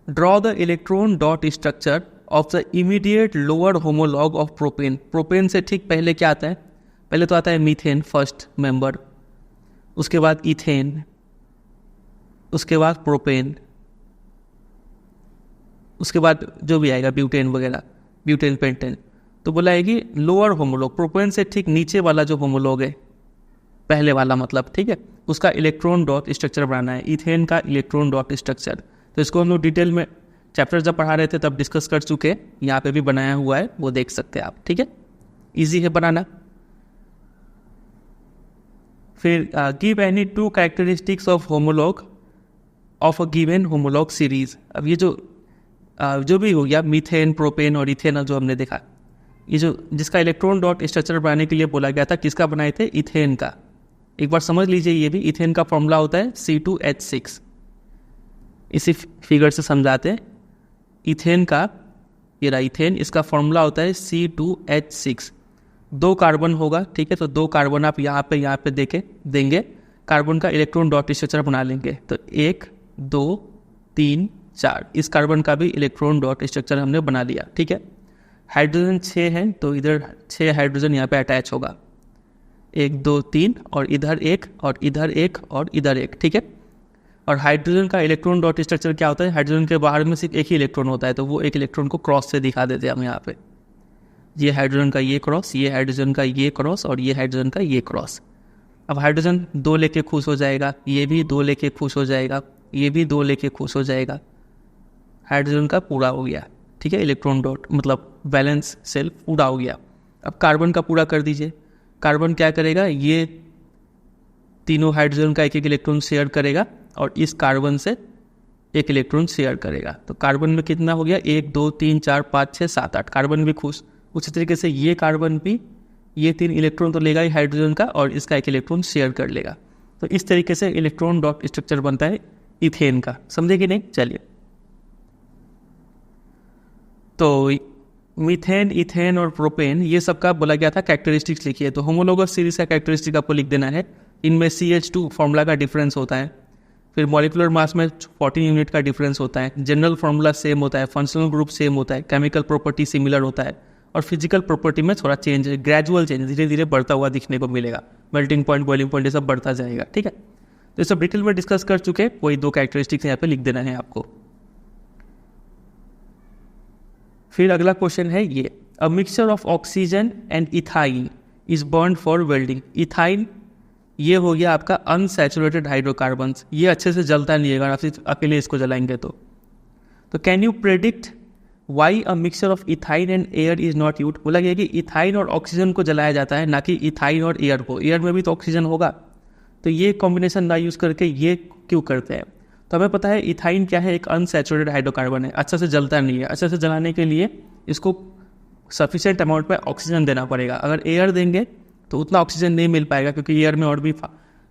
draw the electron dot structure of the immediate lower homologue of propane. Propane से ठीक पहले क्या आता है, पहले तो आता है मीथेन फर्स्ट मेंबर, उसके बाद इथेन, उसके बाद प्रोपेन, उसके बाद जो भी आएगा ब्यूटेन वगैरह, ब्यूटेन पेंटेन। तो बोला है कि लोअर होमोलॉग, प्रोपेन से ठीक नीचे वाला जो होमोलॉग है पहले वाला मतलब, ठीक है, उसका इलेक्ट्रॉन डॉट स्ट्रक्चर बनाना है, इथेन का इलेक्ट्रॉन डॉट स्ट्रक्चर। तो इसको हम लोग डिटेल में चैप्टर जब पढ़ा रहे थे तब डिस्कस कर चुके, यहाँ पे भी बनाया हुआ है, वो देख सकते हैं आप। ठीक है, ईजी है बनाना। फिर give any 2 characteristics of homologue of a given homologue series. अब ये जो भी हो गया मीथेन, प्रोपेन और इथेन जो हमने देखा, ये जो जिसका इलेक्ट्रॉन डॉट स्ट्रक्चर बनाने के लिए बोला गया था, किसका बनाए थे, इथेन का। एक बार समझ लीजिए, ये भी इथेन का फॉर्मूला होता है C2H6। इसी फिगर से समझाते हैं, इथेन का, ये रहा इथेन, इसका फॉर्मूला होता है C2H6। 2 कार्बन होगा, ठीक है, तो 2 कार्बन आप यहाँ पे देंगे, कार्बन का इलेक्ट्रॉन डॉट स्ट्रक्चर बना लेंगे। तो 1 2 3 4, इस कार्बन का भी इलेक्ट्रॉन डॉट स्ट्रक्चर हमने बना लिया। ठीक है, हाइड्रोजन 6 है तो इधर 6 हाइड्रोजन यहाँ पे अटैच होगा, 1 2 3, और इधर 1 और इधर 1 और इधर 1। ठीक है, और हाइड्रोजन का इलेक्ट्रॉन डॉट स्ट्रक्चर क्या होता है, हाइड्रोजन के बाहर में सिर्फ एक ही इलेक्ट्रॉन होता है, तो वो एक इलेक्ट्रॉन को क्रॉस से दिखा देते हैं हम यहाँ पे, ये हाइड्रोजन का ये क्रॉस, ये हाइड्रोजन का ये क्रॉस और ये हाइड्रोजन का ये क्रॉस। अब हाइड्रोजन 2 लेके खुश हो जाएगा, ये भी 2 लेके खुश हो जाएगा, ये भी 2 लेके खुश हो जाएगा, हाइड्रोजन का पूरा हो गया। ठीक है, इलेक्ट्रॉन डॉट मतलब बैलेंस सेल पूरा हो गया। अब कार्बन का पूरा कर दीजिए, कार्बन क्या करेगा, ये तीनों हाइड्रोजन का एक एक इलेक्ट्रॉन शेयर करेगा और इस कार्बन से एक इलेक्ट्रॉन शेयर करेगा। तो कार्बन में कितना हो गया, 1 2 3 4 5 6 7 8, कार्बन भी खुश। उसी तरीके से ये कार्बन भी ये 3 इलेक्ट्रॉन तो लेगा ही हाइड्रोजन का और इसका एक इलेक्ट्रॉन शेयर कर लेगा। तो इस तरीके से इलेक्ट्रॉन डॉट स्ट्रक्चर बनता है इथेन का। समझे कि नहीं? चलिए, तो मीथेन, इथेन और प्रोपेन ये सब का बोला गया था कैरेक्टरिस्टिक्स लिखिए। तो होमोलोगस सीरीज का कैरेक्टरिस्टिक आपको लिख देना है। इनमें CH2 फॉर्मूला का डिफरेंस होता है, फिर मॉलिक्यूलर मास में 14 यूनिट का डिफरेंस होता है, जनरल फार्मूला सेम होता है, फंक्शनल ग्रुप सेम होता है, केमिकल प्रॉपर्टी सिमिलर होता है, और फिजिकल प्रॉपर्टी में थोड़ा चेंज, ग्रेजुअल चेंज, धीरे धीरे बढ़ता हुआ दिखने को मिलेगा। मेल्टिंग पॉइंट, बॉइलिंग पॉइंट, ये सब बढ़ता जाएगा। ठीक है, तो ये सब डिटेल में डिस्कस कर चुके, वही 2 कैरेक्टरिस्टिक्स यहाँ पे लिख देना है आपको। फिर अगला क्वेश्चन है ये, a mixture of oxygen and ethyne is burn for welding. Ethyne ये हो गया आपका अनसैचुरेटेड हाइड्रोकार्बन्स, ये अच्छे से जलता नहीं है अगर आप सिर्फ अकेले इसको जलाएंगे तो can you predict why a mixture of ethyne and air is not used. बोला गया कि इथाइन और ऑक्सीजन को जलाया जाता है, ना कि इथाइन और एयर को। एयर में भी तो ऑक्सीजन होगा, तो ये कॉम्बिनेशन ना यूज़ करके ये क्यों करते हैं। तो हमें पता है इथाइन क्या है, एक अनसैचुरेटेड हाइड्रोकार्बन है, अच्छा से जलता नहीं है। अच्छा से जलाने के लिए इसको सफिशिएंट अमाउंट में ऑक्सीजन देना पड़ेगा। अगर एयर देंगे तो उतना ऑक्सीजन नहीं मिल पाएगा, क्योंकि एयर में और भी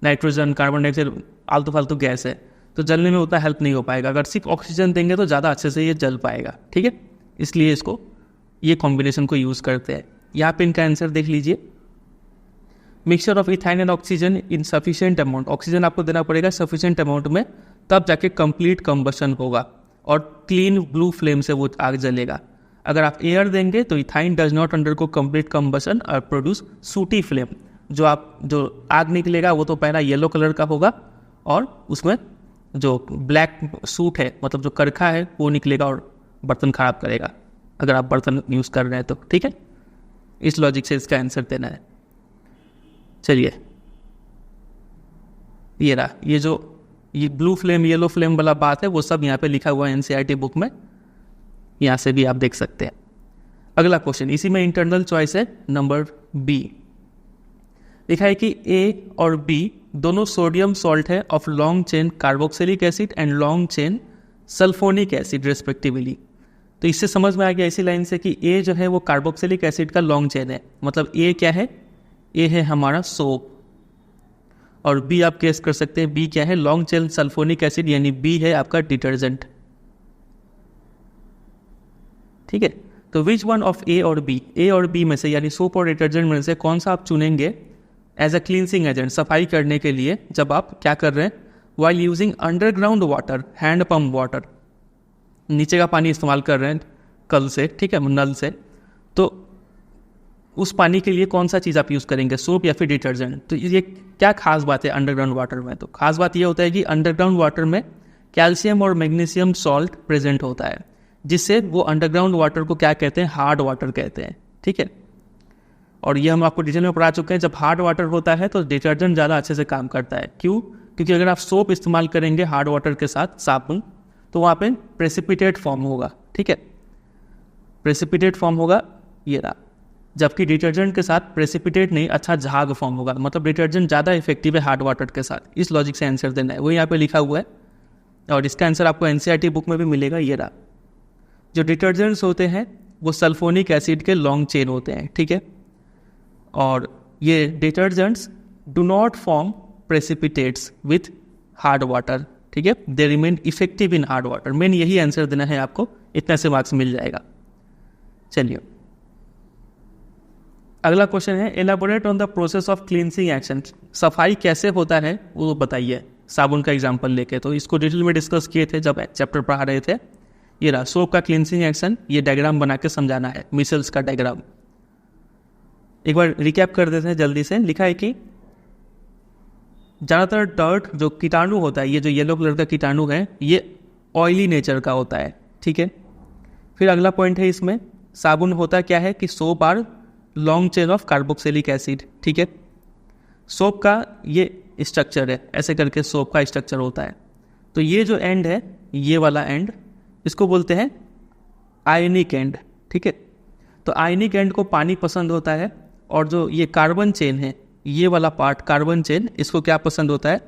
नाइट्रोजन, कार्बन डाइऑक्साइड, आलतू फालतू गैस है, तो जलने में उतना हेल्प नहीं हो पाएगा। अगर सिर्फ ऑक्सीजन देंगे तो ज़्यादा अच्छे से ये जल पाएगा। ठीक है, इसलिए इसको ये कॉम्बिनेशन को यूज़ करते हैं। यहाँ पे इनका आंसर देख लीजिए, mixture of ethyne and oxygen in sufficient amount. Oxygen आपको देना पड़ेगा सफिशिएंट अमाउंट में, तब जाके कंप्लीट कंबशन होगा और क्लीन ब्लू फ्लेम से वो आग जलेगा। अगर आप एयर देंगे तो ethyne does not undergo complete combustion और प्रोड्यूस सूटी फ्लेम। जो आग निकलेगा वो तो पहला येलो कलर का होगा और उसमें जो ब्लैक सूट है मतलब जो करखा है वो निकलेगा और बर्तन खराब करेगा, अगर आप बर्तन यूज़ कर रहे हैं तो। ठीक है, इस लॉजिक से इसका आंसर देना है। चलिए, ये रहा, ये ब्लू फ्लेम येलो फ्लेम वाला बात है वो सब यहाँ पे लिखा हुआ है एनसीईआरटी बुक में, यहाँ से भी आप देख सकते हैं। अगला क्वेश्चन, इसी में इंटरनल चॉइस है नंबर बी। लिखा है कि ए और बी दोनों सोडियम सॉल्ट है of long chain carboxylic acid and long chain sulphonic acid respectively. तो इससे समझ में आ गया इसी लाइन से कि ए जो है वो कार्बोक्सिलिक एसिड का लॉन्ग चेन है, मतलब ए क्या है, ए है हमारा सोप, और बी आप गेस कर सकते हैं बी क्या है, लॉन्ग चेन सल्फोनिक एसिड, यानी बी है आपका डिटर्जेंट। ठीक है, तो विच वन ऑफ ए और बी में से यानी सोप और डिटर्जेंट में से कौन सा आप चुनेंगे एज अ क्लींसिंग एजेंट, सफाई करने के लिए, जब आप क्या कर रहे हैं, while using underground water, hand pump water, नीचे का पानी इस्तेमाल कर रहे हैं कल से, ठीक है, नल से, तो उस पानी के लिए कौन सा चीज़ आप यूज़ करेंगे, सोप या फिर डिटर्जेंट। तो ये क्या खास बात है अंडरग्राउंड वाटर में, तो खास बात ये होता है कि अंडरग्राउंड वाटर में कैल्शियम और मैग्नीशियम सॉल्ट प्रेजेंट होता है, जिससे वो अंडरग्राउंड वाटर को क्या कहते हैं, हार्ड वाटर कहते हैं। ठीक है, और ये हम आपको डिटेल में पढ़ा चुके हैं, जब हार्ड वाटर होता है तो डिटर्जेंट ज़्यादा अच्छे से काम करता है। क्यों? क्योंकि अगर आप सोप इस्तेमाल करेंगे हार्ड वाटर के साथ साबुन, तो वहाँ पे प्रेसिपिटेट फॉर्म होगा। ठीक है, प्रेसिपिटेट फॉर्म होगा, ये रहा, जबकि डिटर्जेंट के साथ प्रेसिपिटेट नहीं, अच्छा झाग फॉर्म होगा, मतलब डिटर्जेंट ज़्यादा इफेक्टिव है हार्ड वाटर के साथ। इस लॉजिक से आंसर देना है, वो यहाँ पे लिखा हुआ है और इसका आंसर आपको एनसीईआरटी बुक में भी मिलेगा। ये रहा, जो डिटर्जेंट्स होते हैं वो सल्फोनिक एसिड के लॉन्ग चेन होते हैं। ठीक है, और ये detergents do not form precipitates with hard water. ठीक है, they remain effective in hard water. Main यही आंसर देना है आपको, इतने से मार्क्स मिल जाएगा। चलिए, अगला क्वेश्चन है, elaborate on the process of cleansing action, सफाई कैसे होता है वो बताइए, साबुन का एग्जांपल लेके। तो इसको डिटेल में डिस्कस किए थे जब चैप्टर पढ़ा रहे थे। ये रहा सोप का क्लींसिंग एक्शन, ये डायग्राम बना के समझाना है, मिसल्स का डायग्राम। एक बार रिकैप कर देते हैं जल्दी से। लिखा है कि ज़्यादातर डर्ट जो कीटाणु होता है, ये जो येलो कलर का कीटाणु है, ये ऑयली नेचर का होता है। ठीक है, फिर अगला पॉइंट है इसमें, साबुन होता क्या है कि soap are long chain of carboxylic acid. ठीक है, सोप का ये स्ट्रक्चर है, ऐसे करके सोप का स्ट्रक्चर होता है। तो ये जो एंड है, ये वाला एंड, इसको बोलते हैं आयनिक एंड। ठीक है, तो आयनिक एंड को पानी पसंद होता है, और जो ये कार्बन चेन है, ये वाला पार्ट कार्बन चेन, इसको क्या पसंद होता है,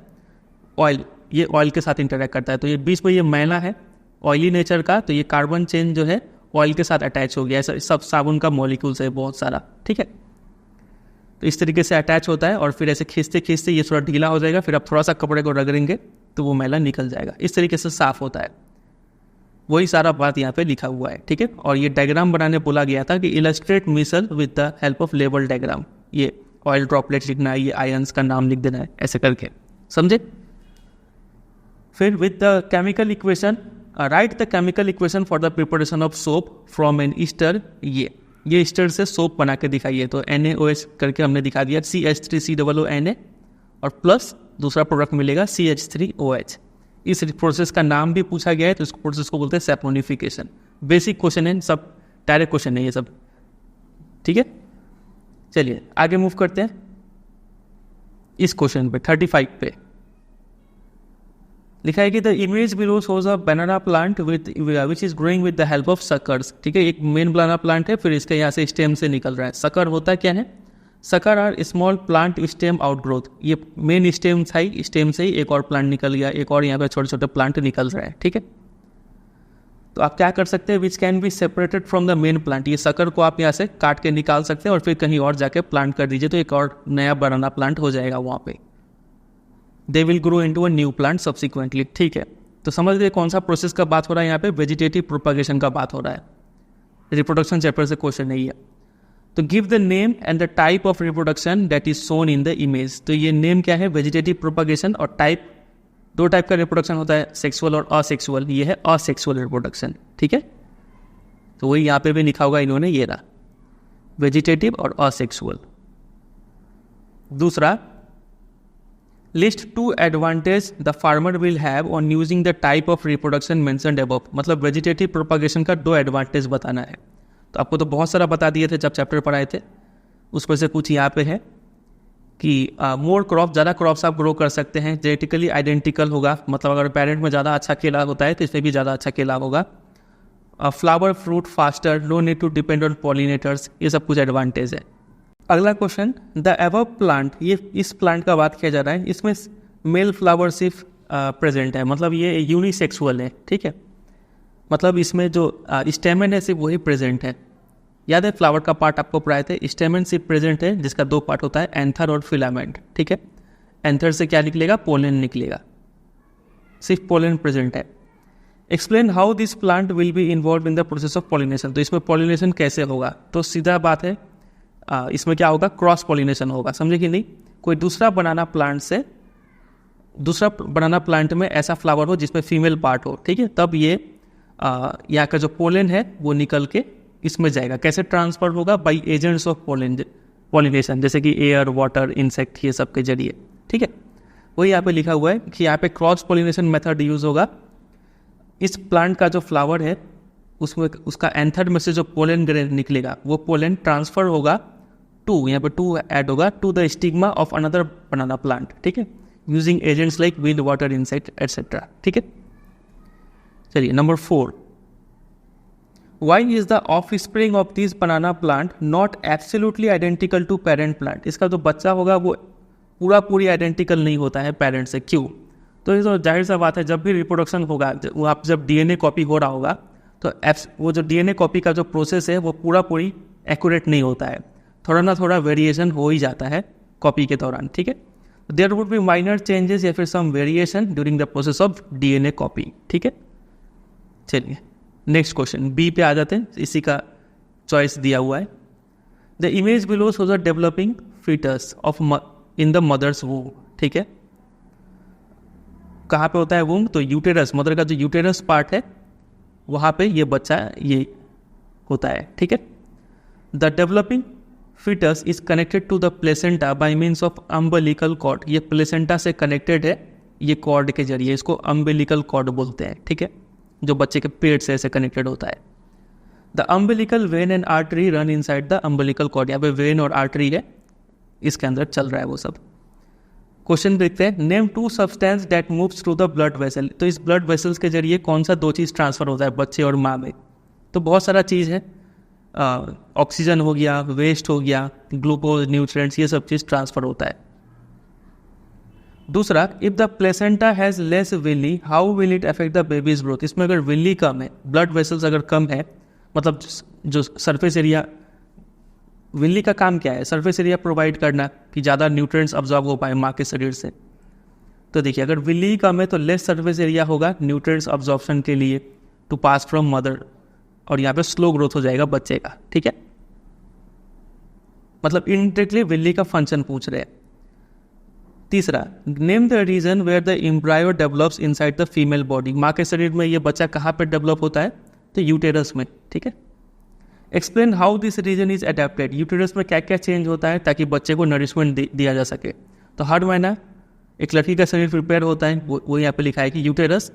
ऑयल, ये ऑयल के साथ इंटरेक्ट करता है। तो ये बीच में ये मैला है ऑयली नेचर का, तो ये कार्बन चेन जो है ऑयल के साथ अटैच हो गया। ऐसा सब साबुन का मॉलिक्यूल्स है बहुत सारा। ठीक है, तो इस तरीके से अटैच होता है, और फिर ऐसे खींचते खींचते ये थोड़ा ढीला हो जाएगा, फिर आप थोड़ा सा कपड़े को रगड़ेंगे तो वो मैला निकल जाएगा। इस तरीके से साफ होता है, वही सारा बात यहाँ पे लिखा हुआ है। ठीक है, और ये डायग्राम बनाने बोला गया था कि illustrate micelle with the help of label diagram, ये ऑयल ड्रॉपलेट लिखना है, ये आयंस का नाम लिख देना है, ऐसे करके, समझे। फिर with the chemical equation, write the chemical equation for the preparation of soap from an ester, ये ईस्टर से सोप बना के दिखाइए। तो NaOH करके हमने दिखा दिया, CH3COO Na और प्लस दूसरा प्रोडक्ट मिलेगा CH3OH। इस प्रोसेस का नाम भी पूछा गया है, तो इस प्रोसेस को बोलते हैं सैपोनिफिकेशन। बेसिक क्वेश्चन है, सब डायरेक्ट क्वेश्चन है ये सब। ठीक है, चलिए आगे मूव करते हैं इस क्वेश्चन पे। 35 पे लिखा है कि the image below shows a banana plant which is growing with the help of suckers. ठीक है, एक मेन बनाना प्लांट है, फिर इसके यहाँ से स्टेम से निकल रहा है। सकर होता क्या है, sucker are small plant stem outgrowth. ये मेन स्टेम था, स्टेम से ही एक और प्लांट निकल गया, एक और यहाँ पे छोटे छोटे प्लांट निकल रहे हैं। ठीक है, तो आप क्या कर सकते हैं, which can be separated from the main plant, ये सकर को आप यहाँ से काट के निकाल सकते हैं और फिर कहीं और जाके प्लांट कर दीजिए, तो एक और नया बनाना प्लांट हो जाएगा वहाँ पे। They will grow into a new plant subsequently. ठीक है, तो समझ लीजिए कौन सा प्रोसेस का बात हो रहा है यहाँ पे, वेजिटेटिव प्रोपागेशन का बात हो रहा है। रिप्रोडक्शन चैप्टर से क्वेश्चन नहीं है। तो give the name and the type of reproduction that is shown in the image. तो ये नेम क्या है, वेजिटेटिव प्रोपागेशन, और टाइप, दो टाइप का रिप्रोडक्शन होता है, सेक्सुअल और असेक्सुअल। ये है असेक्सुअल रिप्रोडक्शन। ठीक है, तो वही यहाँ पे भी लिखा होगा इन्होंने, ये रहा वेजिटेटिव और असेक्सुअल। दूसरा, list 2 advantage the farmer will have on using the type of reproduction mentioned above, मतलब वेजिटेटिव प्रोपागेशन का 2 एडवांटेज बताना है। तो आपको तो बहुत सारा बता दिए थे जब चैप्टर पढ़ाए थे, उसमें से कुछ यहाँ पे है कि मोर क्रॉप, ज़्यादा क्रॉप्स आप ग्रो कर सकते हैं, जेनेटिकली आइडेंटिकल होगा, मतलब अगर पेरेंट में ज़्यादा अच्छा केला होता है तो इसमें भी ज़्यादा अच्छा केला होगा। Flower fruit faster, no need to depend on pollinators, ये सब कुछ एडवांटेज है। अगला क्वेश्चन, द अबव प्लांट, ये इस प्लांट का बात किया जा रहा है, इसमें मेल फ्लावर सिर्फ प्रेजेंट है, मतलब ये यूनिसेक्सुअल है, ठीक है, मतलब इसमें जो स्टेमन है सिर्फ वही प्रेजेंट है। याद है फ्लावर का पार्ट आपको पढ़ाए थे, स्टेमन सिर्फ प्रेजेंट है जिसका 2 पार्ट होता है, एंथर और फिलामेंट, ठीक है। एंथर से क्या निकलेगा, पोलन निकलेगा, सिर्फ पोलन प्रेजेंट है। Explain how this plant will be involve in the process of pollination, तो इसमें पॉलिनेशन कैसे होगा, तो सीधा बात है इसमें क्या होगा, क्रॉस पॉलिनेशन होगा, समझे कि नहीं। कोई दूसरा बनाना प्लांट में ऐसा फ्लावर हो जिसमें फीमेल पार्ट हो, ठीक है, तब ये यहाँ का जो पोलन है वो निकल के इसमें जाएगा। कैसे ट्रांसफर होगा, बाई एजेंट्स ऑफ पॉलिनेशन, जैसे कि एयर, वाटर, इंसेक्ट, ये सब के जरिए, ठीक है। वही यहाँ पे लिखा हुआ है कि यहाँ पे क्रॉस पॉलिनेशन मेथड यूज होगा। इस प्लांट का जो फ्लावर है उसमें उसका एंथर में से जो पोलन ग्रेन निकलेगा वो पोलन ट्रांसफर होगा टू, यहाँ पे 2 ऐड होगा, to the stigma of another banana plant, ठीक है, using agents like wind, water, insect etcetera, ठीक है। चलिए number 4, why is the offspring of this banana plant not absolutely identical to parent plant, इसका जो बच्चा होगा वो पूरी आइडेंटिकल नहीं होता है पेरेंट से, क्यों, तो ये तो जाहिर सा बात है, जब भी रिप्रोडक्शन होगा, वो आप जब डीएनए कॉपी हो रहा होगा तो वो जो डीएनए कॉपी का जो प्रोसेस है वो पूरी एक्यूरेट नहीं होता है, थोड़ा ना थोड़ा वेरिएशन हो ही जाता है कॉपी के दौरान, ठीक है। There would be minor changes या फिर some variation during the process of DNA copy, ठीक है। चलिए नेक्स्ट क्वेश्चन, बी पे आ जाते हैं, इसी का चॉइस दिया हुआ है। The image below shows a developing fetus of in the mother's womb, ठीक है, कहाँ पे होता है वूम, तो यूटेरस, मदर का जो यूटेरस पार्ट है वहाँ पे ये बच्चा ये होता है, ठीक है। The developing fetus is connected to the placenta by means of umbilical cord, ये प्लेसेंटा से कनेक्टेड है ये कॉर्ड के जरिए, इसको अम्बिलिकल कॉर्ड बोलते हैं, ठीक है, जो बच्चे के पेट से ऐसे कनेक्टेड होता है। The umbilical vein and artery run inside the umbilical cord, यहाँ पे वेन और आर्टरी है, इसके अंदर चल रहा है वो सब। क्वेश्चन देखते हैं, name 2 substance that moves through the blood vessel, तो इस ब्लड वेसल्स के जरिए कौन सा 2 चीज़ ट्रांसफर होता है बच्चे और माँ में, तो बहुत सारा चीज़ है, ऑक्सीजन हो गया, वेस्ट हो गया, ग्लूकोज, न्यूट्रिएंट्स, ये सब चीज़ ट्रांसफर होता है। दूसरा, if the placenta has less villi how will it affect the baby's growth, इसमें अगर विली कम है, ब्लड वेसल्स अगर कम है, मतलब जो सरफेस एरिया, विली का काम क्या है, सरफेस एरिया प्रोवाइड करना कि ज़्यादा न्यूट्रिएंट्स अब्जॉर्ब हो पाए माँ के शरीर से। तो देखिए अगर विली कम है तो लेस सरफेस एरिया होगा न्यूट्रिएंट्स अब्जॉर्प्शन के लिए टू पास फ्रॉम मदर, और यहाँ पे स्लो ग्रोथ हो जाएगा बच्चे का, ठीक है। मतलब इनडायरेक्टली विली का फंक्शन पूछ रहे हैं। तीसरा, name the region where the embryo develops inside the female body, माँ के शरीर में ये बच्चा कहाँ पे डेवलप होता है, तो यूटेरस में, ठीक है। Explain how this region is adapted, uterus में क्या क्या चेंज होता है ताकि बच्चे को नरिशमेंट दिया जा सके। तो हर महीना एक लड़की का शरीर प्रिपेयर होता है, वो यहाँ पे लिखा है कि यूटेरस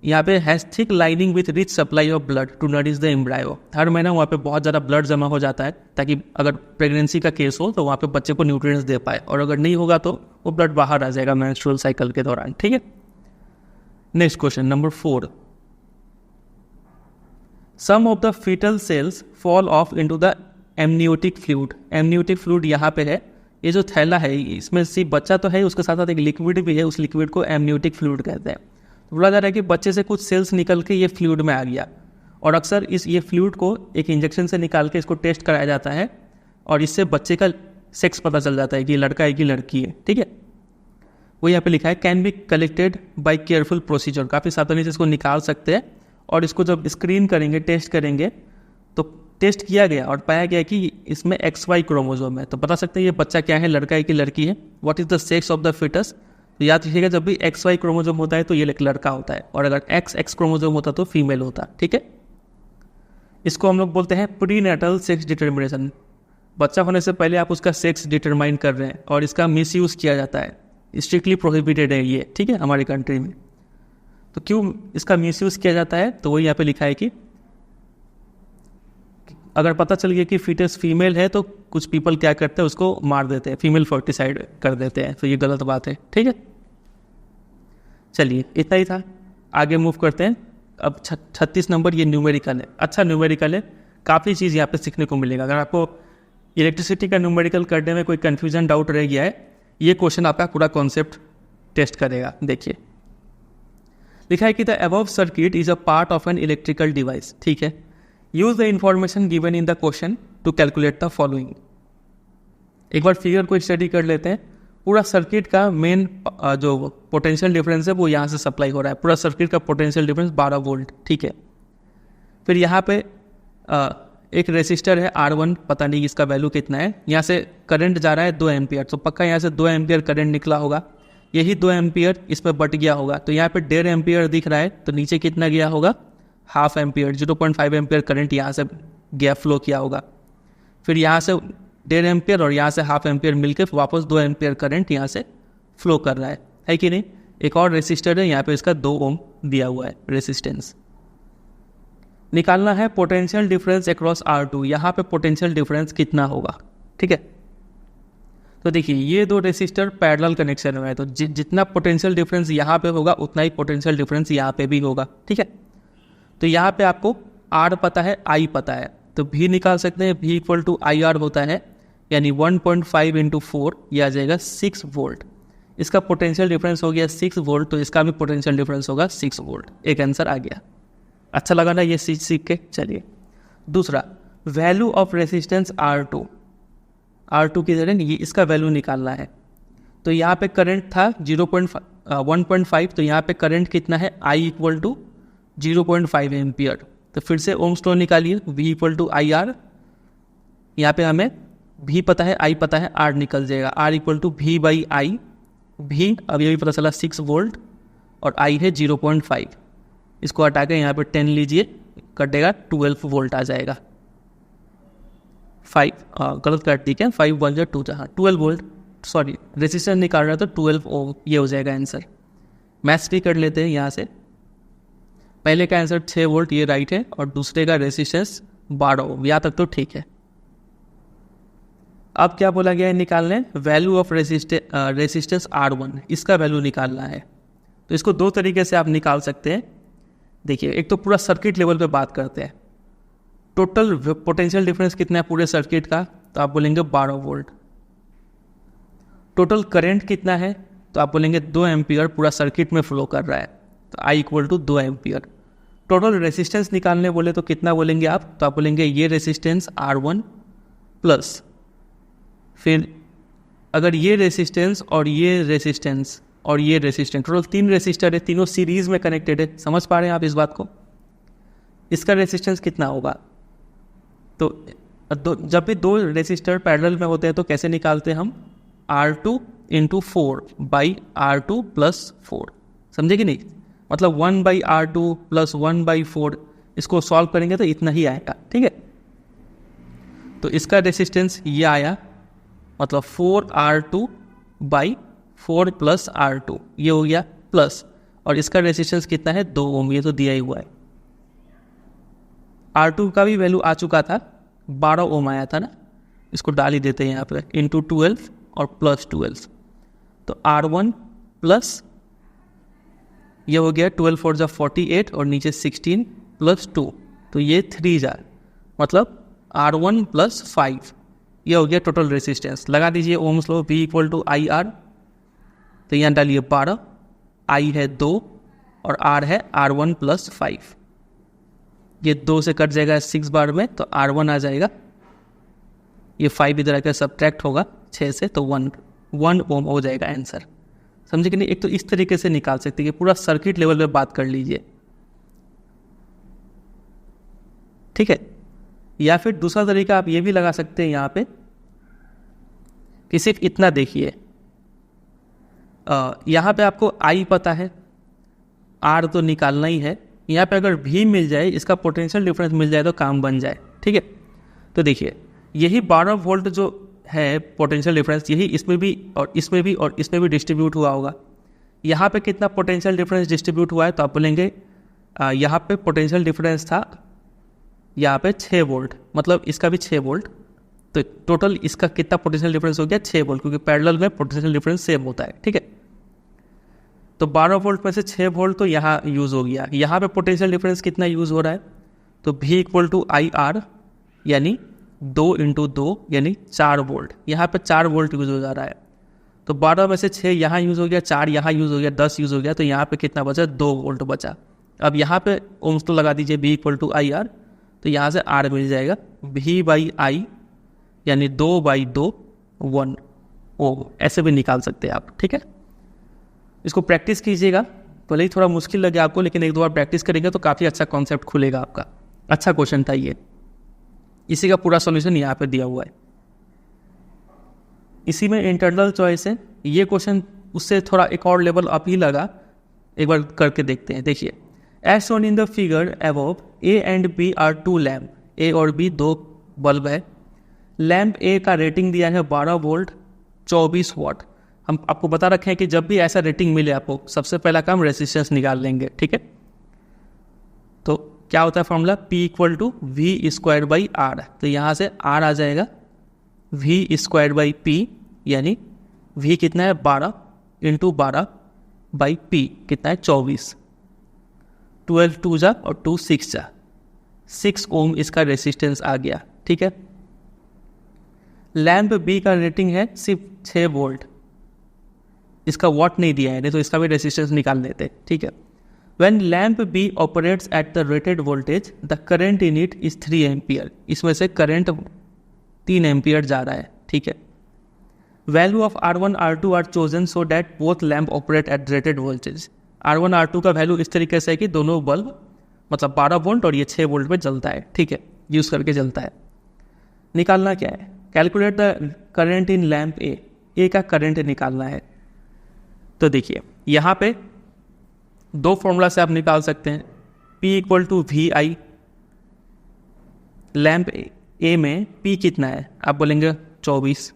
यहाँ पे has thick lining with rich supply of blood to nourish the embryo, हर महीना वहाँ पे बहुत ज़्यादा ब्लड जमा हो जाता है ताकि अगर प्रेगनेंसी का केस हो तो वहाँ पे बच्चे को न्यूट्रिएंट्स दे पाए, और अगर नहीं होगा तो वो ब्लड बाहर आ जाएगा मेंस्ट्रुअल साइकिल के दौरान, ठीक है। Next question number 4, some of the fetal cells fall off into the amniotic fluid, amniotic fluid यहाँ पे है, ये जो थैला है इसमें सिर्फ बच्चा तो है, उसके साथ साथ एक लिक्विड भी है, उस लिक्विड को एमनियोटिक फ्लूइड कहते हैं। तो बोला जा रहा है कि बच्चे से कुछ सेल्स निकल के ये फ्लूइड में आ गया, और अक्सर ये फ्लूइड को एक इंजेक्शन से निकाल के इसको टेस्ट कराया जाता है, और इससे बच्चे का सेक्स पता चल जाता है कि लड़का है कि लड़की है, ठीक है। वो यहाँ पे लिखा है can be collected by careful procedure, काफ़ी सावधानी से इसको निकाल सकते हैं, और इसको जब स्क्रीन करेंगे, टेस्ट करेंगे, तो टेस्ट किया गया और पाया गया कि इसमें XY क्रोमोसोम है, तो बता सकते हैं ये बच्चा क्या है, लड़का है कि लड़की है। What is the sex of the fetus, तो याद रखिएगा जब भी XY क्रोमोसोम होता है तो ये एक लड़का होता है, और अगर XX क्रोमोसोम होता तो फीमेल होता, ठीक है। इसको हम लोग बोलते हैं प्रीनेटल सेक्स डिटर्मिनेशन, बच्चा होने से पहले आप उसका सेक्स डिटरमाइन कर रहे हैं और इसका मिसयूज़ किया जाता है, स्ट्रिक्टली प्रोहिबिटेड है ये, ठीक है, हमारी कंट्री में। तो क्यों इसका मिसयूज़ किया जाता है, तो वही यहाँ पे लिखा है कि अगर पता चल गया कि फीटस फीमेल है तो कुछ पीपल क्या करते हैं, उसको मार देते हैं, फीमेल फर्टिसाइड कर देते हैं, तो ये गलत बात है, ठीक है। चलिए इतना ही था, आगे मूव करते हैं। अब 36 नंबर ये न्यूमेरिकल है। अच्छा न्यूमेरिकल है, काफ़ी चीज़ यहाँ पे सीखने को मिलेगा। अगर आपको इलेक्ट्रिसिटी का न्यूमेरिकल करने में कोई कन्फ्यूजन डाउट रह गया है, ये क्वेश्चन आपका पूरा कॉन्सेप्ट टेस्ट करेगा। देखिए लिखा है कि the above circuit is a part of an electrical device, ठीक है। Use the information given in the question to calculate the following. एक बार फिगर को स्टडी कर लेते हैं। पूरा सर्किट का मेन जो पोटेंशियल डिफरेंस है वो यहाँ से सप्लाई हो रहा है। पूरा सर्किट का पोटेंशियल डिफरेंस 12 वोल्ट, ठीक है। फिर यहाँ पे एक रेसिस्टर है R1, पता नहीं इसका वैल्यू कितना है। यहाँ से करंट जा रहा है 2 एम्पियर, तो पक्का यहाँ से 2 एम्पियर करंट निकला होगा। यही 2 एम्पियर इस पर बट गया होगा, तो यहाँ पे 1.5 एम्पियर दिख रहा है, तो नीचे कितना गया होगा, हाफ एम्पियर, 0.5 एम्पियर करंट यहाँ से गया, फ्लो किया होगा। फिर यहाँ से 1.5 एम्पियर और यहाँ से हाफ एम्पियर मिलकर वापस 2 एम्पियर करंट यहाँ से फ्लो कर रहा है कि नहीं। एक और रेसिस्टर है, यहाँ पे इसका 2 ओम दिया हुआ है रेसिस्टेंस। निकालना है पोटेंशियल डिफरेंस अक्रॉस R2। यहाँ पे पोटेंशियल डिफरेंस कितना होगा, ठीक है। तो देखिए ये 2 रेसिस्टर पैरेलल कनेक्शन में है, तो जितना पोटेंशियल डिफरेंस यहाँ पे होगा उतना ही पोटेंशियल डिफरेंस यहाँ पे भी होगा, ठीक है। तो यहाँ पे आपको R पता है, I पता है, तो V निकाल सकते हैं। V इक्वल टू IR होता है, यानी 1.5 इंटू 4, यह आ जाएगा 6 वोल्ट। इसका पोटेंशियल डिफरेंस हो गया 6 वोल्ट, तो इसका भी पोटेंशियल डिफरेंस होगा 6 वोल्ट। एक आंसर आ गया। अच्छा लगा ना ये चीज सीख के। चलिए दूसरा, value of resistance R2। R2 की जगह ये इसका वैल्यू निकालना है। तो यहाँ पे करंट था 1.5, तो यहाँ पे करंट कितना है, I इक्वल टू 0.5 एम्पियर। तो फिर से ओम्स लॉ निकालिए, V इक्वल टू IR। यहाँ पे हमें V पता है, I पता है, R निकल जाएगा। R equal to V by I। V अब ये भी पता चला 6 वोल्ट और I है 0.5। इसको हटा के यहाँ पे 10 लीजिए, कटेगा 12 वोल्ट आ जाएगा। 5 गलत काट दी क्या, 5 1 2, हाँ 12 वोल्ट, सॉरी रेसिस्टेंस निकाल रहा था 12 ओम, ये हो जाएगा आंसर। मैथ्स भी कर लेते हैं यहाँ से। पहले का आंसर 6 वोल्ट, ये राइट है, और दूसरे का रेसिस्टेंस 12 ओम, यहाँ तक तो ठीक है। अब क्या बोला गया है निकालने, वैल्यू ऑफ रेसिस्टेंस R1, इसका वैल्यू निकालना है। तो इसको 2 तरीके से आप निकाल सकते हैं। देखिए एक तो पूरा सर्किट लेवल पे बात करते हैं। टोटल पोटेंशियल डिफरेंस कितना है पूरे सर्किट का, तो आप बोलेंगे 12 वोल्ट। टोटल करंट कितना है, तो आप बोलेंगे 2 एम्पियर पूरा सर्किट में फ्लो कर रहा है, तो I equal to 2 ampere. Total resistance निकालने बोले तो कितना बोलेंगे आप, तो आप बोलेंगे ये रेसिस्टेंस R1 प्लस, फिर अगर ये रेसिस्टेंस और ये रेसिस्टेंस और ये रेसिस्टेंस, टोटल 3 रेसिस्टर है, तीनों सीरीज में कनेक्टेड है। समझ पा रहे हैं आप इस बात को। इसका रेसिस्टेंस कितना होगा, तो जब भी 2 रेसिस्टर पैरेलल में होते हैं तो कैसे निकालते हैं हम, R2 into 4 by R2 plus 4, समझे कि नहीं। मतलब 1 बाई R2 प्लस 1 बाई 4, इसको सॉल्व करेंगे तो इतना ही आएगा, ठीक है। तो इसका रेसिस्टेंस ये आया, मतलब 4R2 बाई 4 प्लस R2, ये हो गया प्लस, और इसका रेसिस्टेंस कितना है 2 ओम, ये तो दिया ही हुआ है। R2 का भी वैल्यू आ चुका था, 12 ओम आया था ना, इसको डाल ही देते हैं यहाँ पर, इंटू 12 और प्लस 12, तो R1 प्लस ये हो गया 12 4 जा 48 और नीचे 16 प्लस 2, तो ये 3 जा, मतलब R1 प्लस 5, ये हो गया टोटल रेसिस्टेंस। लगा दीजिए ohm's law, V equal to IR। तो यहाँ डालिए 12, I है 2 और R है R1 प्लस 5। ये 2 से कट जाएगा 6 बार में, तो R1 आ जाएगा, ये 5 इधर आकर सब्ट्रैक्ट होगा 6 से, तो 1 ओम हो जाएगा आंसर। समझे कि नहीं। एक तो इस तरीके से निकाल सकते हैं कि पूरा सर्किट लेवल पे बात कर लीजिए, ठीक है। या फिर दूसरा तरीका आप ये भी लगा सकते हैं यहाँ पे कि सिर्फ इतना देखिए, यहाँ पे आपको I पता है, R तो निकालना ही है, यहाँ पे अगर V मिल जाए, इसका पोटेंशियल डिफरेंस मिल जाए तो काम बन जाए, ठीक है। तो देखिए यही 12 वोल्ट जो है पोटेंशियल डिफरेंस, यही इसमें भी और इसमें भी और इसमें भी डिस्ट्रीब्यूट हुआ होगा। यहाँ पे कितना पोटेंशियल डिफरेंस डिस्ट्रीब्यूट हुआ है, तो आप बोलेंगे यहाँ पे पोटेंशियल डिफरेंस था यहाँ पे 6 वोल्ट, मतलब इसका भी 6 वोल्ट, तो टोटल इसका कितना पोटेंशियल डिफरेंस हो गया 6 वोल्ट, क्योंकि पैरेलल में पोटेंशियल डिफरेंस सेम होता है, ठीक है। तो 12 वोल्ट में से 6 वोल्ट तो यहाँ यूज़ हो गया। यहाँ पे पोटेंशियल डिफरेंस कितना यूज़ हो रहा है, तो V equal to I R, यानी 2 × 2 यानी 4 वोल्ट। यहाँ पे 4 वोल्ट यूज़ हो जा रहा है। तो 12 में से 6 यहाँ यूज़ हो गया, 4 यहाँ यूज़ हो गया, 10 यूज़ हो गया, तो यहाँ पे कितना बचा 2 वोल्ट बचा। अब यहाँ पे ओम्स तो लगा दीजिए V equal to I R, तो यहाँ से R मिल जाएगा V/I, यानी 2/2 1 ओम, ऐसे भी निकाल सकते हैं आप, ठीक है। इसको प्रैक्टिस कीजिएगा, भले ही थोड़ा मुश्किल लगे आपको, लेकिन एक दो बार प्रैक्टिस करेंगे तो काफ़ी अच्छा कॉन्सेप्ट खुलेगा आपका। अच्छा क्वेश्चन था ये, इसी का पूरा सॉल्यूशन यहाँ पे दिया हुआ है। इसी में इंटरनल चॉइस है। ये क्वेश्चन उससे थोड़ा एक और लेवल अप ही लगा, एक बार करके देखते हैं। देखिए, as shown in the figure above, A and B are 2 lamp, A और बी 2 बल्ब है। लैम्प ए का रेटिंग दिया है 12 वोल्ट 24 वाट। हम आपको बता रखे हैं कि जब भी ऐसा रेटिंग मिले आपको, सबसे पहला काम रेसिस्टेंस निकाल लेंगे, ठीक है। तो क्या होता है formula, P equal to V²/R। तो यहाँ से R आ जाएगा V²/P, यानी V कितना है 12 × 12/P कितना है 24, 12 2 जा और 2 6 जा, 6 ओम इसका रेसिस्टेंस आ गया, ठीक है। लैम्प B का रेटिंग है सिर्फ 6 वोल्ट, इसका वॉट नहीं दिया है, नहीं तो इसका भी रेसिस्टेंस निकाल लेते, ठीक है। When lamp B operates at the rated voltage, the current in it is 3 ampere. इसमें से करंट 3 एम्पियर जा रहा है, ठीक है। Value of R1 R2 are chosen so that both lamp operate at rated voltage। R1 R2 का वैल्यू इस तरीके से है कि दोनों बल्ब मतलब 12 वोल्ट और ये 6 वोल्ट पे जलता है, ठीक है, यूज़ करके जलता है। निकालना क्या है, calculate the current in lamp A, A का करंट निकालना है। तो देखिए, यहाँ पे 2 फॉर्मूला से आप निकाल सकते हैं। P equal to VI, lamp A में P कितना है, आप बोलेंगे 24,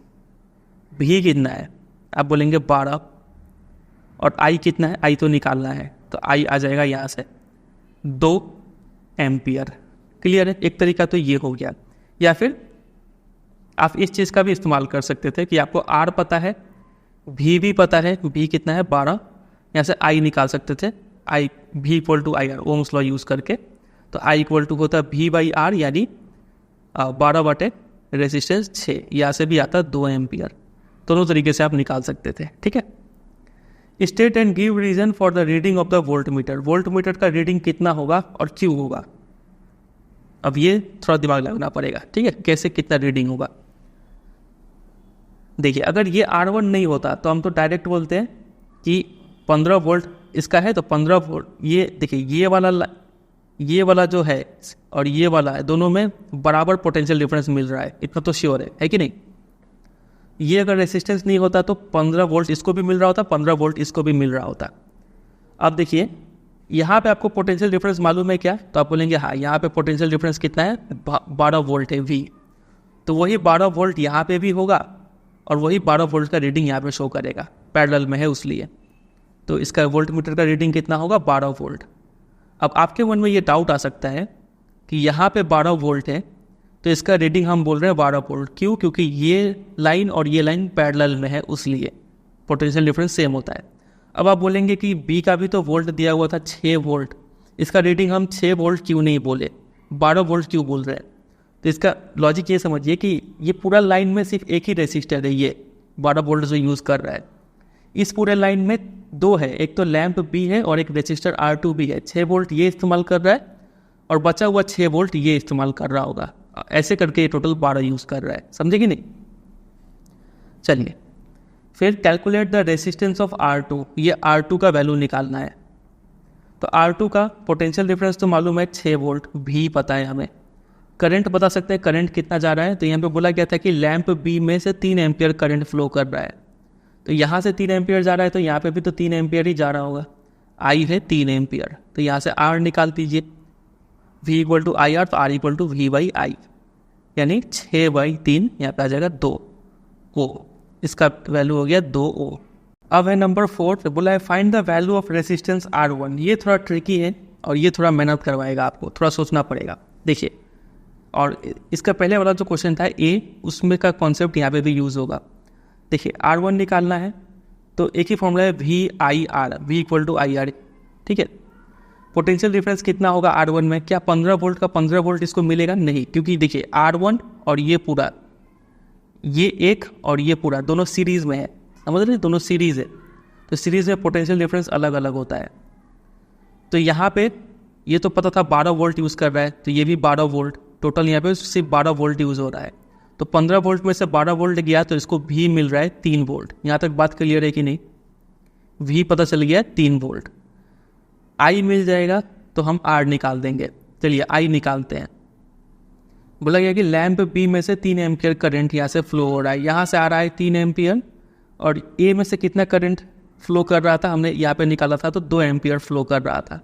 V कितना है, आप बोलेंगे 12, और I कितना है, I तो निकालना है, तो I आ जाएगा यहाँ से 2 एम्पियर। क्लियर है, एक तरीका तो ये हो गया। या फिर आप इस चीज़ का भी इस्तेमाल कर सकते थे कि आपको R पता है, V भी पता है, V कितना है 12, यहाँ से I निकाल सकते थे, I V equal to I R, ohm's law use करके। तो I इक्वल टू होता है V/R, यानी 12 बटे रेजिस्टेंस 6, यहाँ से भी आता 2 एम्पियर। दोनों तरीके से आप निकाल सकते थे, ठीक है। State and give reason for the reading of the voltmeter, voltmeter का रीडिंग कितना होगा और क्यों होगा। अब ये थोड़ा दिमाग लगाना पड़ेगा, ठीक है, कैसे कितना रीडिंग होगा। देखिए, अगर ये R1 नहीं होता तो हम तो डायरेक्ट बोलते हैं कि 15 वोल्ट इसका है, तो 15 वोल्ट, ये देखिए ये वाला जो है और ये वाला है, दोनों में बराबर पोटेंशियल डिफरेंस मिल रहा है, इतना तो श्योर है कि नहीं। ये अगर रेसिस्टेंस नहीं होता तो 15 वोल्ट इसको भी मिल रहा होता, 15 वोल्ट इसको भी मिल रहा होता। अब देखिए, यहाँ पे आपको पोटेंशियल डिफरेंस मालूम है क्या, तो आप बोलेंगे हाँ, यहाँ पे पोटेंशियल डिफरेंस कितना है 12 वोल्ट है V, तो वही 12 वोल्ट यहाँ पे भी होगा और वही 12 वोल्ट का रीडिंग यहाँ पे शो करेगा, पैरेलल में है उसलिए। तो इसका वोल्ट मीटर का रीडिंग कितना होगा 12 वोल्ट। अब आपके मन में ये डाउट आ सकता है कि यहाँ पे 12 वोल्ट है तो इसका रीडिंग हम बोल रहे हैं 12 वोल्ट, क्यों, क्योंकि ये लाइन और ये लाइन पैरेलल में है, उसलिए पोटेंशियल डिफरेंस सेम होता है। अब आप बोलेंगे कि B का भी तो वोल्ट दिया हुआ था 6 वोल्ट, इसका रीडिंग हम 6 वोल्ट क्यों नहीं बोले, 12 वोल्ट क्यों बोल रहे हैं। तो इसका लॉजिक ये समझिए कि ये पूरा लाइन में सिर्फ एक ही रेसिस्टर है, ये 12 वोल्ट जो यूज़ कर रहा है। इस पूरे लाइन में 2 है, एक तो लैम्प B है और एक रेसिस्टर R2 भी है। 6 वोल्ट ये इस्तेमाल कर रहा है और बचा हुआ 6 वोल्ट ये इस्तेमाल कर रहा होगा, ऐसे करके ये टोटल 12 यूज़ कर रहा है, समझे कि नहीं। चलिए फिर calculate the resistance of R2, ये R2 का वैल्यू निकालना है। तो R2 का पोटेंशियल डिफरेंस तो मालूम है 6 वोल्ट, भी पता है हमें। करंट बता सकते हैं करंट कितना जा रहा है, तो यहाँ पे बोला गया था कि लैम्प B में से 3 एम्पियर करंट फ्लो कर रहा है, तो यहाँ से 3 एम्पियर जा रहा है, तो यहाँ पे भी तो 3 एम्पियर ही जा रहा होगा। I है 3 एम्पियर, तो यहाँ से R निकाल दीजिए, V equal to I R, तो R इक्वल टू V/I। यानी 6/3 यहाँ पे आ जाएगा 2 ओ, इसका वैल्यू हो गया 2 ओ। अब है नंबर 4, बोला है find the value of resistance R1। ये थोड़ा ट्रिकी है और ये थोड़ा मेहनत करवाएगा, आपको थोड़ा सोचना पड़ेगा। देखिए, और इसका पहले वाला जो क्वेश्चन था ए, उसमें का कॉन्सेप्ट यहाँ पे भी यूज़ होगा। देखिए, R1 निकालना है तो एक ही फॉर्मूला है VIR, V equal to IR, ठीक है। पोटेंशियल डिफरेंस कितना होगा R1 में? क्या 15 वोल्ट का 15 वोल्ट इसको मिलेगा? नहीं, क्योंकि देखिए R1 और ये पूरा, ये एक और ये पूरा दोनों सीरीज़ में है, समझ रहे, दोनों सीरीज़ है, तो सीरीज़ में पोटेंशियल डिफरेंस अलग अलग होता है। तो यहाँ पे ये तो पता था 12 वोल्ट यूज़ कर रहा है, तो ये भी 12 वोल्ट, टोटल यहाँ पे सिर्फ 12 वोल्ट यूज़ हो रहा है। तो 15 वोल्ट में से 12 वोल्ट गया तो इसको भी मिल रहा है 3 वोल्ट। यहाँ तक बात क्लियर है कि नहीं? भी पता चल गया 3 वोल्ट। आई मिल जाएगा तो हम आर निकाल देंगे। चलिए आई निकालते हैं। बोला गया कि लैंप बी में से 3 एम्पियर करंट यहाँ से फ्लो हो रहा है, यहाँ से आ रहा है 3 एम्पियर, और ए में से कितना करंट फ्लो कर रहा था, हमने यहाँ पे निकाला था तो 2 एम्पियर फ्लो कर रहा था।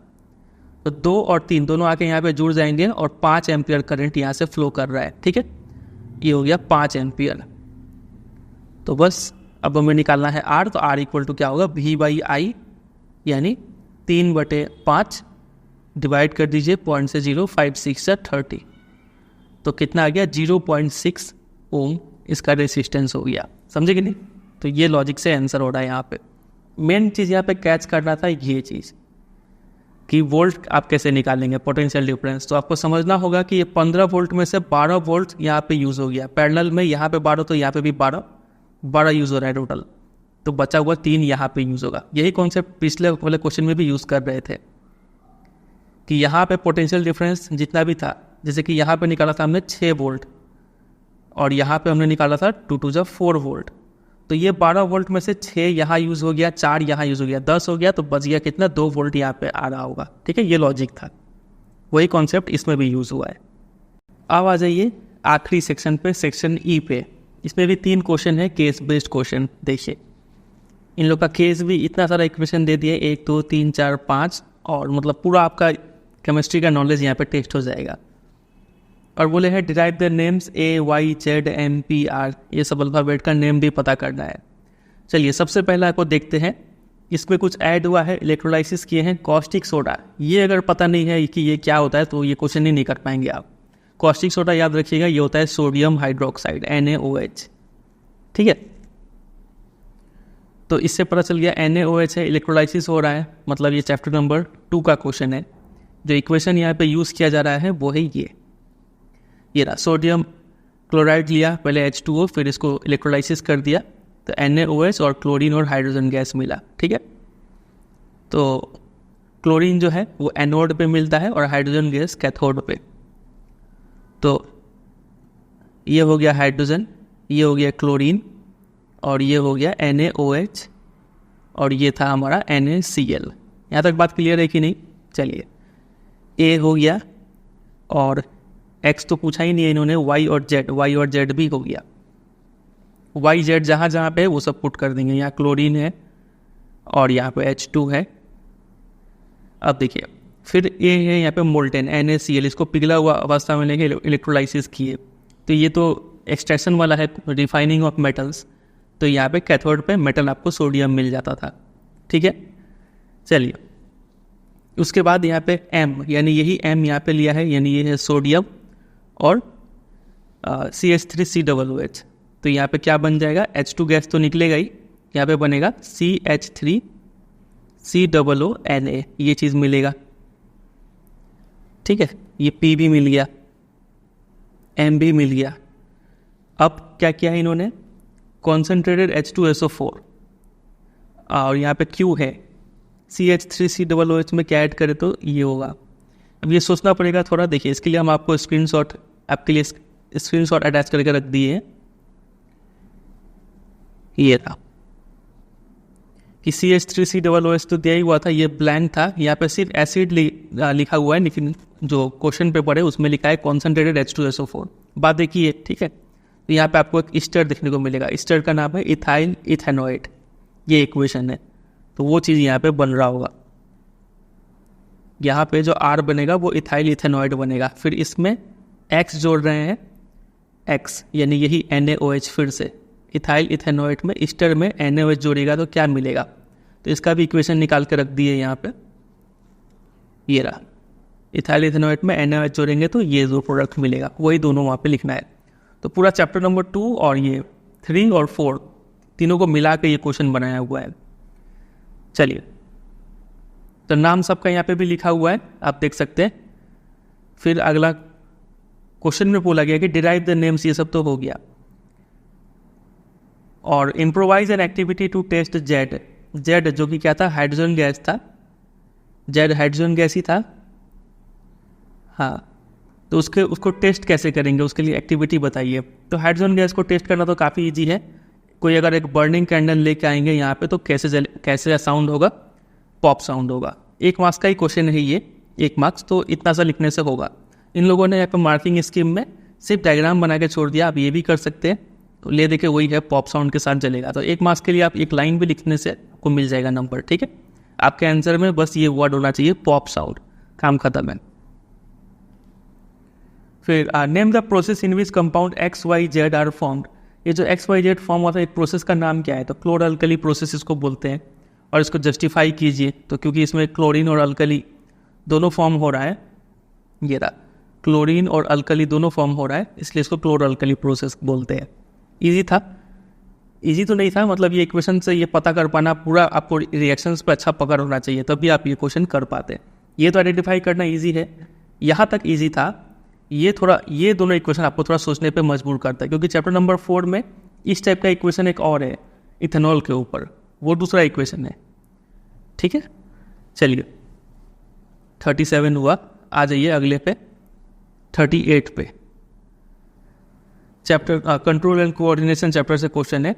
तो 2 और 3 दोनों आके यहाँ पे जुड़ जाएंगे और 5 एम्पियर करंट यहाँ से फ्लो कर रहा है, ठीक है। ये हो गया 5 एम्पियर। तो बस अब हमें निकालना है आर, तो आर इक्वल टू क्या होगा, V/I, यानी 3/5 डिवाइड कर दीजिए 0.0, 5 6 30, तो कितना आ गया 0.6 ओम इसका रेसिस्टेंस हो गया। समझे कि नहीं? तो ये लॉजिक से आंसर हो रहा है। यहाँ पे मेन चीज़ यहाँ पे कैच करना था ये चीज़ कि वोल्ट आप कैसे निकालेंगे, पोटेंशियल डिफरेंस। तो आपको समझना होगा कि ये 15 वोल्ट में से 12 वोल्ट यहाँ पे यूज़ हो गया, पैरेलल में यहाँ पे 12 तो यहाँ पे भी 12 यूज़ हो रहा है टोटल, तो बचा हुआ 3 यहाँ पे यूज़ होगा। यही कॉन्सेप्ट पिछले वाले क्वेश्चन में भी यूज़ कर रहे थे कि यहाँ पे पोटेंशियल डिफरेंस जितना भी था, जैसे कि यहाँ पे निकाला था हमने 6 वोल्ट और यहाँ पे हमने निकाला था 2 to the 4 वोल्ट, तो ये 12 वोल्ट में से 6 यहाँ यूज़ हो गया, 4 यहाँ यूज़ हो गया, 10 हो गया, तो बच गया कितना, 2 वोल्ट यहाँ पे आ रहा होगा, ठीक है। ये लॉजिक था, वही कॉन्सेप्ट इसमें भी यूज़ हुआ है। अब आ जाइए आखिरी सेक्शन पे, सेक्शन ई पे। इसमें भी 3 क्वेश्चन है, केस बेस्ड क्वेश्चन। देखिए, इन लोग का केस भी इतना सारा इक्वेशन दे दिए, 1 2 3 4 5, और मतलब पूरा आपका केमिस्ट्री का नॉलेज यहाँ पे टेस्ट हो जाएगा। और बोले हैं डिराइव द नेम्स AYZMPR, ये सब अल्फ़ाबेट का नेम भी पता करना है। चलिए सबसे पहले आपको देखते हैं, इसमें कुछ ऐड हुआ है, इलेक्ट्रोलाइसिस किए हैं कॉस्टिक सोडा। ये अगर पता नहीं है कि ये क्या होता है तो ये क्वेश्चन ही नहीं कर पाएंगे आप। कॉस्टिक सोडा याद रखिएगा, ये होता है सोडियम हाइड्रोक्साइड, NaOH, ठीक है। तो इससे पता चल गया NaOH है, इलेक्ट्रोलाइसिस हो रहा है, मतलब ये चैप्टर नंबर 2 का क्वेश्चन है। जो इक्वेशन यहाँ पे यूज़ किया जा रहा है वो है ये रहा, सोडियम क्लोराइड लिया पहले H2O, फिर इसको इलेक्ट्रोलाइसिस कर दिया तो NaOH और क्लोरीन और हाइड्रोजन गैस मिला, ठीक है। तो क्लोरीन जो है वो एनोड पे मिलता है और हाइड्रोजन गैस कैथोड पे। तो ये हो गया हाइड्रोजन, ये हो गया क्लोरीन, और ये हो गया NaOH, और ये था हमारा NaCl। यहाँ तक बात क्लियर है कि नहीं? चलिए, A हो गया, और X तो पूछा ही नहीं है इन्होंने, Y और Z भी हो गया। Y Z जहाँ जहाँ पे वो सब पुट कर देंगे। यहाँ क्लोरीन है और यहाँ पे H2 है। अब देखिए, फिर A है यहाँ पे मोल्टेन NaCl, इसको पिघला हुआ अवस्था में लेके इलेक्ट्रोलाइसिस किए, तो ये तो एक्सट्रैक्शन वाला है, रिफाइनिंग ऑफ मेटल्स। तो यहाँ पे कैथोड पे मेटल आपको सोडियम मिल जाता था, ठीक है। चलिए, उसके बाद यहाँ पे M, यानी यही M यहाँ पे लिया है, यानी ये है सोडियम और CH3COOH। तो यहाँ पे क्या बन जाएगा, H2 गैस तो निकलेगा ही, यहाँ पे बनेगा CH3COONA, ये चीज़ मिलेगा, ठीक है। ये P भी मिल गया, M भी मिल गया। अब क्या किया है इन्होंने, कॉन्सेंट्रेटेड H2SO4, और यहाँ पे Q है, CH3COOH में क्या ऐड करें तो ये होगा। अब ये सोचना पड़ेगा थोड़ा। देखिए, इसके लिए हम आपको स्क्रीनशॉट अटैच करके रख दिए हैं। ये रहा कि CH3COOH तो दिया ही हुआ था, ये ब्लैंक था, यहाँ पे सिर्फ एसिड लिखा हुआ है, लेकिन जो क्वेश्चन पेपर है उसमें लिखा है कॉन्सेंट्रेटेड H2SO4। बात देखिए, ठीक है। तो यहाँ पे आपको एक ईस्टर देखने को मिलेगा, ईस्टर का नाम है इथाइल इथेनॉइड, ये इक्वेशन है। तो वो चीज़ यहाँ पे बन रहा होगा, यहाँ पे जो R बनेगा वो इथाइल इथेनॉइड बनेगा। फिर इसमें X जोड़ रहे हैं X, यानी यही NaOH फिर से इथाइल इथेनोएट में ईस्टर में NaOH जोड़ेगा तो क्या मिलेगा, तो इसका भी इक्वेशन निकाल के रख दिए यहाँ पे, ये रहा। इथाइल इथेनोएट में NaOH जोड़ेंगे तो ये जो प्रोडक्ट मिलेगा वही दोनों वहाँ पे लिखना है। तो पूरा चैप्टर नंबर 2 और ये 3 और 4 तीनों को मिला के ये क्वेश्चन बनाया हुआ है। चलिए, तो नाम सबका यहाँ पे भी लिखा हुआ है, आप देख सकते हैं। फिर अगला क्वेश्चन में बोला गया कि डिराइव द नेम्स, ये सब तो हो गया। और improvise an activity to test Z, Z जो कि क्या था, हाइड्रोजन गैस था, जेड हाइड्रोजन गैस ही था, हाँ। तो उसको टेस्ट कैसे करेंगे, उसके लिए एक्टिविटी बताइए। तो हाइड्रोजन गैस को टेस्ट करना तो काफ़ी इजी है। कोई अगर एक बर्निंग कैंडल लेके आएंगे यहाँ पे तो कैसे साउंड होगा, पॉप साउंड होगा। 1 मार्क्स का ही क्वेश्चन है ये, 1 मार्क्स, तो इतना सा लिखने से होगा। इन लोगों ने यहाँ पे मार्किंग स्कीम में सिर्फ डायग्राम बना के छोड़ दिया, आप ये भी कर सकते हैं। तो ले देखे वही है, पॉप साउंड के साथ जलेगा। तो 1 मार्क्स के लिए आप 1 लाइन भी लिखने से आपको मिल जाएगा नंबर, ठीक है। आपके आंसर में बस ये वर्ड होना चाहिए, पॉप साउंड, काम खत्म है। फिर name the process in which compound XYZ are formed, ये जो XYZ फॉर्म होता है एक प्रोसेस का नाम क्या है, तो क्लोर अल्कली प्रोसेस इसको बोलते हैं। और इसको जस्टिफाई कीजिए, तो क्योंकि इसमें क्लोरीन और अल्कली दोनों फॉर्म हो रहा है, ये रहा, क्लोरीन और अल्कली दोनों फॉर्म हो रहा है, इसलिए इसको क्लोर अल्कली प्रोसेस बोलते हैं। इजी था, इजी तो नहीं था, मतलब ये इक्वेशन से ये पता कर पाना, पूरा आपको रिएक्शंस पे अच्छा पकड़ होना चाहिए, तभी आप ये क्वेश्चन कर पाते हैं। ये तो आइडेंटिफाई करना इजी है, यहाँ तक इजी था। ये दोनों इक्वेशन आपको थोड़ा सोचने पे मजबूर करता है, क्योंकि चैप्टर नंबर 4 में इस टाइप का इक्वेशन एक और है इथेनॉल के ऊपर, वो दूसरा इक्वेशन है, ठीक है। चलिए 37 हुआ, आ जाइए अगले पे 38 पे। Chapter control and coordination chapter से क्वेश्चन है।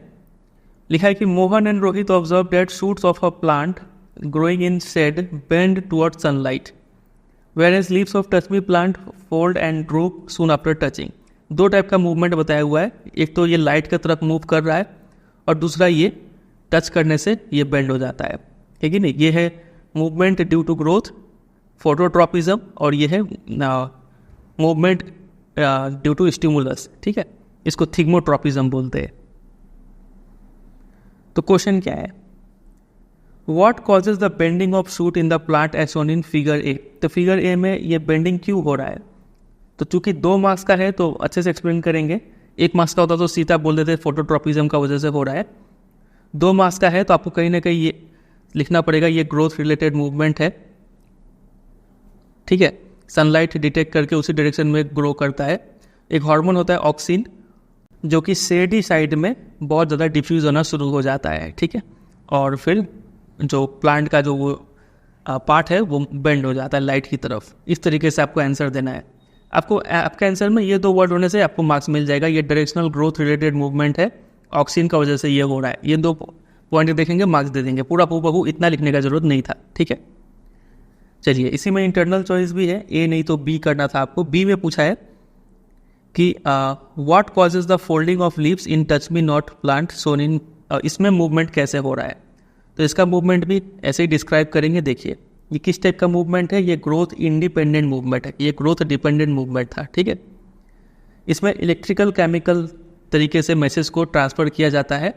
लिखा है कि Mohan and Rohit observe that shoots of a plant growing in shade bend toward sunlight, whereas leaves of touch-me plant fold and droop soon after touching। 2 type का मूवमेंट बताया हुआ है, एक तो ये लाइट की तरफ मूव कर रहा है और दूसरा ये टच करने से ये बेंड हो जाता है, ठीक है नहीं। ये है movement due to growth, phototropism, और ये है मूवमेंट ड्यू टू स्टिमुलस, ठीक है, इसको थिग्मोट्रॉपिज्म बोलते हैं। तो क्वेश्चन क्या है, What causes the bending of shoot in the plant as shown in figure A? तो फिगर ए में ये बेंडिंग क्यों हो रहा है, तो चूंकि 2 मार्क्स का है तो अच्छे से एक्सप्लेन करेंगे। 1 मार्क्स का होता तो सीधा बोल देते फोटोट्रॉपिज्म का वजह से हो रहा है। 2 मार्क्स का है तो आपको कहीं ना कहीं ये लिखना पड़ेगा, ये ग्रोथ रिलेटेड मूवमेंट है, ठीक है। सनलाइट डिटेक्ट करके उसी डायरेक्शन में ग्रो करता है। एक हार्मोन होता है ऑक्सिन, जो कि शेडी साइड में बहुत ज़्यादा डिफ्यूज होना शुरू हो जाता है, ठीक है। और फिर जो प्लांट का जो वो पार्ट है वो बेंड हो जाता है लाइट की तरफ। इस तरीके से आपको आंसर देना है। आपके आंसर में ये 2 वर्ड होने से आपको मार्क्स मिल जाएगा। ये डायरेक्शनल ग्रोथ रिलेटेड मूवमेंट है, ऑक्सीजन का वजह से ये हो रहा है। ये 2 पॉइंट देखेंगे, मार्क्स दे देंगे। पूरा बहु इतना लिखने का जरूरत नहीं था, ठीक है। चलिए, इसी में इंटरनल चॉइस भी है, ए नहीं तो बी करना था आपको। बी में पूछा है कि what causes the folding of leaves in touch me not plant sown in, इसमें मूवमेंट कैसे हो रहा है, तो इसका मूवमेंट भी ऐसे ही डिस्क्राइब करेंगे। देखिए ये किस टाइप का मूवमेंट है, ये ग्रोथ इंडिपेंडेंट मूवमेंट है, ये ग्रोथ डिपेंडेंट मूवमेंट था, ठीक है। इसमें इलेक्ट्रिकल केमिकल तरीके से मैसेज को ट्रांसफर किया जाता है,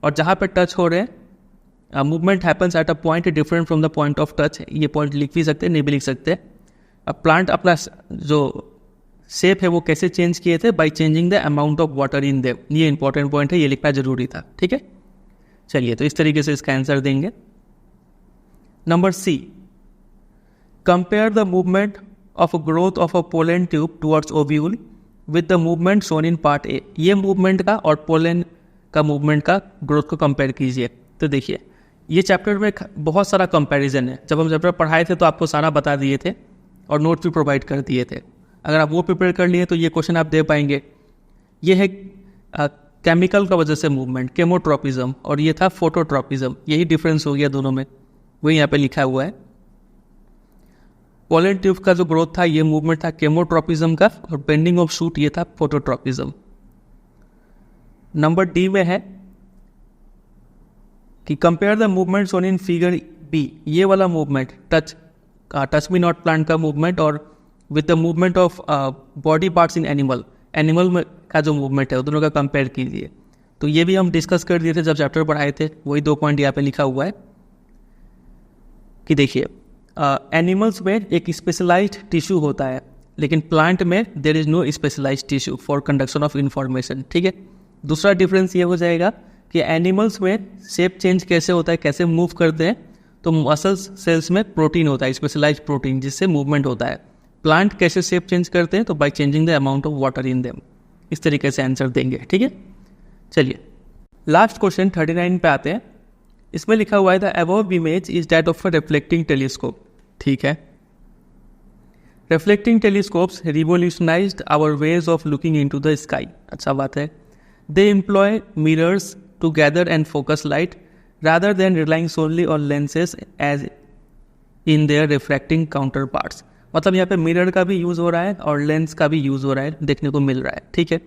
और जहाँ पे टच हो रहे हैं movement happens at a point different from the point of touch. ये पॉइंट लिख भी सकते हैं, नहीं भी लिख सकते। अब प्लांट अपना जो शेप है वो कैसे चेंज किए थे, by changing the amount of water in them. ये इंपॉर्टेंट पॉइंट है, ये लिखना जरूरी था, ठीक है। चलिए, तो इस तरीके से इसका आंसर देंगे। Number C, compare the movement of growth of a pollen tube towards ovule with the movement shown in part A. ये मूवमेंट का और पोलन का मूवमेंट का ग्रोथ को कंपेयर कीजिए। तो देखिए, ये चैप्टर में बहुत सारा कंपैरिजन है। जब हम चैप्टर पढ़ाए थे तो आपको सारा बता दिए थे और नोट्स भी प्रोवाइड कर दिए थे। अगर आप वो प्रिपेयर कर लिए तो ये क्वेश्चन आप दे पाएंगे। ये है केमिकल का वजह से मूवमेंट, केमोट्रॉपिज्म, और ये था फोटोट्रॉपिज्म। यही डिफरेंस हो गया दोनों में, वही यहाँ पे लिखा हुआ है। पोलन ट्यूब का जो ग्रोथ था ये मूवमेंट था केमोट्रॉपिज्म का, और बेंडिंग ऑफ शूट ये था फोटोट्रॉपिज्म। नंबर डी में है कि compare the movement shown in figure B. ये वाला movement touch me not plant का मूवमेंट और with the movement of body parts in animal. Animal में का जो मूवमेंट है वो दोनों का कंपेयर कीजिए। तो ये भी हम डिस्कस कर दिए थे जब चैप्टर पढ़ाए थे, वही 2 पॉइंट यहाँ पे लिखा हुआ है कि देखिए एनिमल्स में एक स्पेशलाइज्ड टिश्यू होता है, लेकिन प्लांट में there is no specialised tissue for conduction of information. ठीक है, दूसरा डिफरेंस ये हो जाएगा कि एनिमल्स में शेप चेंज कैसे होता है, कैसे मूव करते हैं, तो मसल्स सेल्स में प्रोटीन होता है, स्पेशलाइज्ड प्रोटीन, जिससे मूवमेंट होता है। प्लांट कैसे शेप चेंज करते हैं, तो by changing the amount of water in them. इस तरीके से आंसर देंगे। ठीक है, चलिए लास्ट क्वेश्चन 39 पे आते हैं। इसमें लिखा हुआ है the above image is that of a reflecting telescope. ठीक है, reflecting telescopes revolutionised our ways of looking into the sky. अच्छा बात है। They employ mirrors to gather and focus light rather than relying solely on lenses as in their refracting counterparts। मतलब यहाँ पे मिरर का भी यूज़ हो रहा है और लेंस का भी यूज़ हो रहा है, देखने को मिल रहा है। ठीक है,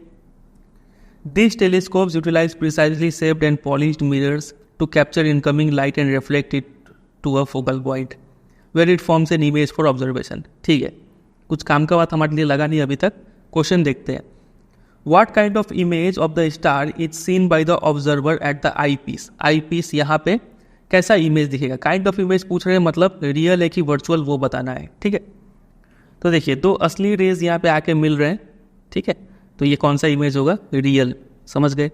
These telescopes utilize precisely shaped and polished mirrors to capture incoming light and reflect it to a focal point where it forms an image for observation। ठीक है, कुछ काम का बात हमारे लिए लगा नहीं अभी तक। क्वेश्चन देखते हैं। What kind of image of the star is seen by the observer at the eyepiece? eyepiece यहाँ पे कैसा इमेज दिखेगा? काइंड ऑफ इमेज पूछ रहे हैं, मतलब रियल है कि वर्चुअल वो बताना है। ठीक है, तो देखिए 2 असली रेज यहाँ पे आके मिल रहे हैं। ठीक है, तो ये कौन सा इमेज होगा? रियल। समझ गए।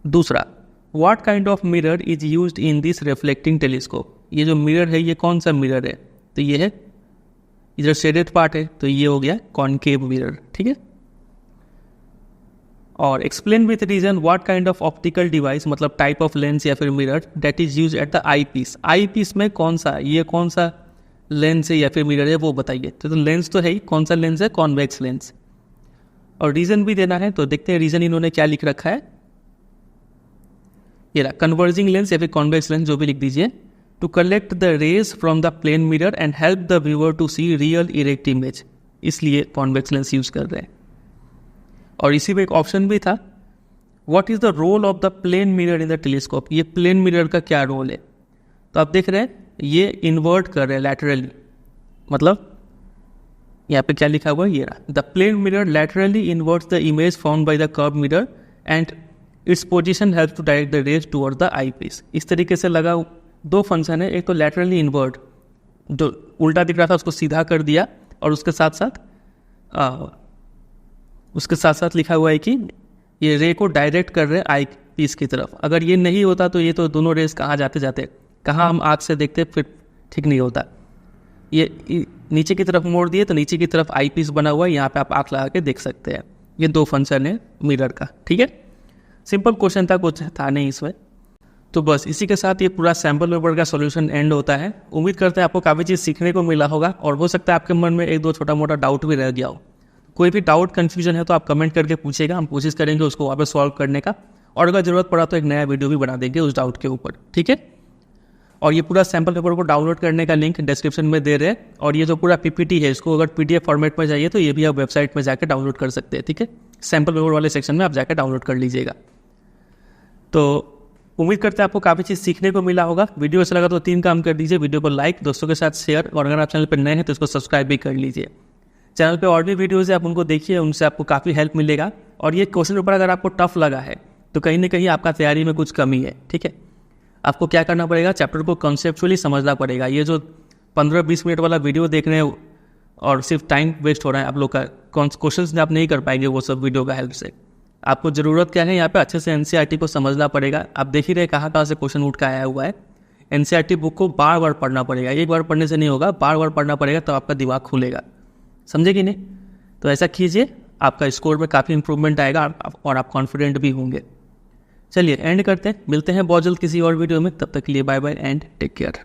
दूसरा, what kind of mirror is used in this reflecting telescope? ये जो मिरर है ये कौन सा मिरर है? तो ये है, इधर शेडेड पार्ट है, तो ये हो गया कॉनकेव मिरर। ठीक है, और explain with reason what kind of optical device, मतलब टाइप ऑफ लेंस या फिर mirror that is use at the eyepiece. Eyepiece में कौन सा, ये कौन सा लेंस है या फिर मिरर है वो बताइए। तो लेंस तो है ही, कौन सा लेंस है? Convex lens. और रीजन भी देना है, तो देखते हैं रीजन इन्होंने क्या लिख रखा है। ये रहा, कन्वर्जिंग लेंस या फिर कॉन्वेक्स लेंस, जो भी लिख दीजिए। To collect the rays from the plane mirror and help the viewer to see real erect image, इसलिए कॉन्वेक्स लेंस यूज कर रहे हैं। और इसी में एक ऑप्शन भी था, what is the role of the plane mirror in the telescope? ये प्लेन मिरर का क्या रोल है? तो आप देख रहे हैं ये इन्वर्ट कर रहे हैं लैटरली, मतलब यहाँ पे क्या लिखा हुआ है, ये रहा, the plane mirror laterally inverts the image found by the curve mirror and its position help to direct the rays toward the eyepiece. इस तरीके से लगा 2 फंक्शन है, एक तो लैटरली इन्वर्ट, जो उल्टा दिख रहा था उसको सीधा कर दिया, और उसके साथ साथ लिखा हुआ है कि ये रे को डायरेक्ट कर रहे हैं आई पीस की तरफ। अगर ये नहीं होता तो ये तो दोनों रेस कहाँ जाते जाते, कहाँ हम आँख से देखते, फिर ठीक नहीं होता। ये नीचे की तरफ मोड़ दिए तो नीचे की तरफ आई पीस बना हुआ है, यहाँ पे आप आँख लगा के देख सकते हैं। ये 2 फंक्शन है मिरर का। ठीक है, सिंपल क्वेश्चन था, कुछ था नहीं इसमें। तो बस इसी के साथ ये पूरा सैम्पल पेपर का सॉल्यूशन एंड होता है। उम्मीद करते हैं आपको काफ़ी चीज़ सीखने को मिला होगा, और हो सकता है आपके मन में 1-2 छोटा मोटा डाउट भी रह गया हो। कोई भी डाउट कन्फ्यूजन है तो आप कमेंट करके पूछेगा, हम कोशिश करेंगे उसको वापस सॉल्व करने का, और अगर ज़रूरत पड़ा तो एक नया वीडियो भी बना देंगे उस डाउट के ऊपर। ठीक है, और ये पूरा सैम्पल पेपर को डाउनलोड करने का लिंक डिस्क्रिप्शन में दे रहे हैं, और ये जो पूरा पीपीटी है इसको अगर पीडीएफ फॉर्मेट में चाहिए तो ये भी आप वेबसाइट में जाकर डाउनलोड कर सकते हैं। ठीक है, सैम्पल पेपर वाले सेक्शन में आप जाकर डाउनलोड कर लीजिएगा। तो उम्मीद करते हैं आपको काफ़ी चीज़ सीखने को मिला होगा। वीडियो अच्छा लगा तो 3 काम कर दीजिए, वीडियो को लाइक, दोस्तों के साथ शेयर, और अगर आप चैनल पर नए हैं तो इसको सब्सक्राइब भी कर लीजिए। चैनल पे और भी वीडियोज़ है, आप उनको देखिए, उनसे आपको काफ़ी हेल्प मिलेगा। और ये क्वेश्चन पेपर अगर आपको टफ लगा है तो कहीं ना कहीं आपका तैयारी में कुछ कमी है। ठीक है, आपको क्या करना पड़ेगा, चैप्टर को कॉन्सेप्चुअली समझना पड़ेगा। ये जो 15-20 मिनट वाला वीडियो देख रहे हैं और सिर्फ टाइम वेस्ट हो रहा है आप लोग का, क्वेश्चन आप नहीं कर पाएंगे वो सब वीडियो का हेल्प से। आपको ज़रूरत क्या है, यहाँ पे अच्छे से एनसीईआरटी को समझना पड़ेगा। आप देख ही रहे कहाँ से क्वेश्चन उठ के आया हुआ है। एनसीईआरटी बुक को बार बार पढ़ना पड़ेगा, एक बार पढ़ने से नहीं होगा, बार बार पढ़ना पड़ेगा, तब आपका दिमाग खुलेगा। समझे कि नहीं? तो ऐसा कीजिए, आपका स्कोर में काफ़ी इंप्रूवमेंट आएगा और आप कॉन्फिडेंट भी होंगे। चलिए एंड करते हैं, मिलते हैं बहुत जल्द किसी और वीडियो में, तब तक के लिए bye bye and take care.